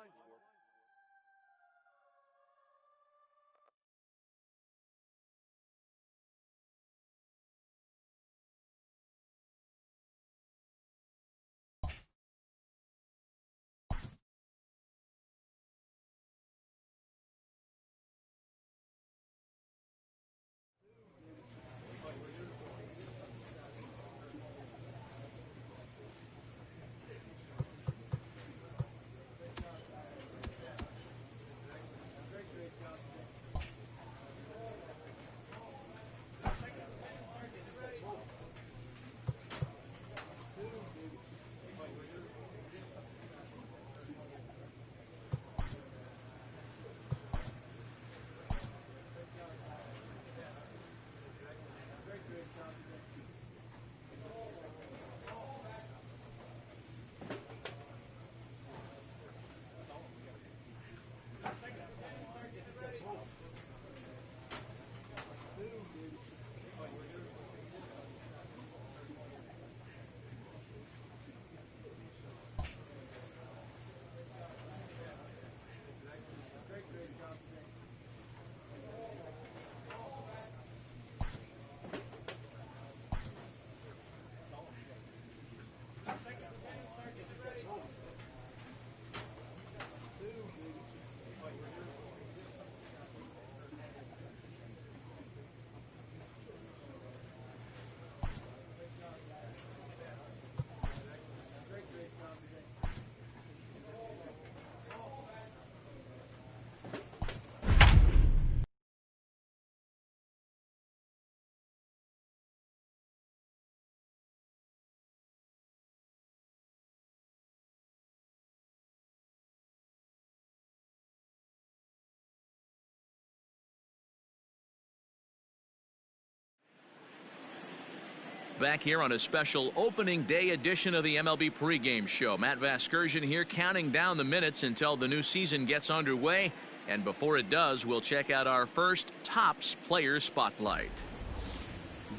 Back here on a special opening day edition of the MLB pregame show. Matt Vasgersian here counting down the minutes until the new season gets underway. And before it does, we'll check out our first Topps Player Spotlight.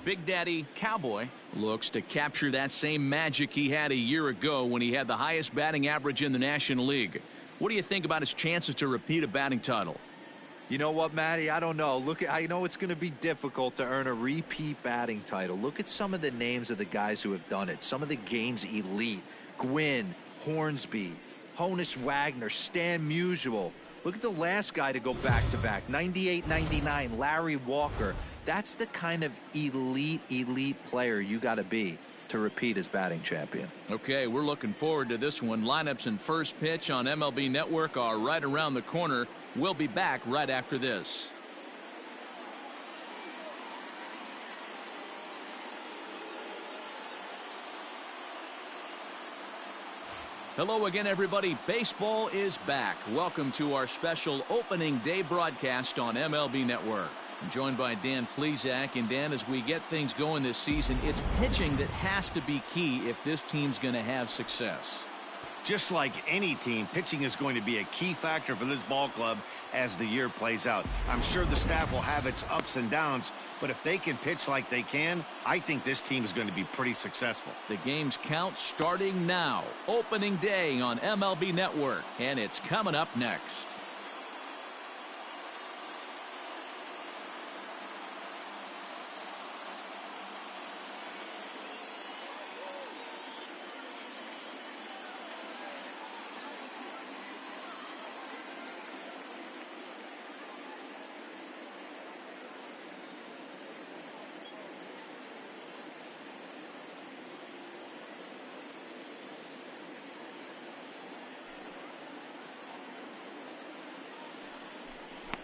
Big Daddy Cowboy looks to capture that same magic he had a year ago when he had the highest batting average in the National League. What do you think about his chances to repeat a batting title? You know what, Matty? I don't know. I know it's going to be difficult to earn a repeat batting title. Look at some of the names of the guys who have done it. Some of the game's elite. Gwynn, Hornsby, Honus Wagner, Stan Musial. Look at the last guy to go back-to-back. 98-99, Larry Walker. That's the kind of elite player you got to be to repeat as batting champion. Okay, we're looking forward to this one. Lineups and first pitch on MLB Network are right around the corner. We'll be back right after this. Hello again, everybody. Baseball is back. Welcome to our special opening day broadcast on MLB Network. I'm joined by Dan Plesac. And Dan, as we get things going this season, it's pitching that has to be key if this team's going to have success. Just like any team, pitching is going to be a key factor for this ball club as the year plays out. I'm sure the staff will have its ups and downs, but if they can pitch like they can, I think this team is going to be pretty successful. The game's count starting now. Opening day on MLB Network, and it's coming up next.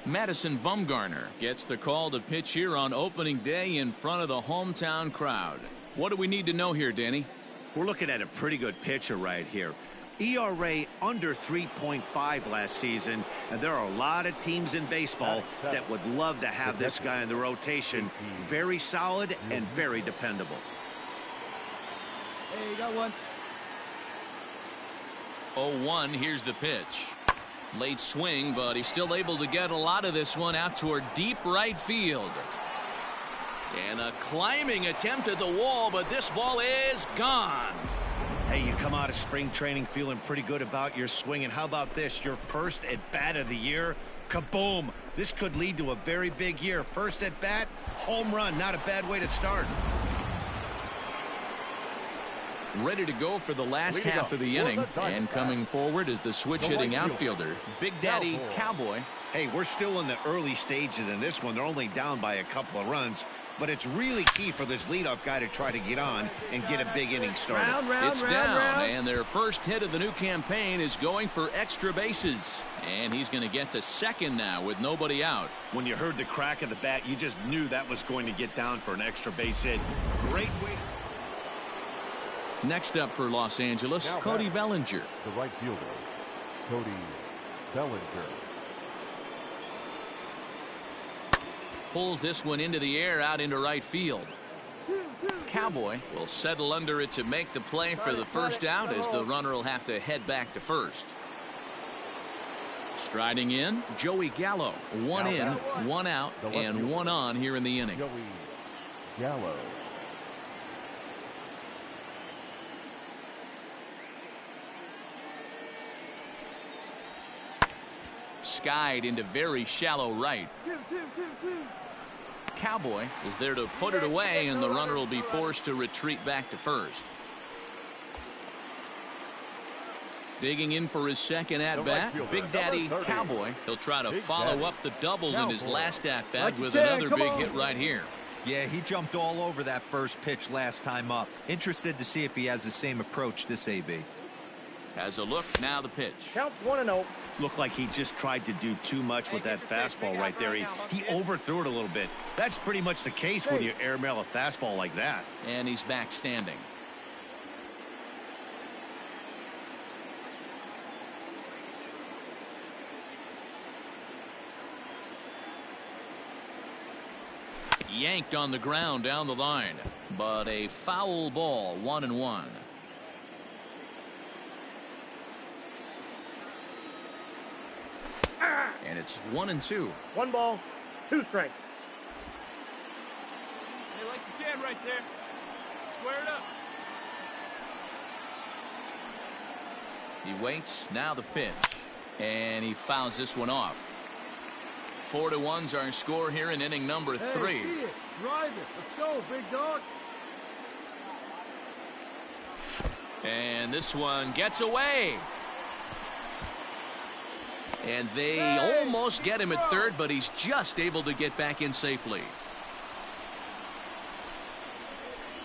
Madison Bumgarner gets the call to pitch here on opening day in front of the hometown crowd. What do we need to know here, Danny? We're looking at a pretty good pitcher right here. ERA under 3.5 last season, and there are a lot of teams in baseball that would love to have this guy in the rotation. Very solid and very dependable. Hey, you got one. 0-1, here's the pitch. Late swing, but he's still able to get a lot of this one out toward deep right field. And a climbing attempt at the wall, but this ball is gone. Hey, you come out of spring training feeling pretty good about your swing, and how about this? Your first at bat of the year. Kaboom! This could lead to a very big year. First at bat, home run. Not a bad way to start. Ready to go for the last half of the inning, and coming forward is the switch-hitting outfielder, Big Daddy Cowboy. Hey, we're still in the early stages in this one. They're only down by a couple of runs, but it's really key for this leadoff guy to try to get on and get a big inning started. It's down, and their first hit of the new campaign is going for extra bases. And he's going to get to second now with nobody out. When you heard the crack of the bat, you just knew that was going to get down for an extra base hit. Great way. Next up for Los Angeles, Now Cody Bellinger. The right fielder, Cody Bellinger. Pulls this one into the air out into right field. Cowboy will settle under it to make the play for the first out, as the runner will have to head back to first. Striding in, Joey Gallo. One in, one out, and one on here in the inning. Joey Gallo. Skied into very shallow right. Cowboy is there to put it away, and the runner will be forced to retreat back to first. Digging in for his second at-bat, Big Daddy Cowboy. He'll try to follow up the double in his last at-bat with another big hit right here. Yeah, he jumped all over that first pitch last time up. Interested to see if he has the same approach this AB. Has a look, now the pitch. Count 1-0. Looked like he just tried to do too much with that fastball right there. He overthrew it a little bit. That's pretty much the case when you airmail a fastball like that. And he's back standing. Yanked on the ground down the line, but a foul ball, 1-1. And it's 1-2. 1 ball, 2 strikes. Hey, like you can right there. Square it up. He waits, now the pitch. And he fouls this one off. 4-1's our score here in inning number 3. Hey, see it. Drive it. Let's go, big dog. And this one gets away. And they almost get him at third, but he's just able to get back in safely.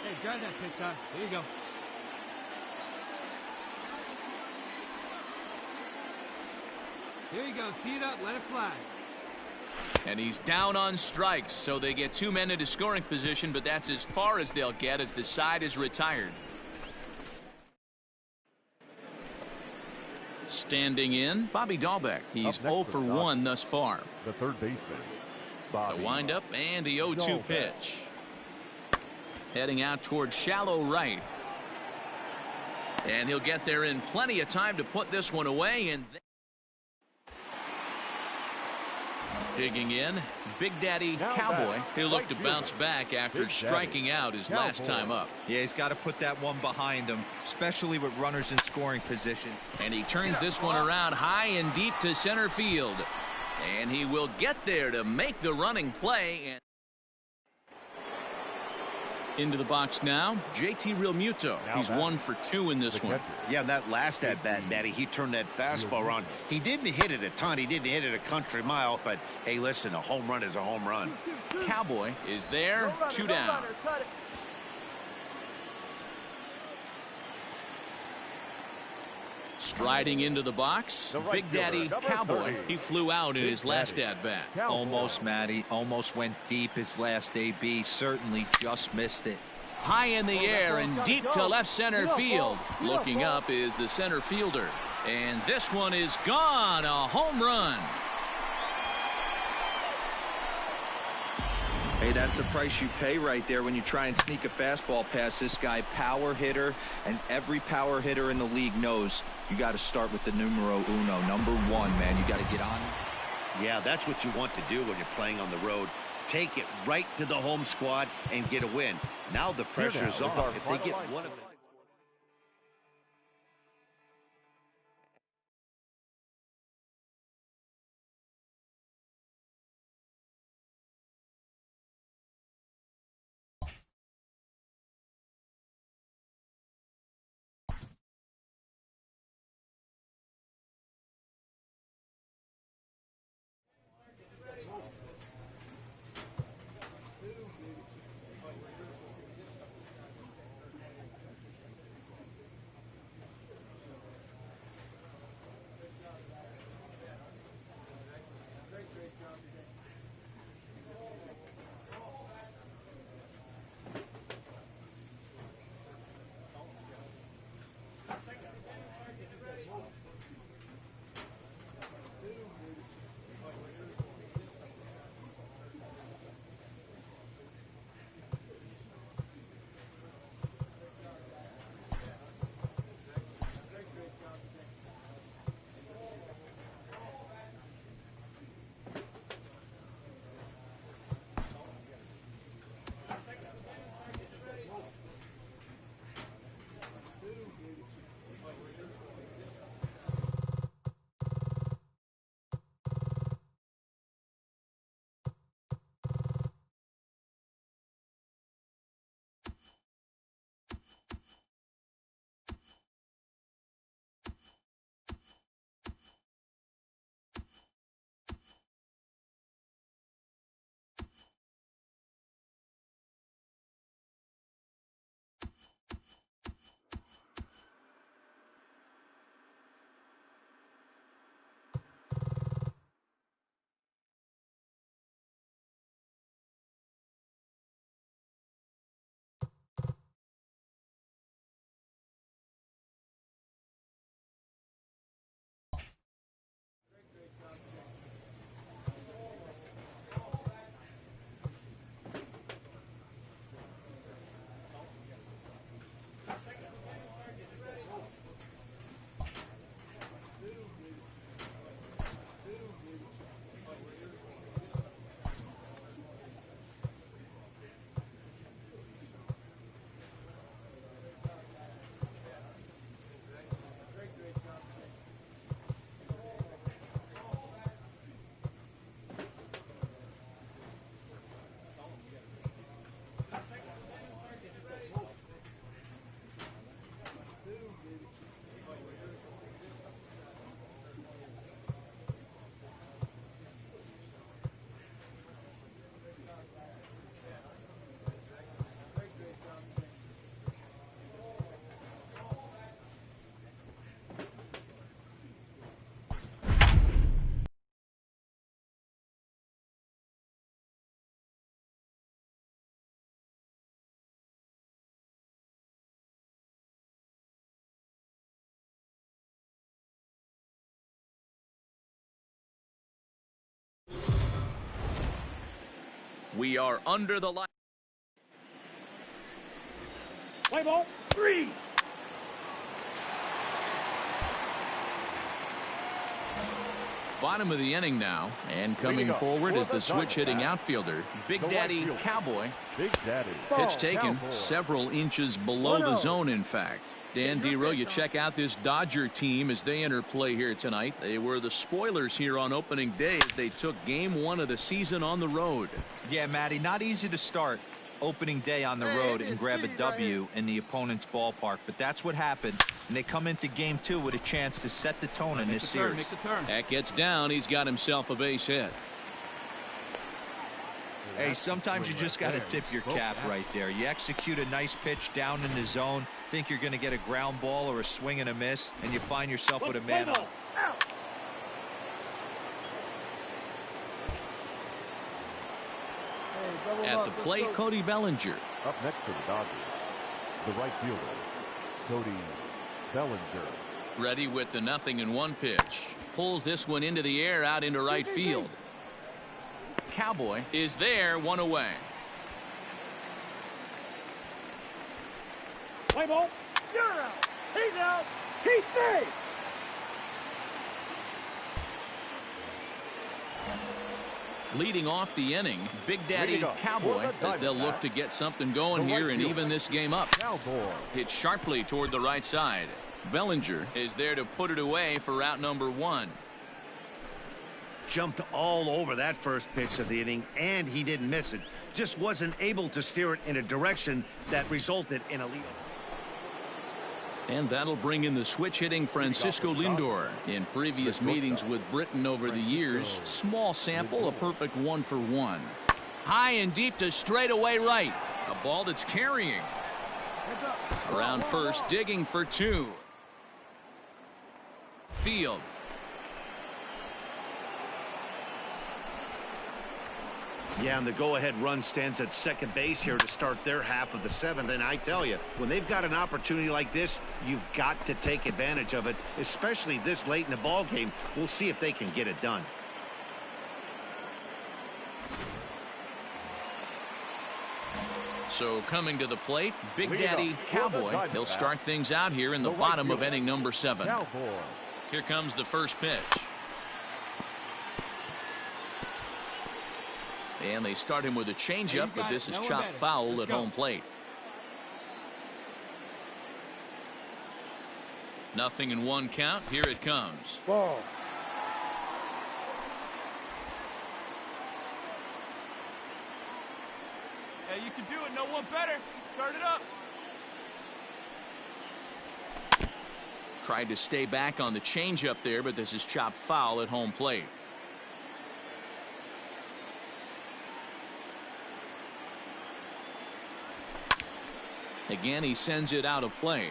Hey, drive that pitch on. There you go. There you go. See it up. Let it fly. And he's down on strikes, so they get 2 men into scoring position, but that's as far as they'll get as the side is retired. Standing in, Bobby Dahlbeck. He's 0 for 1 thus far. The third baseman, Bobby. The windup and the 0-2 pitch. Heading out towards shallow right. And he'll get there in plenty of time to put this one away. And digging in, Big Daddy Cowboy. He'll look to bounce back after striking out his last time up. Yeah, he's got to put that one behind him, especially with runners in scoring position. And he turns this one around high and deep to center field. And he will get there to make the running play. And into the box now, JT Realmuto. He's 1 for 2 in this one. Yeah, that last at-bat, Daddy, he turned that fastball around. He didn't hit it a ton. He didn't hit it a country mile. But, hey, listen, a home run is a home run. Cowboy is there, 2 down. Striding into the box, Big Daddy Cowboy. He flew out in his last at-bat. Almost, Matty. Almost went deep his last AB. Certainly just missed it. High in the air and deep to left center field. Looking up is the center fielder. And this one is gone. A home run. Hey, that's the price you pay right there when you try and sneak a fastball past this guy. Power hitter, and every power hitter in the league knows you got to start with the numero uno, #1, man. You got to get on. Yeah, that's what you want to do when you're playing on the road. Take it right to the home squad and get a win. Now the pressure's off. If they get one of them. We are under the light. Play ball 3. Bottom of the inning now, and coming forward is the switch-hitting outfielder, Big Daddy Cowboy. Big Daddy. Pitch taken several inches below the zone, in fact. Dan Dero, you check out this Dodger team as they enter play here tonight. They were the spoilers here on opening day as they took game 1 of the season on the road. Yeah, Matty, not easy to start opening day on the road and grab a W in the opponent's ballpark, but that's what happened, and they come into game 2 with a chance to set the tone in this series. That gets down. He's got himself a base hit. Hey, sometimes you just got to tip your cap right there. You execute a nice pitch down in the zone, think you're going to get a ground ball or a swing and a miss, and you find yourself with a man on. At the plate, Cody Bellinger. Up next to the Dodgers, the right fielder, Cody Bellinger. Ready with the 0-1 pitch. Pulls this one into the air out into right field. Cowboy is there, one away. Play ball. You're out. He's out. He's safe. Leading off the inning, Big Daddy Cowboy, as they'll look to get something going here and even this game up. Hit sharply toward the right side. Bellinger is there to put it away for out number 1. Jumped all over that first pitch of the inning, and he didn't miss it. Just wasn't able to steer it in a direction that resulted in a lead. And that'll bring in the switch-hitting Francisco Lindor. In previous meetings with Britain over the years, small sample, a perfect 1-for-1. High and deep to straightaway right. A ball that's carrying. Around first, digging for 2. Field. Yeah, and the go-ahead run stands at second base here to start their half of the 7th. And I tell you, when they've got an opportunity like this, you've got to take advantage of it, especially this late in the ball game. We'll see if they can get it done. So coming to the plate, Big Daddy Cowboy. He'll start things out here in the bottom of inning number 7. Here comes the first pitch. And they start him with a changeup, but this is chopped foul at home plate. 0-1 count. Here it comes. Ball. Hey, you can do it. No one better. Start it up. Tried to stay back on the changeup there, but this is chopped foul at home plate. Again, he sends it out of play.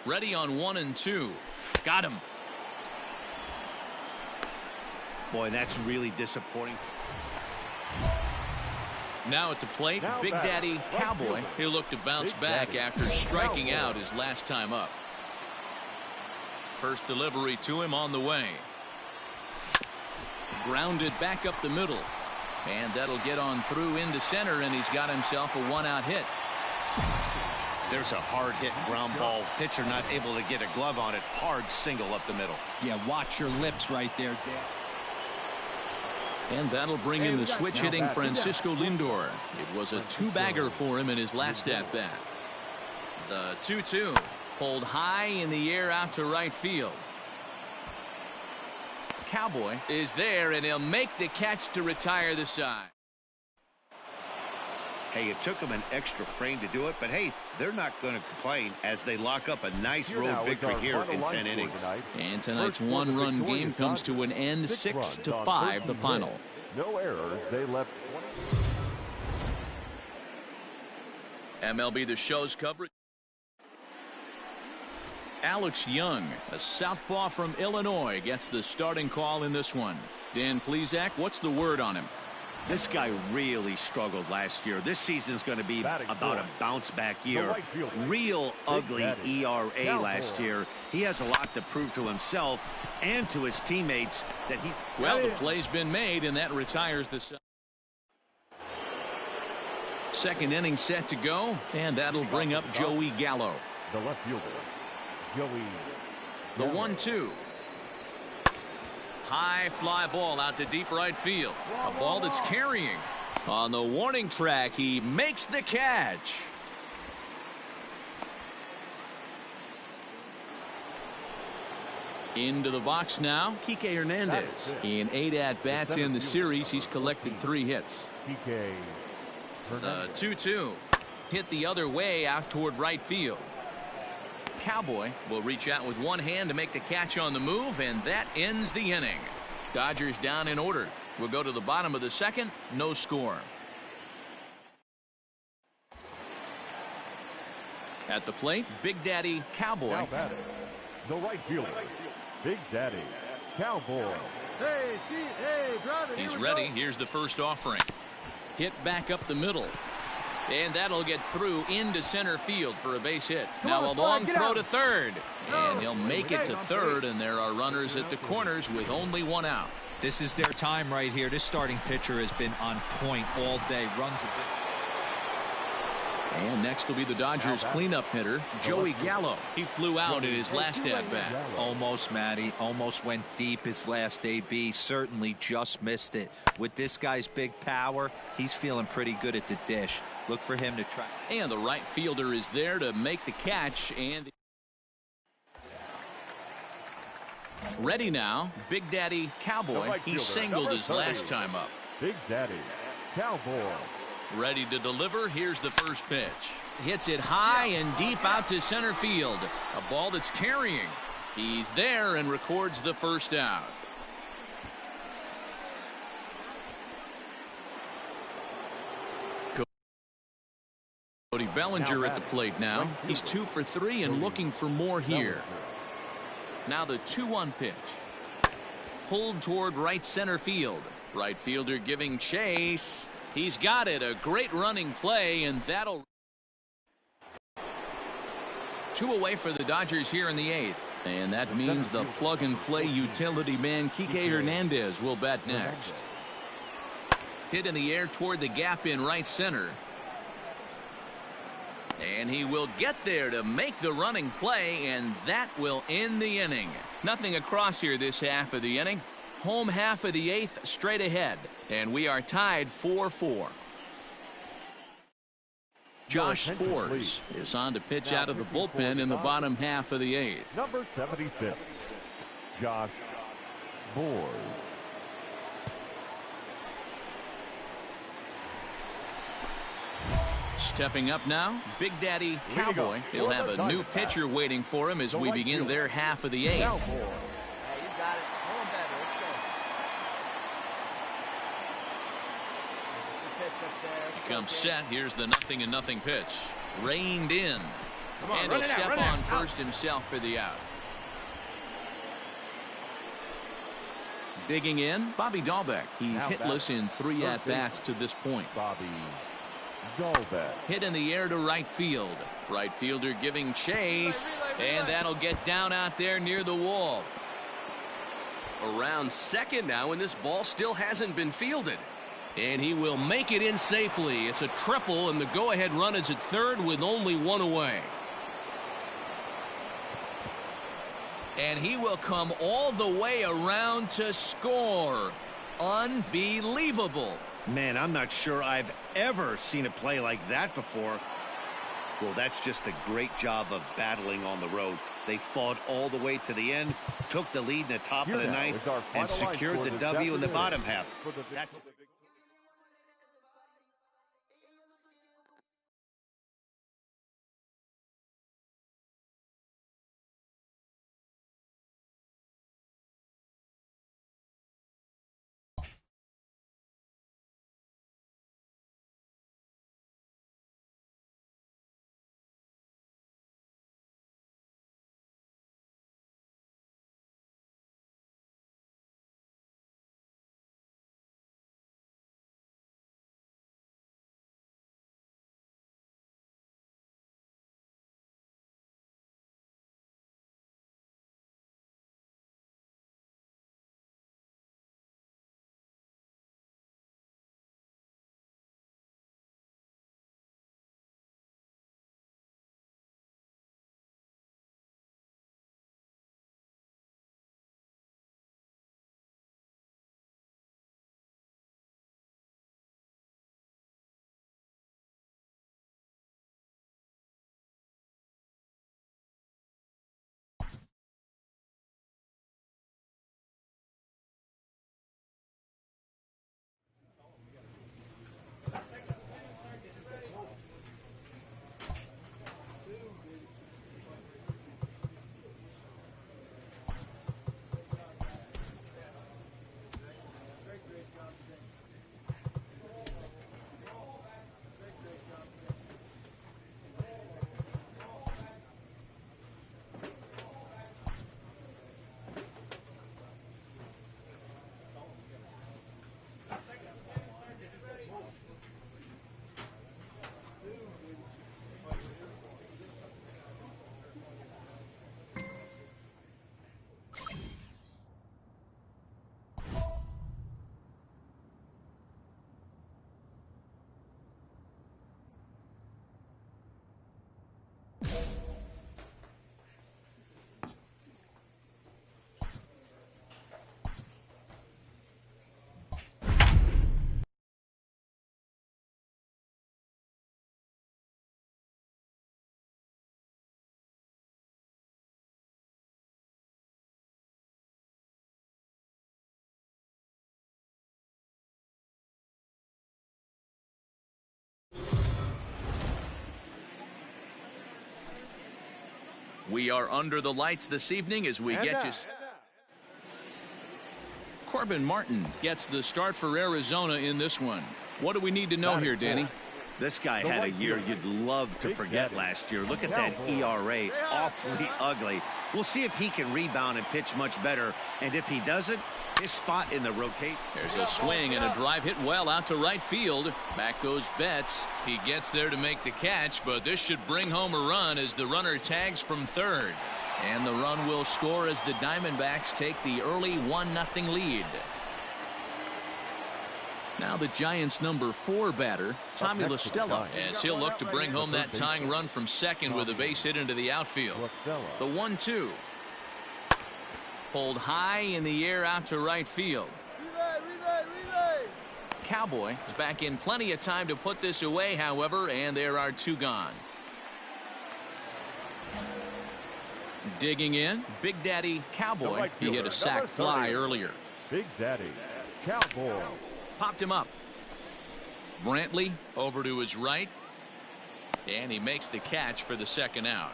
Ready on 1 and 2. Got him. Boy, that's really disappointing. Now at the plate, Big Daddy Cowboy. He'll look to bounce back after striking out his last time up. First delivery to him on the way. Grounded back up the middle. And that'll get on through into center, and he's got himself a 1-out hit. There's a hard hit ground ball. Pitcher not able to get a glove on it. Hard single up the middle. Yeah, watch your lips right there, Dan. And that'll bring in the switch-hitting Francisco Lindor. It was a 2-bagger for him in his last at-bat. The 2-2 pulled high in the air out to right field. Cowboy is there, and he'll make the catch to retire the side. Hey, it took them an extra frame to do it, but hey, they're not going to complain as they lock up a nice road victory here in 10 innings. And tonight's 1-run game comes to an end, 6-5 the final. No errors. They left 20. MLB The Show's coverage. Alex Young, a southpaw from Illinois, gets the starting call in this one. Dan Plesac, what's the word on him? This guy really struggled last year. This season's going to be about a bounce-back year. Real ugly ERA last year. He has a lot to prove to himself and to his teammates that he's... Well, the play's been made, and that retires the side. Second inning set to go, and that'll bring up Joey Gallo. The left fielder, Joey. The 1-2. High fly ball out to deep right field. A ball that's carrying. On the warning track, he makes the catch. Into the box now, Kike Hernandez. In 8 at-bats in the series, he's collected 3 hits. The 2-2 hit the other way out toward right field. Cowboy will reach out with one hand to make the catch on the move, and that ends the inning. Dodgers down in order. We'll go to the bottom of the second. No score. At the plate, Big Daddy Cowboy. Now batting, the right fielder, Big Daddy Cowboy. Hey, drive it. He's Here we ready. go. Here's the first offering. Hit back up the middle. And that'll get through into center field for a base hit. Now a long throw to third. And he'll make it to third, and there are runners at the corners with only one out. This is their time right here. This starting pitcher has been on point all day. Runs a bit. And next will be the Dodgers cleanup hitter, Joey Gallo. He flew out in his last at-bat. Almost, Matty. Almost went deep his last AB. Certainly just missed it. With this guy's big power, he's feeling pretty good at the dish. Look for him to try. And the right fielder is there to make the catch. And ready now, Big Daddy Cowboy. He singled his last time up. Big Daddy Cowboy. Ready to deliver. Here's the first pitch. Hits it high and deep out to center field. A ball that's tarrying. He's there and records the first out. Cody Bellinger at the plate now. He's 2 for 3 and looking for more here. Now the 2-1 pitch. Pulled toward right center field. Right fielder giving chase. He's got it. A great running play, and that'll. 2 away for the Dodgers here in the 8th. And that means the plug-and-play utility man Kike Hernandez will bat next. Hit in the air toward the gap in right center. And he will get there to make the running play, and that will end the inning. Nothing across here this half of the inning. Home half of the 8th straight ahead, and we are tied 4-4. Josh Sborz is on to pitch out of the bullpen in the bottom half of the 8th. Number 76, Josh Sborz. Stepping up now, Big Daddy Cowboy. He'll have a new pitcher waiting for him as we begin their half of the 8th. Comes set. Here's the 0-0 pitch. Reined in. And he'll step on first himself for the out. Digging in, Bobby Dahlbeck. He's hitless in 3 at-bats to this point. Bobby Dahlbeck. Hit in the air to right field. Right fielder giving chase. And that'll get down out there near the wall. Around second now, and this ball still hasn't been fielded. And he will make it in safely. It's a triple, and the go-ahead run is at third with only 1 away. And he will come all the way around to score. Unbelievable. Man, I'm not sure I've ever seen a play like that before. Well, that's just a great job of battling on the road. They fought all the way to the end, took the lead in the top of the ninth, and secured the W in the bottom half. That's We are under the lights this evening as we get to... Corbin Martin gets the start for Arizona in this one. What do we need to know here, Danny? This guy had a year you'd love to forget last year. Look at that ERA, awfully ugly. We'll see if he can rebound and pitch much better. And if he doesn't, his spot in the rotate. There's a swing and a drive hit well out to right field. Back goes Betts. He gets there to make the catch, but this should bring home a run as the runner tags from third. And the run will score as the Diamondbacks take the early 1-0 lead. Now the Giants' number 4 batter, Tommy La Stella, as he'll look to bring home that tying run from second with a base hit into the outfield. The 1-2. Pulled high in the air out to right field. Cowboy is back in plenty of time to put this away, however, and there are 2 gone. Digging in, Big Daddy Cowboy. He hit a sac fly earlier. Big Daddy Cowboy. Popped him up. Brantley over to his right. And he makes the catch for the second out.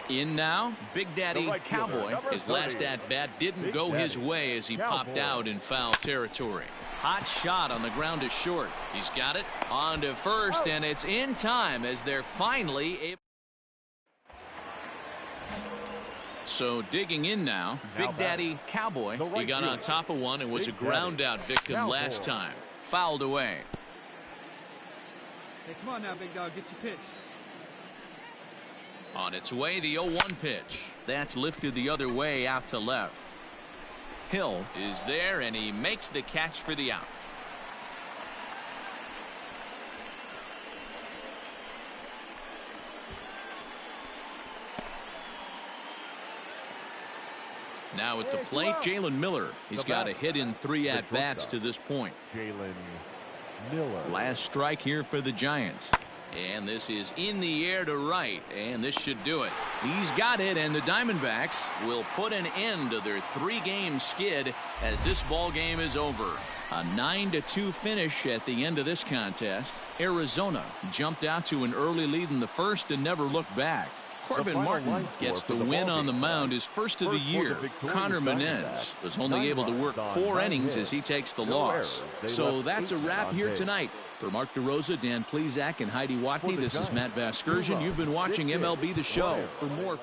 In now, Big Daddy Cowboy. His last at-bat didn't go his way as he popped out in foul territory. Hot shot on the ground to short. He's got it on to first, and it's in time as they're finally able. So digging in now, Big Daddy Cowboy. He got on top of one and was a ground out victim last time. Fouled away. Hey, come on now, big dog. Get your pitch. On its way, the 0-1 pitch. That's lifted the other way out to left. Hill is there, and he makes the catch for the out. Now at the plate, Jalen Miller. He's got a hit in 3 at-bats to this point. Jalen Miller. Last strike here for the Giants. And this is in the air to right, and this should do it. He's got it, and the Diamondbacks will put an end to their 3-game skid as this ball game is over. A 9-2 finish at the end of this contest. Arizona jumped out to an early lead in the first and never looked back. Corbin Martin gets the win on the mound, his first of the year. Connor Menendez was only able to work 4 innings as he takes the loss. So that's a wrap here tonight. For Mark DeRosa, Dan Plesac, and Heidi Watney, this is Matt Vasgersian. You've been watching MLB The Show. For more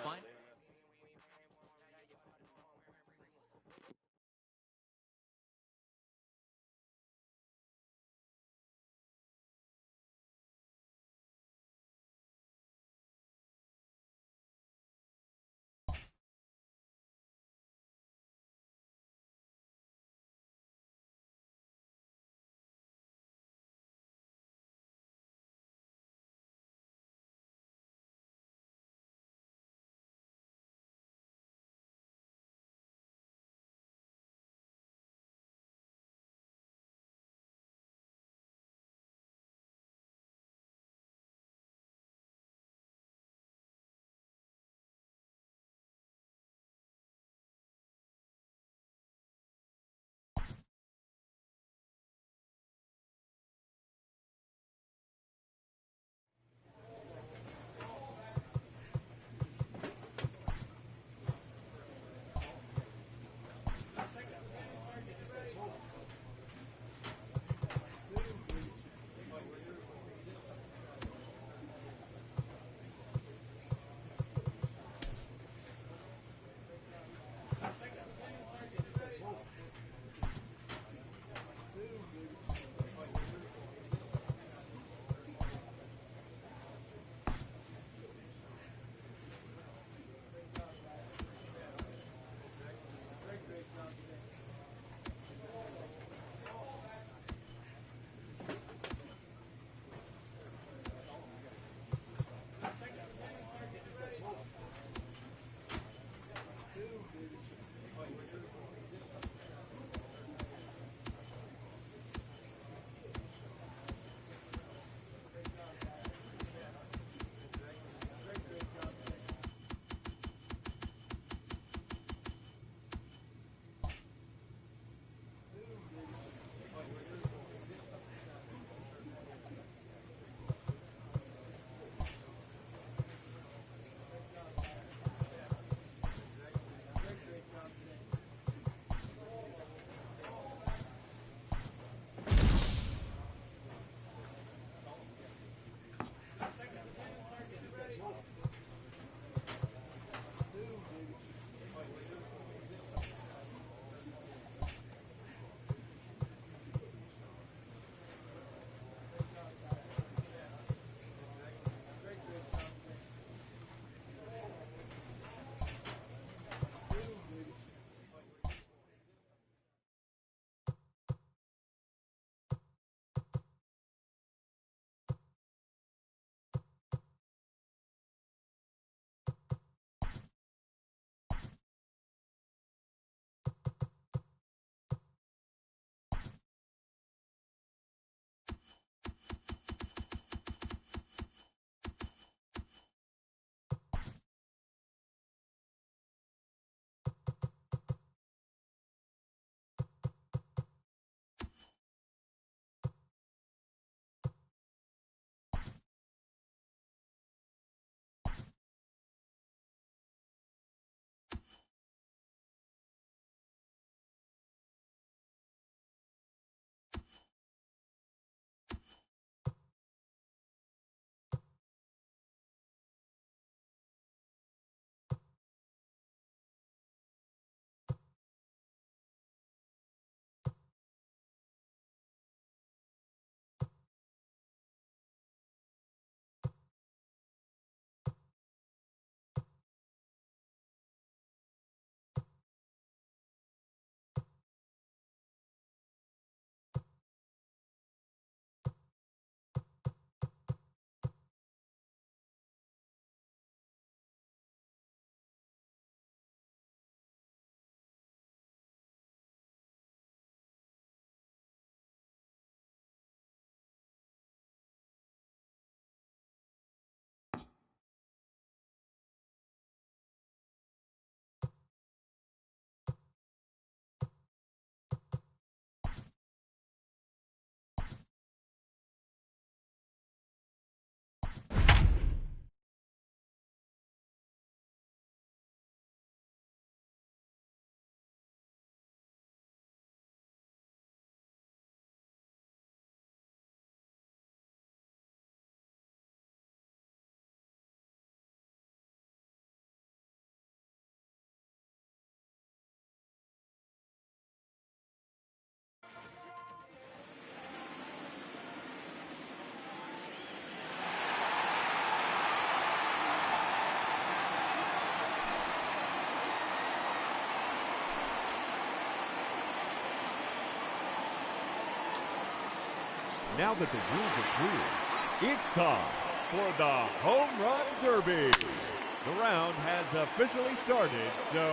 Now that the rules are clear, it's time for the Home Run Derby. The round has officially started, so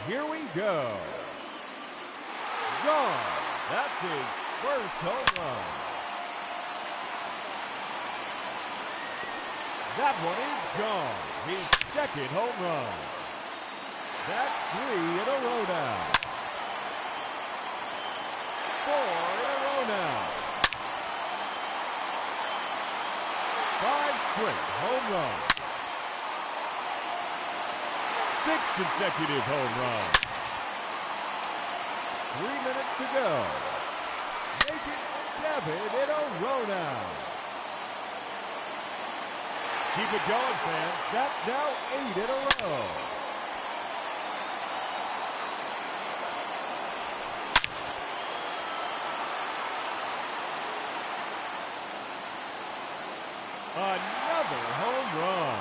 here we go. Gone. That's his first home run. That one is gone. His second home run. That's 3 in a row now. 4 in a row now. 5 straight home runs. 6 consecutive home runs. 3 minutes to go. Make it 7 in a row now. Keep it going, fans. That's now 8 in a row. Another home run.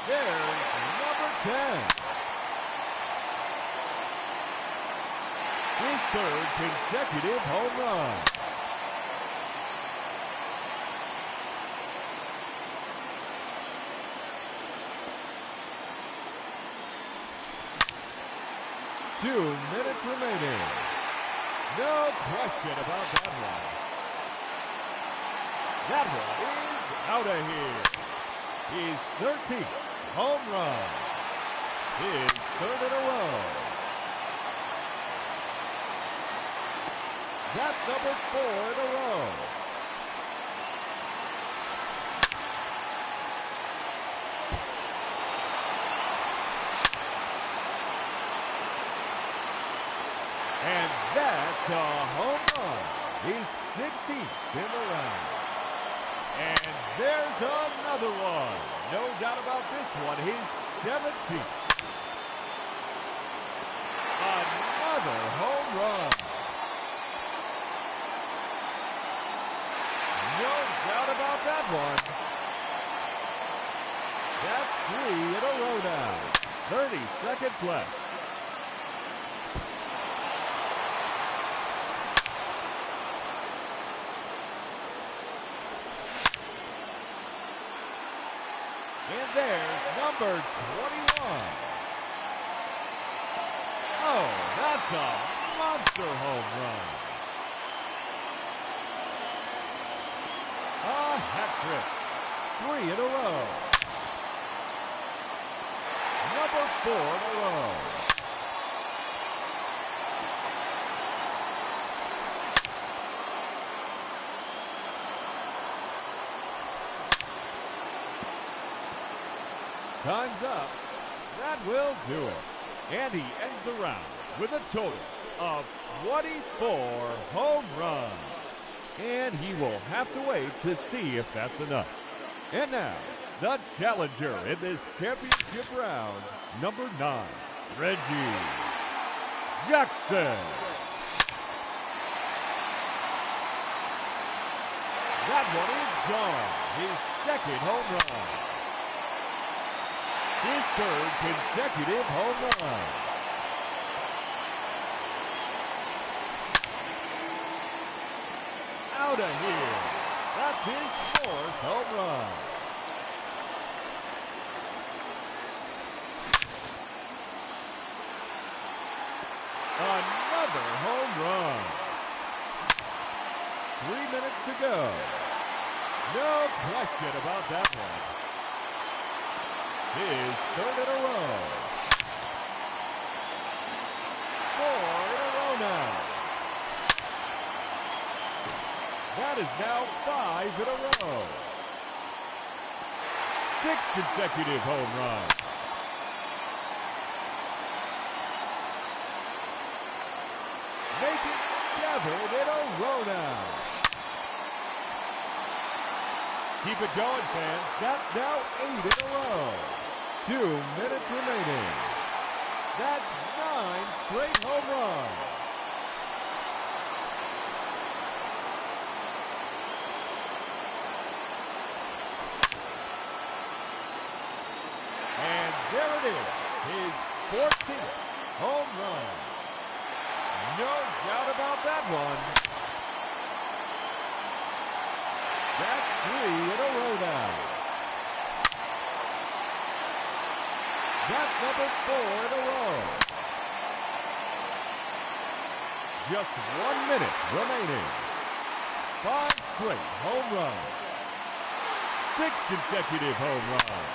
There's number 10. His third consecutive home run. Two minutes remaining. No question about that one. That one is out of here. His 13th home run. His third in a row. That's number 4 in a row. And that's a home run. His 16th in the round. And there's another one. No doubt about this one. His 17th. Another home run. No doubt about that one. That's 3 in a row now. 30 seconds left. And there's number 21. Oh, that's a monster home run. A hat trick. 3 in a row. Number 4 in a row. Time's up. That will do it. And he ends the round with a total of 24 home runs. And he will have to wait to see if that's enough. And now, the challenger in this championship round, number 9, Reggie Jackson. That one is gone. His second home run. His third consecutive home run. Out of here. That's his 4th home run. Another home run. 3 minutes to go. No question about that one. His 3rd in a row. 4 in a row now. That is now 5 in a row. 6 consecutive home runs. Make it 7 in a row now. Keep it going, fans. That's now 8 in a row. 2 minutes remaining. That's 9 straight home runs. And there it is, his 14th home run. No doubt about that one. That's 3 in a row now. That's number 4 in a row. Just 1 minute remaining. 5 straight home runs. 6 consecutive home runs.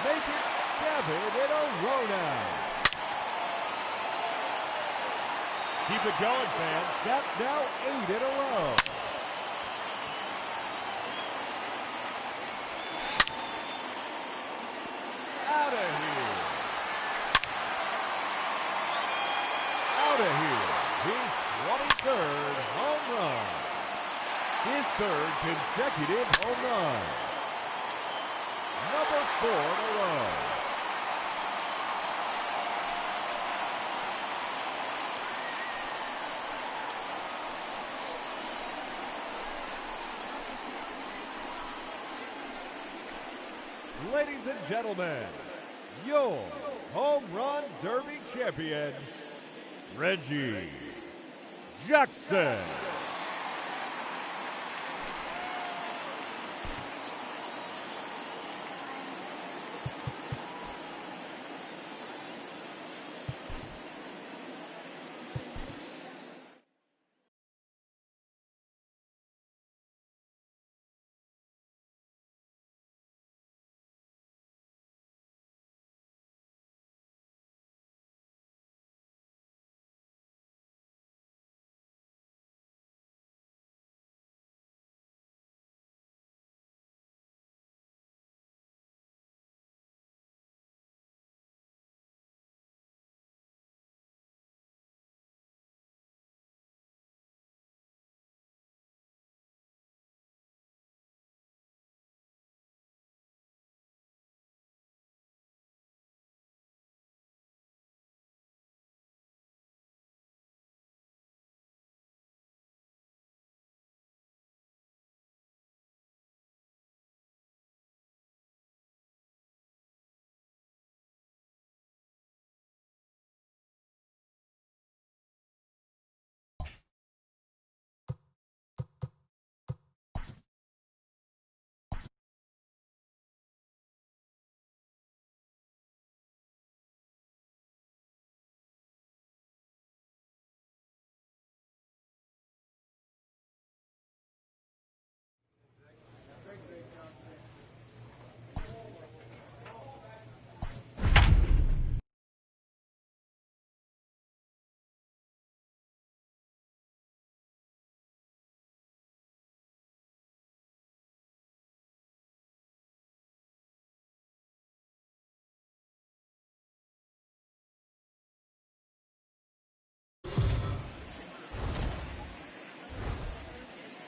Make it 7 in a row now. Keep it going, fans. That's now 8 in a row. Out of here. Out of here. His 23rd home run. His 3rd consecutive home run. Number 4 in a row. Ladies and gentlemen, your home run derby champion, Reggie Jackson.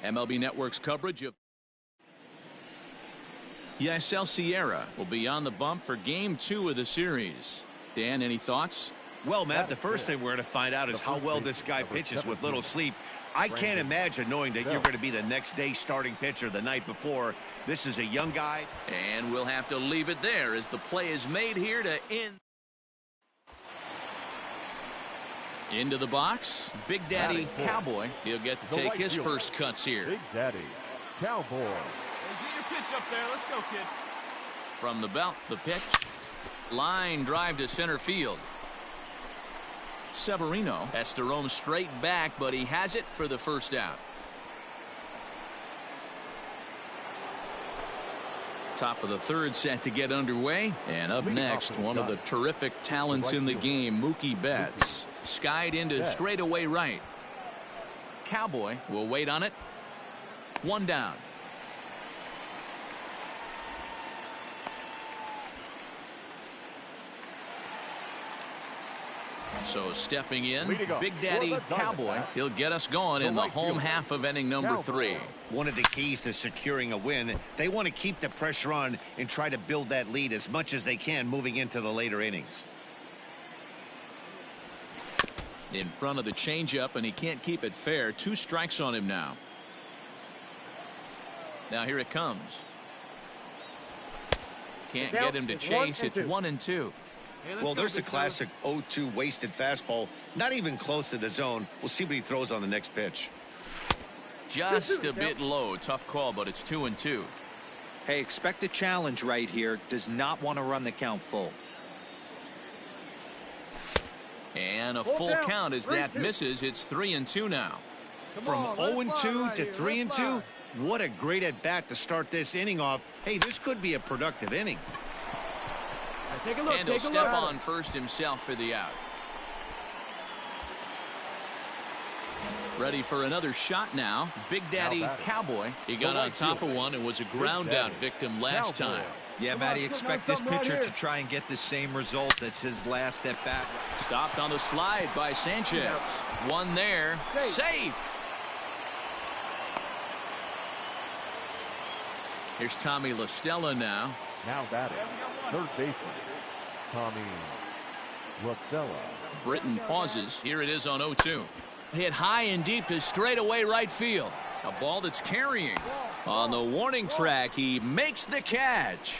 MLB Network's coverage of Yasel Sierra will be on the bump for Game 2 of the series. Dan, any thoughts? Well, Matt, the first thing we're going to find out is how well this guy pitches with little sleep. I can't imagine knowing that you're going to be the next day starting pitcher the night before. This is a young guy. And we'll have to leave it there as the play is made here to end. Into the box, Big Daddy Cowboy. He'll get to take his first cuts here. Big Daddy Cowboy. Hey, get your pitch up there. Let's go, kid. From the belt, the pitch. Line drive to center field. Severino has to roam straight back, but he has it for the first out. Top of the third set to get underway. And up next, one of the terrific talents in the game, Mookie Betts. Skied into straightaway right. Cowboy will wait on it. One down. So stepping in, Big Daddy Cowboy. He'll get us going in the home half of inning number 3. One of the keys to securing a win, they want to keep the pressure on and try to build that lead as much as they can moving into the later innings. In front of the changeup, and he can't keep it fair. 2 strikes on him now. Now here it comes. Can't get him to chase. It's 1-2. Well, there's the classic 0-2 wasted fastball. Not even close to the zone. We'll see what he throws on the next pitch. Just a bit low. Tough call, but it's 2-2. Hey, expect a challenge right here. Does not want to run the count full. And a full count as that misses. It's 3-2 now. From 0-2 to 3-2, what a great at-bat to start this inning off. Hey, this could be a productive inning. Take a look. And he'll step on first himself for the out. Ready for another shot now. Big Daddy Cowboy. He got on top of one and was a ground out victim last time. Yeah, Matty, expect this pitcher to try and get the same result as his last at bat. Stopped on the slide by Sanchez. One there. Safe. Here's Tommy La Stella now. Now batting, third baseman, Tommy La Stella. Britton pauses. Here it is on 0-2. Hit high and deep to straightaway right field. A ball that's carrying. On the warning track, he makes the catch.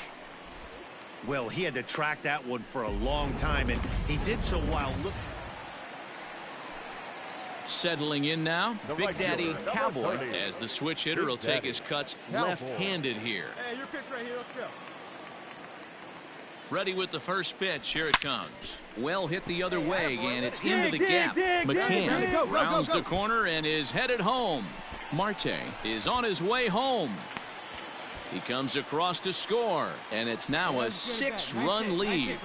Well, he had to track that one for a long time, and he did so while looking. Settling in now, Big Daddy Cowboy, as the switch hitter will take his cuts left-handed here. Hey, your pitch right here. Let's go. Ready with the first pitch. Here it comes. Well hit the other way, and it's into the gap. McCann rounds the corner and is headed home. Marte is on his way home. He comes across to score, and it's now a 6-run lead.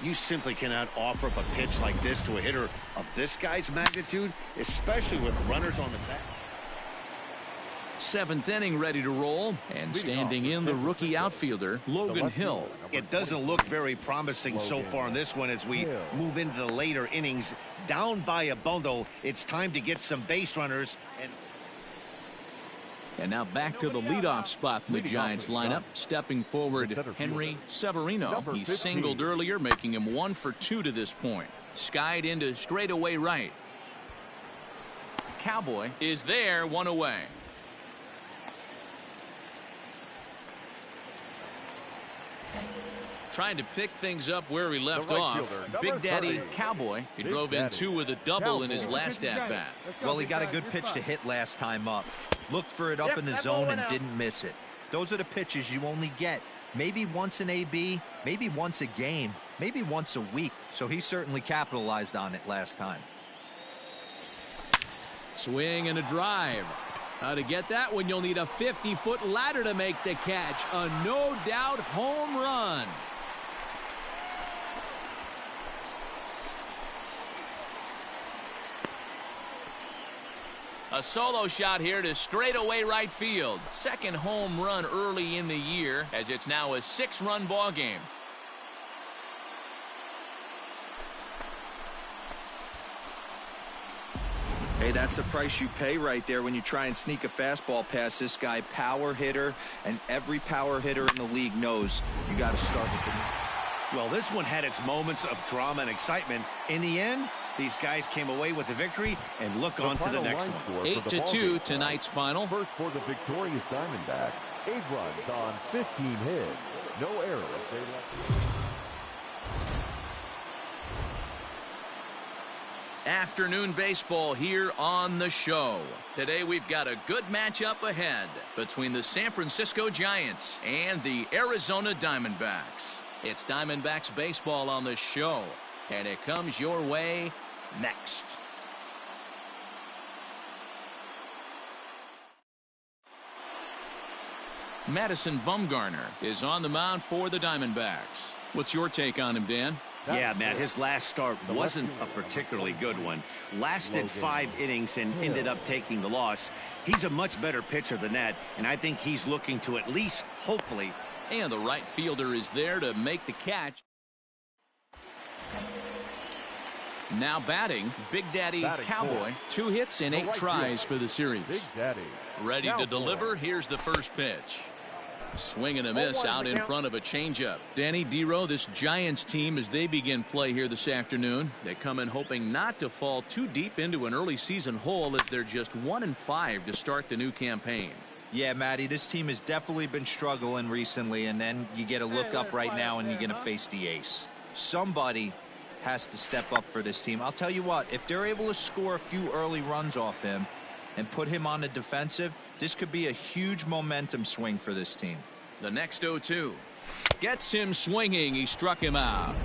You simply cannot offer up a pitch like this to a hitter of this guy's magnitude, especially with runners on the back. 7th inning ready to roll, and standing in the rookie outfielder, Logan Hill. It doesn't look very promising so far in this one as we move into the later innings. Down by a bundle, it's time to get some base runners. And now back to the leadoff spot in the Giants lineup. Stepping forward, Henry Severino. He singled earlier, making him 1 for 2 to this point. Skied into straightaway right. Cowboy is there, 1 away. Trying to pick things up where he left off. Big Daddy Cowboy. He drove in 2 with a double in his last at-bat. Well, he got a good pitch to hit last time up. Looked for it up in the zone and didn't miss it. Those are the pitches you only get maybe once an AB, maybe once a game, maybe once a week. So he certainly capitalized on it last time. Swing and a drive. How to get that one, you'll need a 50-foot ladder to make the catch. A no-doubt home run. A solo shot here to straightaway right field. Second home run early in the year, as it's now a 6-run ball game. Hey, that's the price you pay right there when you try and sneak a fastball past this guy. Power hitter, and every power hitter in the league knows you got to start with the... Well, this one had its moments of drama and excitement. In the end, these guys came away with the victory and look on to the next one. 8-2 tonight's final. First for the victorious Diamondbacks. 8 runs on 15 hits. No errors. They left. Afternoon baseball here on the show. Today we've got a good matchup ahead between the San Francisco Giants and the Arizona Diamondbacks. It's Diamondbacks baseball on the show, and it comes your way next. Madison Bumgarner is on the mound for the Diamondbacks. What's your take on him, Dan? Yeah, Matt, his last start wasn't a particularly good one. Lasted 5 innings and ended up taking the loss. He's a much better pitcher than that, and I think he's looking to at least, hopefully. And the right fielder is there to make the catch. Now batting, Big Daddy Cowboy. 2 hits and 8 tries for the series. Big Daddy. Ready to deliver. Here's the first pitch. Swing and a miss out in front of a changeup. Danny Dero, this Giants team, as they begin play here this afternoon, they come in hoping not to fall too deep into an early season hole as they're just 1-5 to start the new campaign. Yeah, Matty, this team has definitely been struggling recently, and then you get a look up right now and you're going to face the ace. Somebody has to step up for this team. I'll tell you what, if they're able to score a few early runs off him and put him on the defensive, this could be a huge momentum swing for this team. The next 0-2 gets him swinging. He struck him out.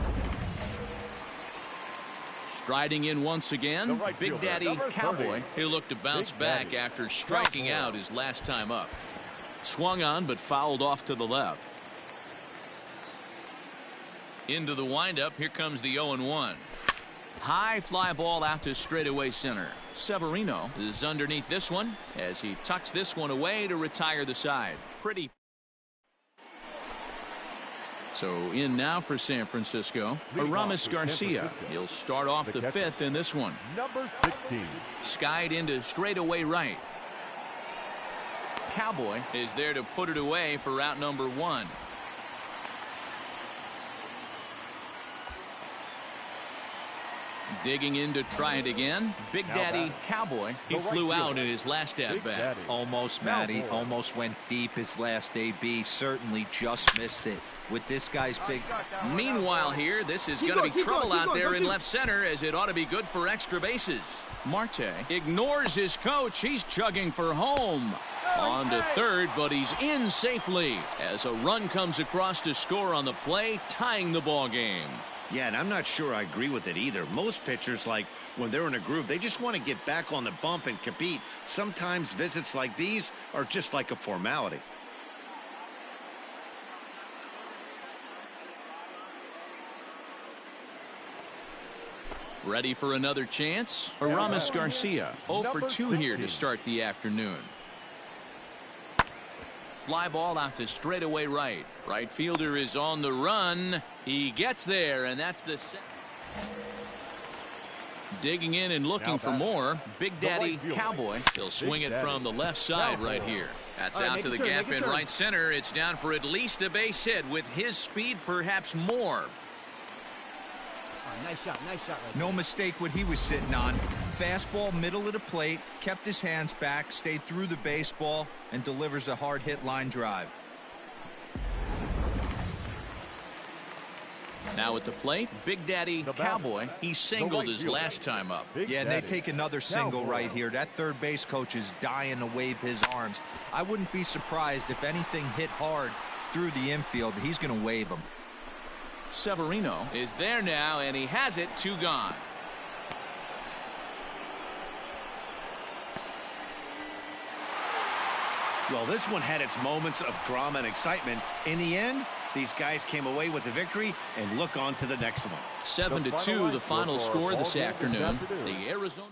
Striding in once again, right Big fielder, Daddy number Cowboy. 30. He'll look to bounce Big back Daddy after striking Cowboy. out his last time up. Swung on but fouled off to the left. Into the windup. Here comes the 0-1. High fly ball out to straightaway center. Severino is underneath this one as he tucks this one away to retire the side. Pretty. So in now for San Francisco, Aramis Garcia. He'll start off the fifth in this one. Number 16. Skied into straightaway right. Cowboy is there to put it away for route number 1. Digging in to try it again. Big Daddy Cowboy. He flew out in his last at bat. Almost, Matty. Almost went deep his last AB. Certainly just missed it. With this guy's big. Meanwhile here, this is going to be trouble out there in left center, as it ought to be good for extra bases. Marte ignores his coach. He's chugging for home. On to third, but he's in safely as a run comes across to score on the play, tying the ball game. Yeah, and I'm not sure I agree with it either. Most pitchers, like when they're in a groove, they just want to get back on the bump and compete. Sometimes visits like these are just like a formality. Ready for another chance? Aramis Garcia 0 for 2 here to start the afternoon. Fly ball out to straightaway right. Right fielder is on the run. He gets there, and that's the set. Digging in and looking for more. Big Daddy Cowboy. He'll swing it from the left side right here. That's out to the gap in right center. It's down for at least a base hit. With his speed, perhaps more. Nice shot right No mistake what he was sitting on. Fastball middle of the plate, kept his hands back, stayed through the baseball, and delivers a hard hit line drive. Now at the plate, Big Daddy Cowboy. He singled his last time up. Yeah, and they take another single right here. That third base coach is dying to wave his arms. I wouldn't be surprised if anything hit hard through the infield. He's going to wave them. Severino is there now, and he has it. 2 gone. Well, this one had its moments of drama and excitement. In the end, these guys came away with the victory, and look on to the next one. 7-2 the final score this afternoon. The Arizona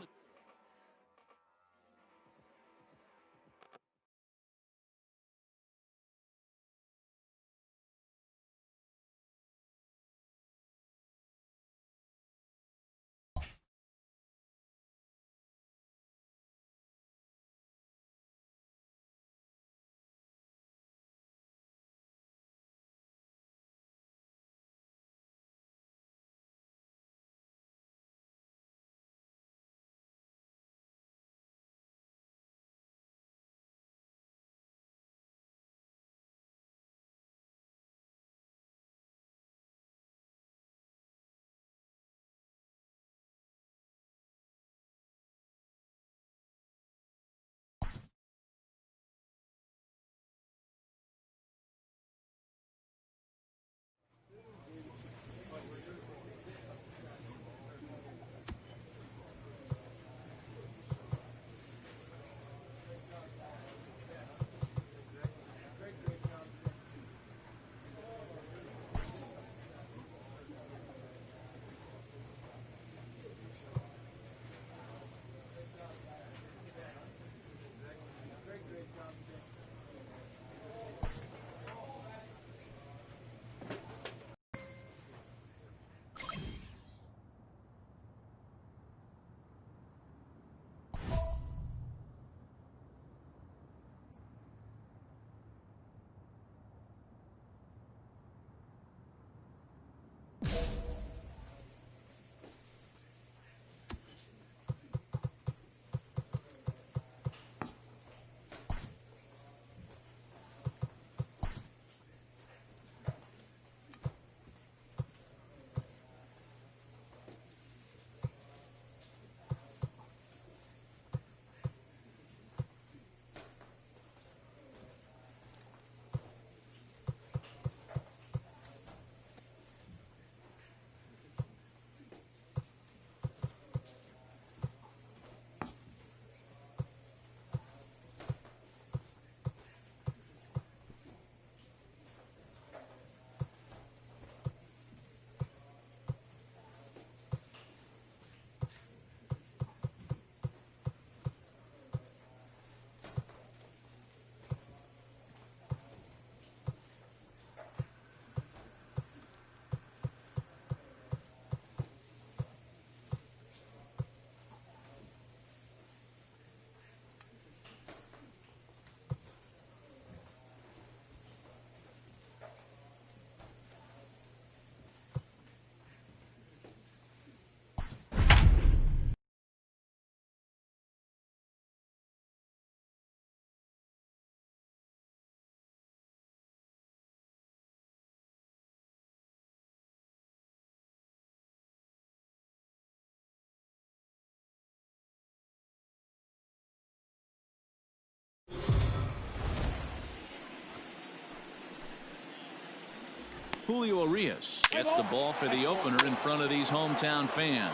Julio Urias gets the ball for the opener in front of these hometown fans.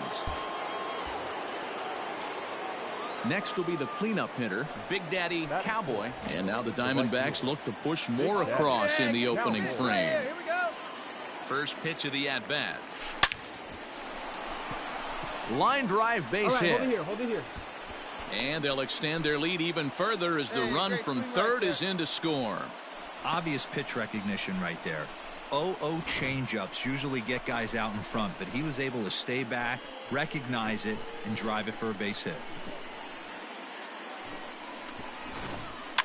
Next will be the cleanup hitter, Big Daddy Cowboy. And now the Diamondbacks look to push more across in the opening frame. First pitch of the at-bat. Line drive base hit. Hold it here. And they'll extend their lead even further as the run from third is in to score. Obvious pitch recognition right there. 0-0 changeups usually get guys out in front, but he was able to stay back, recognize it, and drive it for a base hit.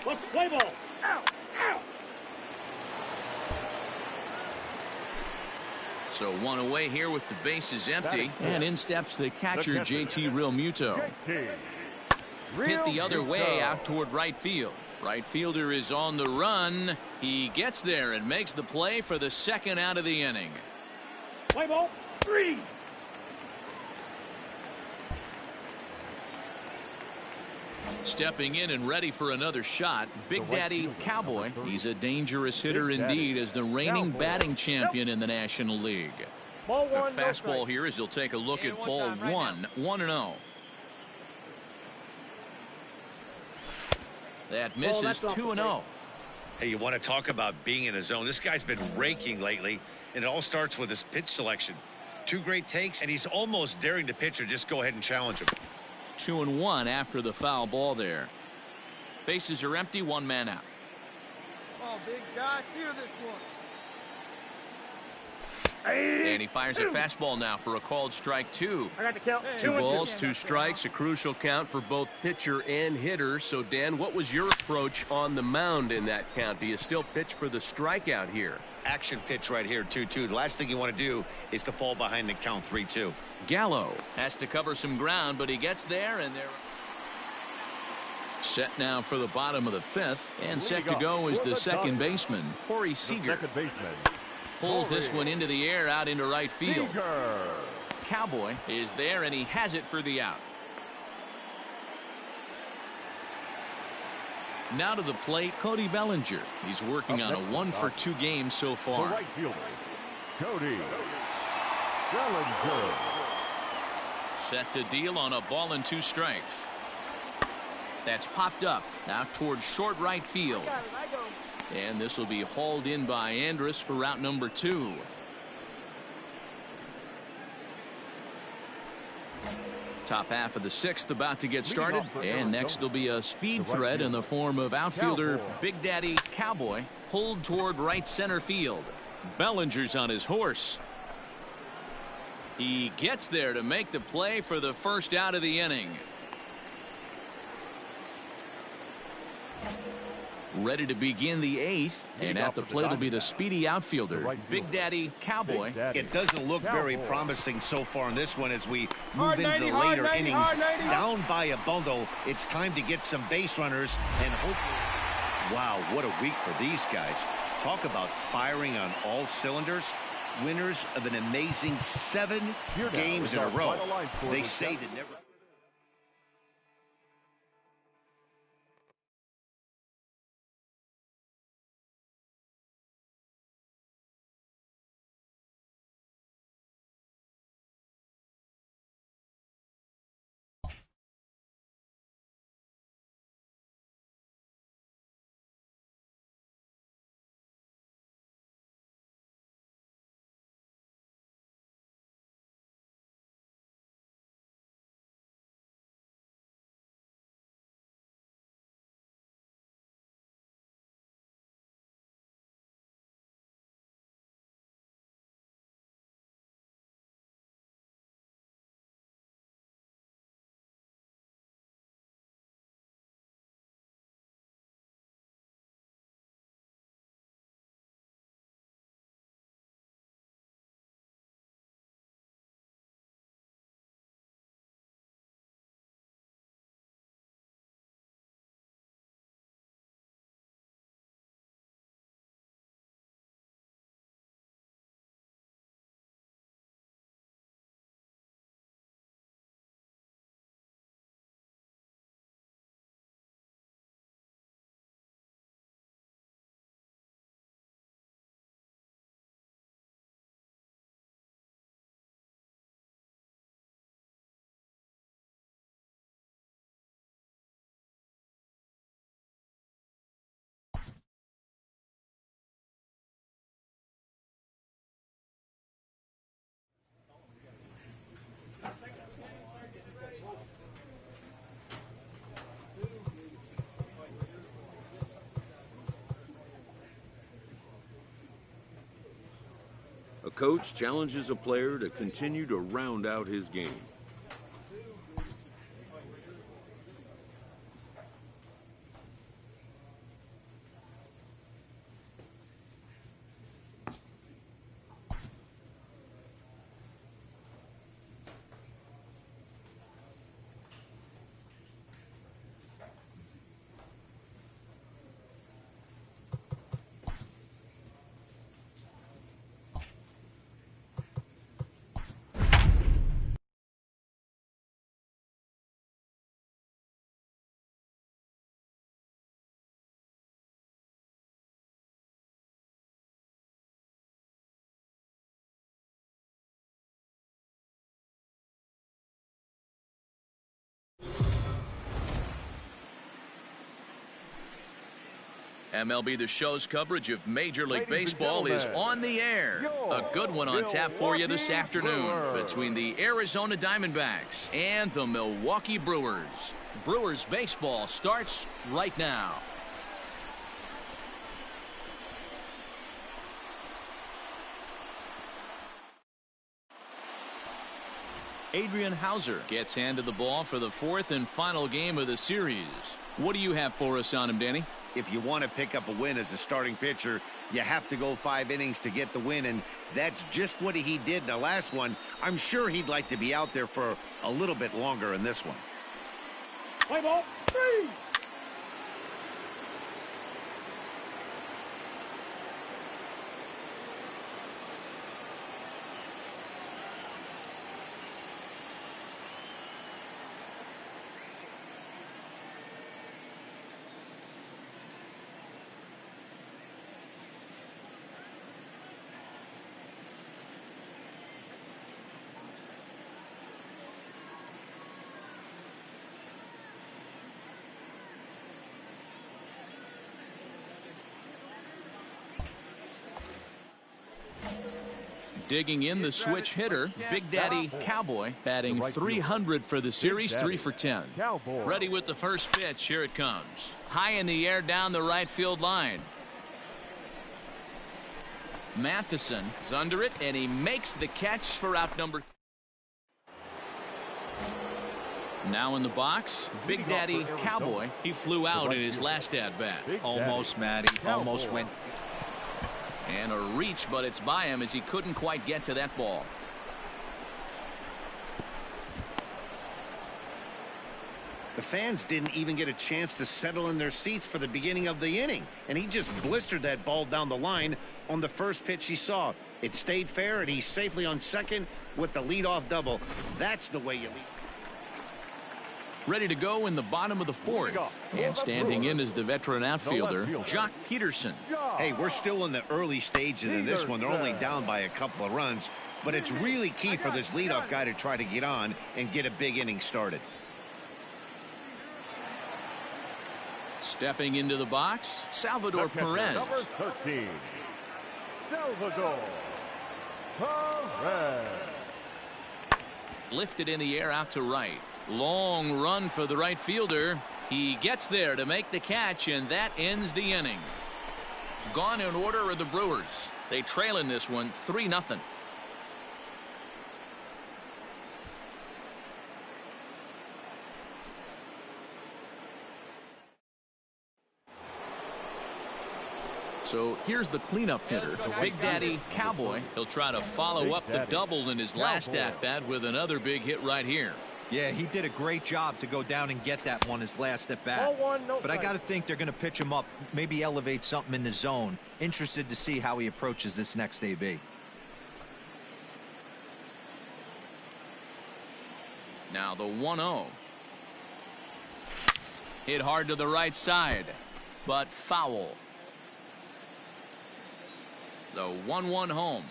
Let's play ball. Ow! So one away here with the bases empty. And in steps the catcher, JT Realmuto. Hit the other way out toward right field. Right fielder is on the run. He gets there and makes the play for the second out of the inning. Play ball. 3. Stepping in and ready for another shot, Big Daddy Cowboy. He's a dangerous hitter indeed as the reigning batting champion in the National League. Ball A 1. fastball here as he'll take a look at ball 1. 1-0. That misses 2-0. Hey, you want to talk about being in a zone? This guy's been raking lately, and it all starts with his pitch selection. 2 great takes, and he's almost daring the pitcher just go ahead and challenge him. 2-1 after the foul ball there. Bases are empty, 1 man out. Come on, big guy, steer this one. And he fires a fastball now for a called strike 2. I got the count. 2 balls, 2 strikes, a crucial count for both pitcher and hitter. So, Dan, what was your approach on the mound in that count? Do you still pitch for the strikeout here? Action pitch right here, 2-2. The last thing you want to do is to fall behind the count 3-2. Gallo has to cover some ground, but he gets there, and they're set now for the bottom of the 5th, and set to go is the second baseman, Corey Seager. Pulls this one into the air out into right field. Cowboy is there, and he has it for the out. Now to the plate, Cody Bellinger. He's working on a 1-for-2 game so far. Right fielder, Cody Bellinger. Set to deal on a ball and 2 strikes. That's popped up out towards short right field. And this will be hauled in by Andrus for route number 2. Top half of the 6th about to get started, and next will be a speed threat in the form of outfielder Big Daddy Cowboy, pulled toward right center field. Bellinger's on his horse. He gets there to make the play for the first out of the inning. Ready to begin the 8th, and at the plate will be the speedy outfielder, Big Daddy Cowboy. It doesn't look very promising so far in this one as we move into the later innings. Down by a bundle, it's time to get some base runners and hope. Wow, what a week for these guys. Talk about firing on all cylinders. Winners of an amazing 7 games in a row. They say to never. A coach challenges a player to continue to round out his game. MLB The Show's coverage of Major League Baseball is on the air. A good one on tap for you this afternoon between the Arizona Diamondbacks and the Milwaukee Brewers. Brewers baseball starts right now. Adrian Hauser gets handed the ball for the fourth and final game of the series. What do you have for us on him, Danny? If you want to pick up a win as a starting pitcher, you have to go 5 innings to get the win, and that's just what he did in the last one. I'm sure he'd like to be out there for a little bit longer in this one. Play ball, 3. Digging in the switch hitter, Big Daddy Cowboy, batting 300 for the series, 3 for 10. Ready with the first pitch. Here it comes. High in the air down the right field line. Matheson is under it, and he makes the catch for out number 3. Now in the box, Big Daddy Cowboy. He flew out in his last at-bat. Almost, Matty. Almost went. And a reach, but it's by him as he couldn't quite get to that ball. The fans didn't even get a chance to settle in their seats for the beginning of the inning, and he just blistered that ball down the line on the first pitch he saw. It stayed fair, and he's safely on second with the leadoff double. That's the way you lead. Ready to go in the bottom of the fourth. And standing in is the veteran outfielder, Jock Peterson. Hey, we're still in the early stages of this one. They're only down by a couple of runs, but it's really key for this leadoff guy to try to get on and get a big inning started. Stepping into the box, Salvador Perez. Number 13, Salvador Perez. Lifted in the air out to right. Long run for the right fielder. He gets there to make the catch, and that ends the inning. Gone in order are the Brewers. They trail in this one 3-0. So here's the cleanup hitter, Big Daddy Cowboy. He'll try to follow up the double in his last at-bat with another big hit right here. Yeah, he did a great job to go down and get that one his last at bat. But I got to think they're going to pitch him up, maybe elevate something in the zone. Interested to see how he approaches this next AB. Now the 1-0. Hit hard to the right side, but foul. The 1-1 home.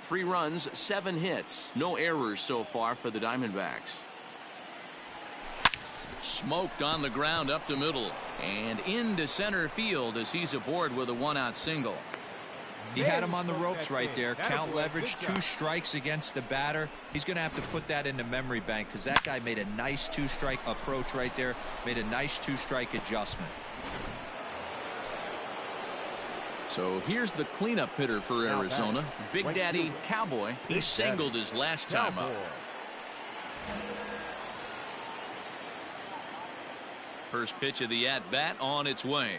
Three runs, 7 hits. No errors so far for the Diamondbacks. Smoked on the ground up the middle and into center field as he's aboard with a 1-out single. He had him on the ropes right there. Count leverage, 2 strikes against the batter. He's going to have to put that in the memory bank because that guy made a nice 2-strike approach right there. Made a nice 2-strike adjustment. So here's the cleanup hitter for Arizona, Big Daddy Cowboy. He singled his last time up. First pitch of the at-bat on its way.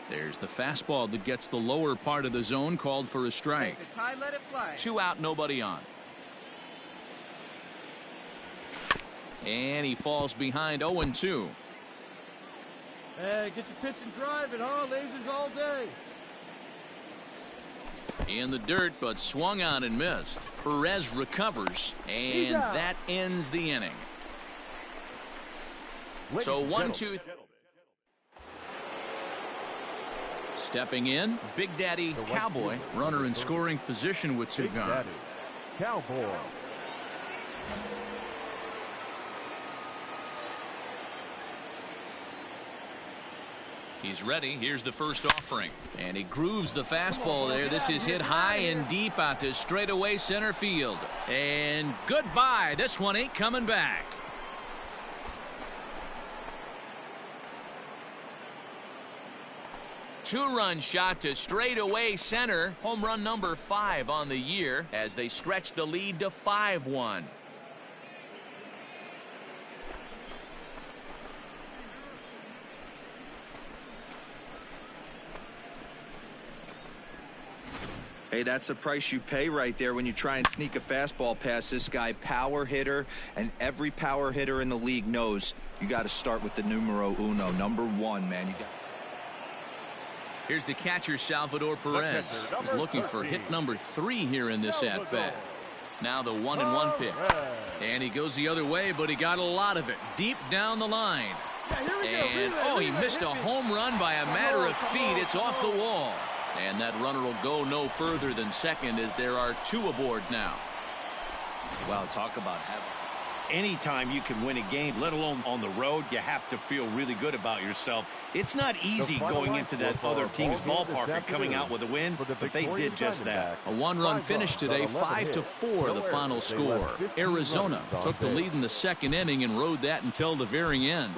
There's the fastball that gets the lower part of the zone, called for a strike. If it's high, let it fly. 2 out, nobody on. And he falls behind 0-2. Hey, get your pitch and drive it, huh? Lasers all day. In the dirt, but swung on and missed. Perez recovers, and that ends the inning. So 1-2. Stepping in, Big Daddy Cowboy, runner in scoring position with 2 gone. Cowboy. He's ready. Here's the first offering. And he grooves the fastball there. This is hit high and deep out to straightaway center field. And goodbye. This one ain't coming back. Two-run shot to straightaway center. Home run number 5 on the year as they stretch the lead to 5-1. Hey, that's the price you pay right there when you try and sneak a fastball past this guy. Power hitter, and every power hitter in the league knows you got to start with the numero uno, number 1, man. You got. Here's the catcher, Salvador Perez. He's looking for hit number 3 here in this at-bat. Now the 1-1 pitch. And he goes the other way, but he got a lot of it deep down the line. And, oh, he missed a home run by a matter of feet. It's off the wall. And that runner will go no further than second as there are 2 aboard now. Well, talk about having. Anytime you can win a game, let alone on the road, you have to feel really good about yourself. It's not easy going into that other team's ballpark and coming out with a win, but they did just that. A 1-run finish today, 5-4 the final score. Arizona took the lead in the second inning and rode that until the very end.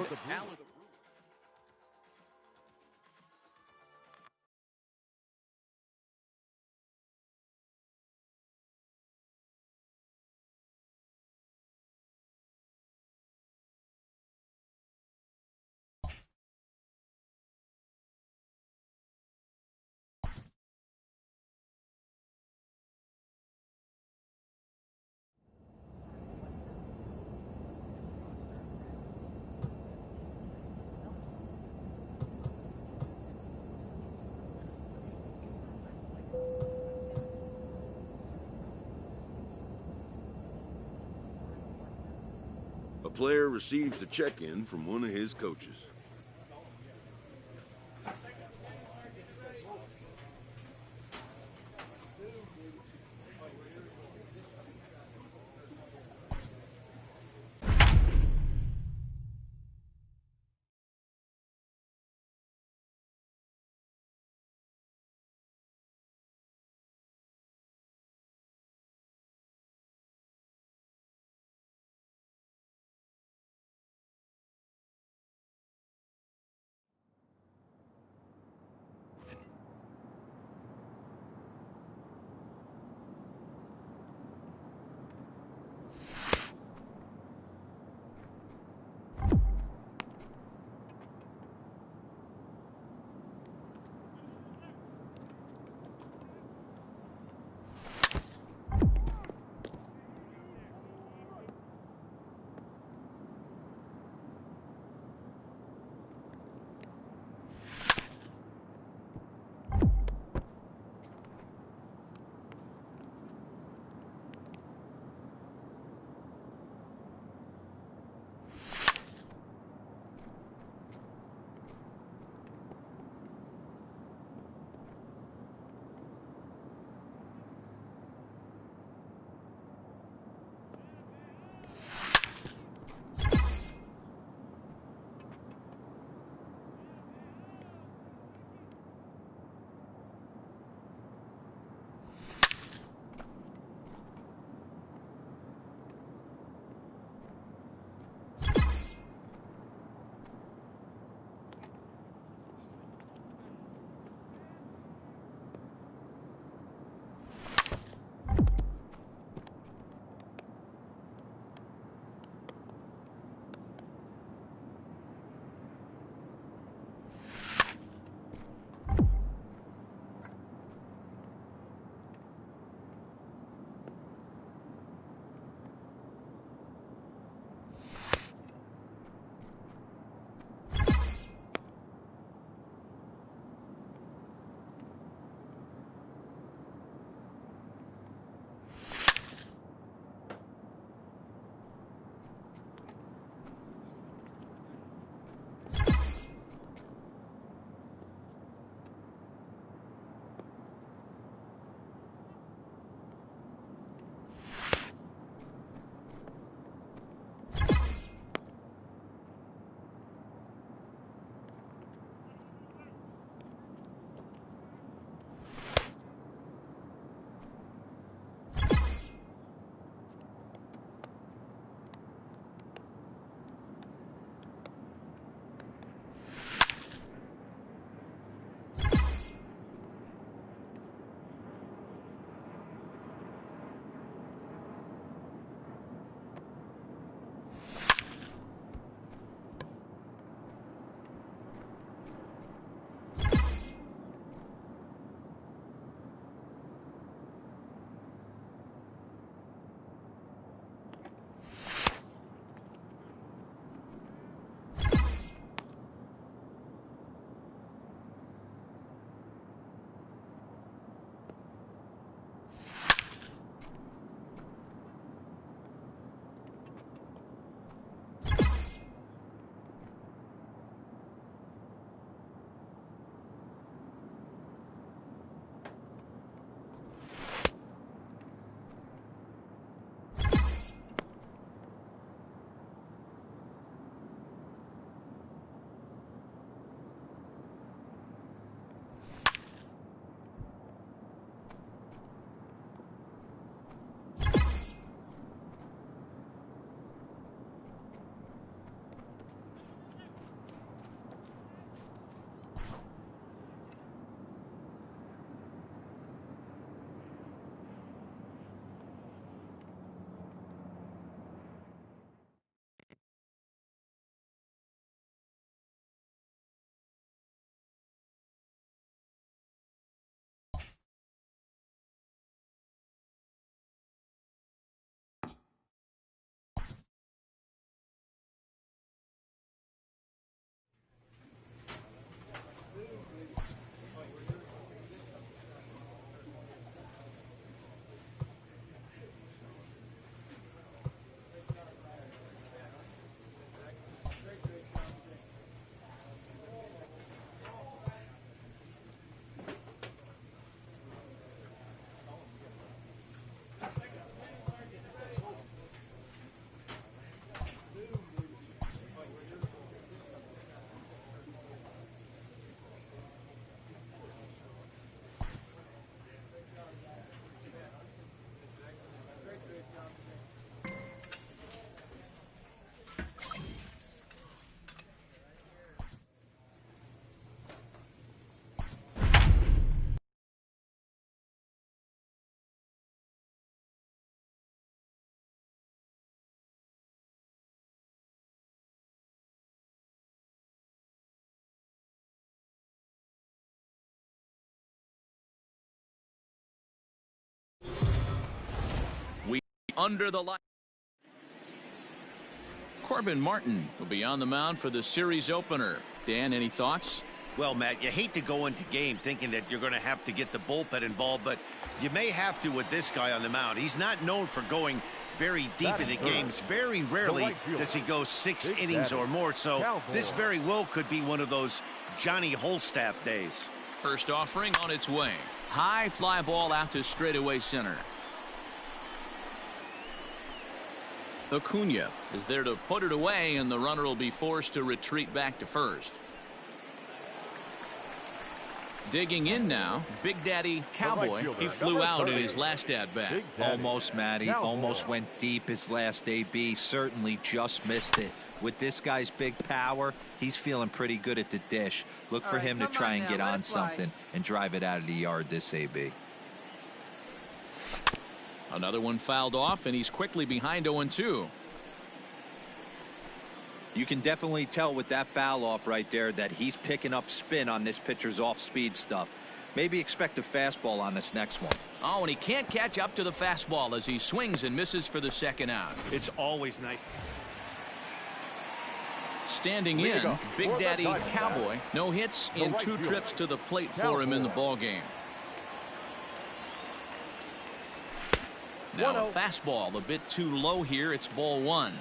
A player receives a check-in from one of his coaches. under the light. Corbin Martin will be on the mound for the series opener. Dan, any thoughts? Well, Matt, you hate to go into game thinking that you're going to have to get the bullpen involved, but you may have to with this guy on the mound. He's not known for going very deep into games. Very rarely does he go 6 innings or more, so this very well could be one of those Johnny Holstaff days. First offering on its way. High fly ball out to straightaway center. Acuna is there to put it away, and the runner will be forced to retreat back to first. Digging in now, Big Daddy Cowboy. He flew out in his last at-bat. Almost, Matty. Almost went deep his last AB. Certainly just missed it. With this guy's big power, he's feeling pretty good at the dish. Look for him to try and get on something and drive it out of the yard this AB. Another one fouled off, and he's quickly behind 0-2. You can definitely tell with that foul off right there that he's picking up spin on this pitcher's off-speed stuff. Maybe expect a fastball on this next one. Oh, and he can't catch up to the fastball as he swings and misses for the second out. It's always nice. Standing in, Big Daddy Cowboy. No hits in 2 trips to the plate for him in the ballgame. Now a fastball a bit too low here. It's ball 1.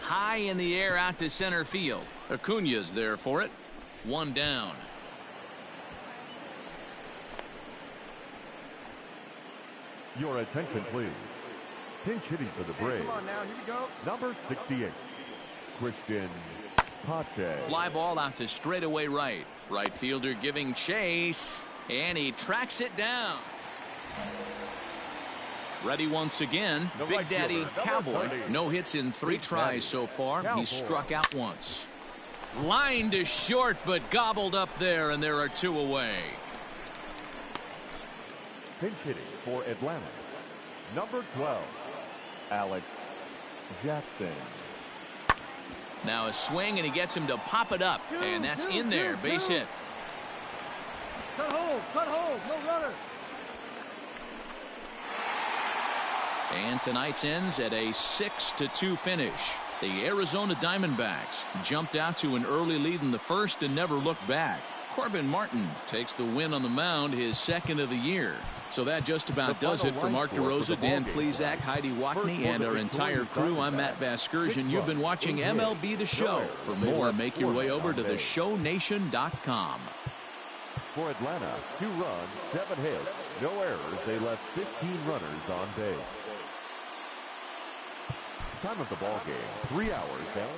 High in the air out to center field. Acuna's there for it. 1 down. Your attention, please. Pinch hitting for the Braves. Come on now, here we go. Number 68, Christian Pache. Fly ball out to straightaway right. Right fielder giving chase, and he tracks it down. Ready once again, Big Daddy Cowboy. No hits in 3 tries so far. He struck out once. Line to short, but gobbled up there, and there are 2 away. Pinch hitting for Atlanta, number 12, Alex Jackson. Now a swing, and he gets him to pop it up, and that's in there. Base hit. Cut hold, no runner. And tonight's ends at a 6-2 finish. The Arizona Diamondbacks jumped out to an early lead in the first and never looked back. Corbin Martin takes the win on the mound, his 2nd of the year. So that just about does it for Mark DeRosa, Dan Plesac, Heidi Watney, and our entire crew. I'm Matt Vasgersian. You've been watching MLB The Show. For more, make your way over to theshownation.com. For Atlanta, 2 runs, 7 hits, no errors. They left 15 runners on base. Time of the ball game, 3 hours down.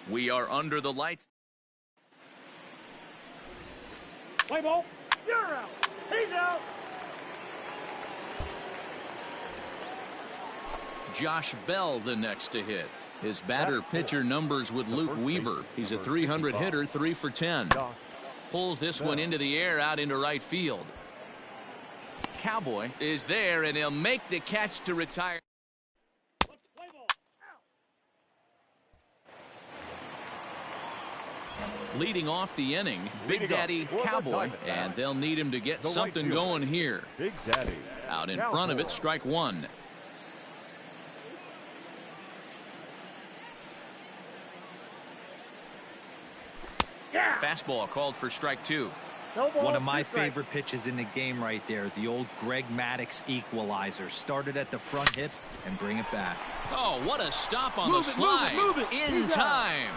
We are under the lights. Play ball. You're out. He's out. Josh Bell the next to hit. His batter-pitcher numbers with Luke Weaver. He's a 300 hitter, 3 for 10. Pulls this one into the air out into right field. Cowboy is there, and he'll make the catch to retire. Leading off the inning, Big Daddy Cowboy, and they'll need him to get something going here. Big Daddy. Out in front of it, strike one. Fastball called for strike two. One of my favorite pitches in the game right there. The old Greg Maddux equalizer. Started at the front hip and bring it back. Oh, what a stop on the slide. In time.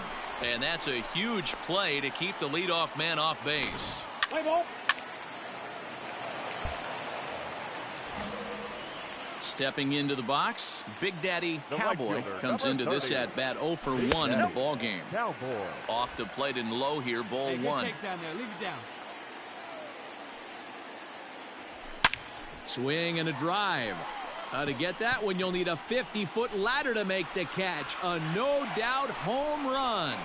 And that's a huge play to keep the leadoff man off base. Play ball. Stepping into the box, Big Daddy Cowboy comes into this at bat 0 for 1 in the ball game. Off the plate and low here, ball one. Down there. Leave it down. Swing and a drive. To get that one, you'll need a 50-foot ladder to make the catch. A no-doubt home run.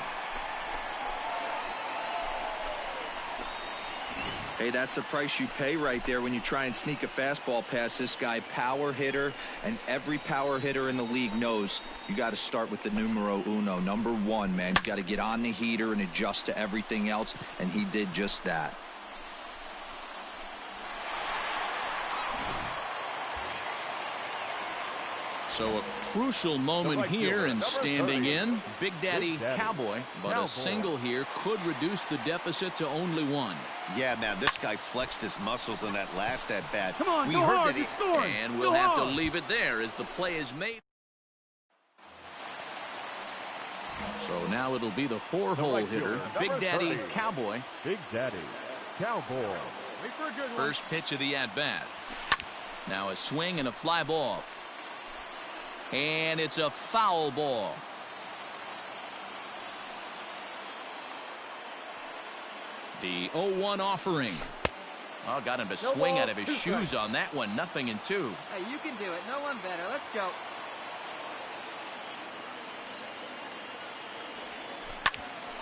Hey, that's the price you pay right there when you try and sneak a fastball past this guy. Power hitter, and every power hitter in the league knows you got to start with the numero uno, number one, man. You got to get on the heater and adjust to everything else, and he did just that. So a crucial moment here, and standing in, Big Daddy Cowboy. But a single here could reduce the deficit to only one. Yeah, man, this guy flexed his muscles in that last at-bat. Come on, we go heard hard, that he you scored. And we'll have to leave it there as the play is made. So now it'll be the four-hole hitter, Big Daddy Cowboy. Big Daddy Cowboy. First pitch of the at-bat. Now a swing and a fly ball. And it's a foul ball. The 0-1 offering. Oh, got him to swing out of his shoes on that one. 0-2. Hey, you can do it. No one better. Let's go.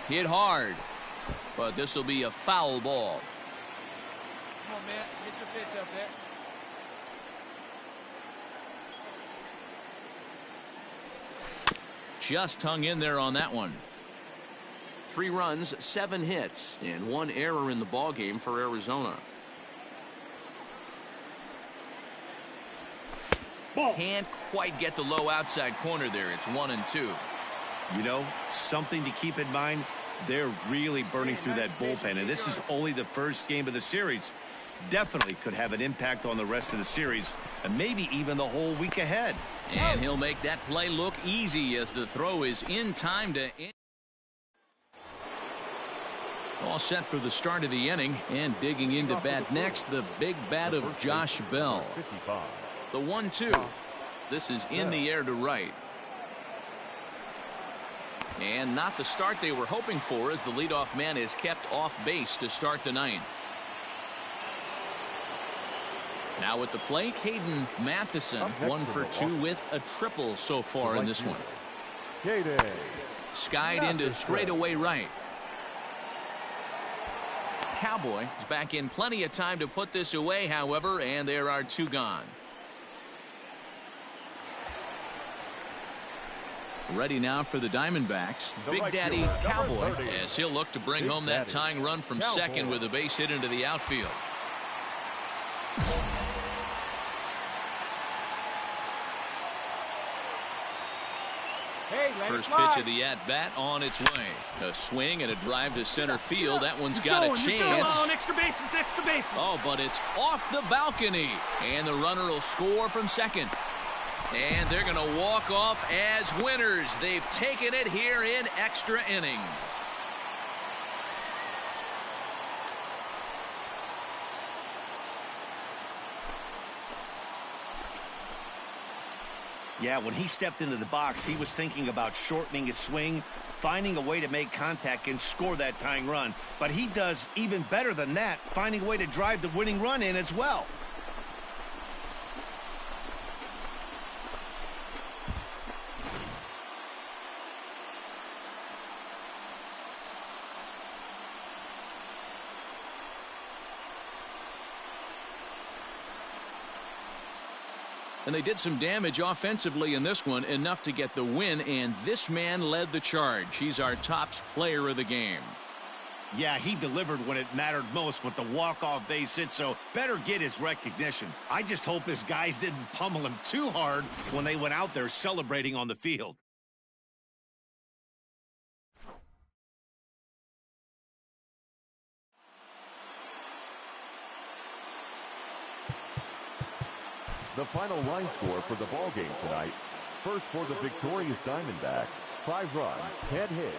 Hit hard. But this will be a foul ball. Come on, man. Get your pitch up there. Just hung in there on that one. 3 runs, 7 hits, and 1 error in the ball game for Arizona. Can't quite get the low outside corner there. It's 1-2. You know, something to keep in mind, they're really burning through that bullpen, and this is only the first game of the series. Definitely could have an impact on the rest of the series, and maybe even the whole week ahead. And he'll make that play look easy as the throw is in time to end. All set for the start of the inning, and digging into bat next, the big bat of Josh Bell. The 1-2. This is in the air to right. And not the start they were hoping for, as the leadoff man is kept off base to start the 9th. Now at the plate, Caden Matheson, 1 for 2 with a triple so far in this one. Skied into straightaway right. Cowboy is back in plenty of time to put this away, however, and there are 2 gone. Ready now for the Diamondbacks, Big Daddy Cowboy, as he'll look to bring home that tying run from second with a base hit into the outfield. First pitch of the at-bat on its way. A swing and a drive to center field. That one's got a chance. Come on, extra bases, extra bases. Oh, but it's off the balcony. And the runner will score from second. And they're going to walk off as winners. They've taken it here in extra innings. Yeah, when he stepped into the box, he was thinking about shortening his swing, finding a way to make contact and score that tying run. But he does even better than that, finding a way to drive the winning run in as well. And they did some damage offensively in this one, enough to get the win, and this man led the charge. He's our top player of the game. Yeah, he delivered when it mattered most with the walk-off base hit, so better get his recognition. I just hope his guys didn't pummel him too hard when they went out there celebrating on the field. The final line score for the ball game tonight. First for the victorious Diamondbacks, 5 runs, 10 hits.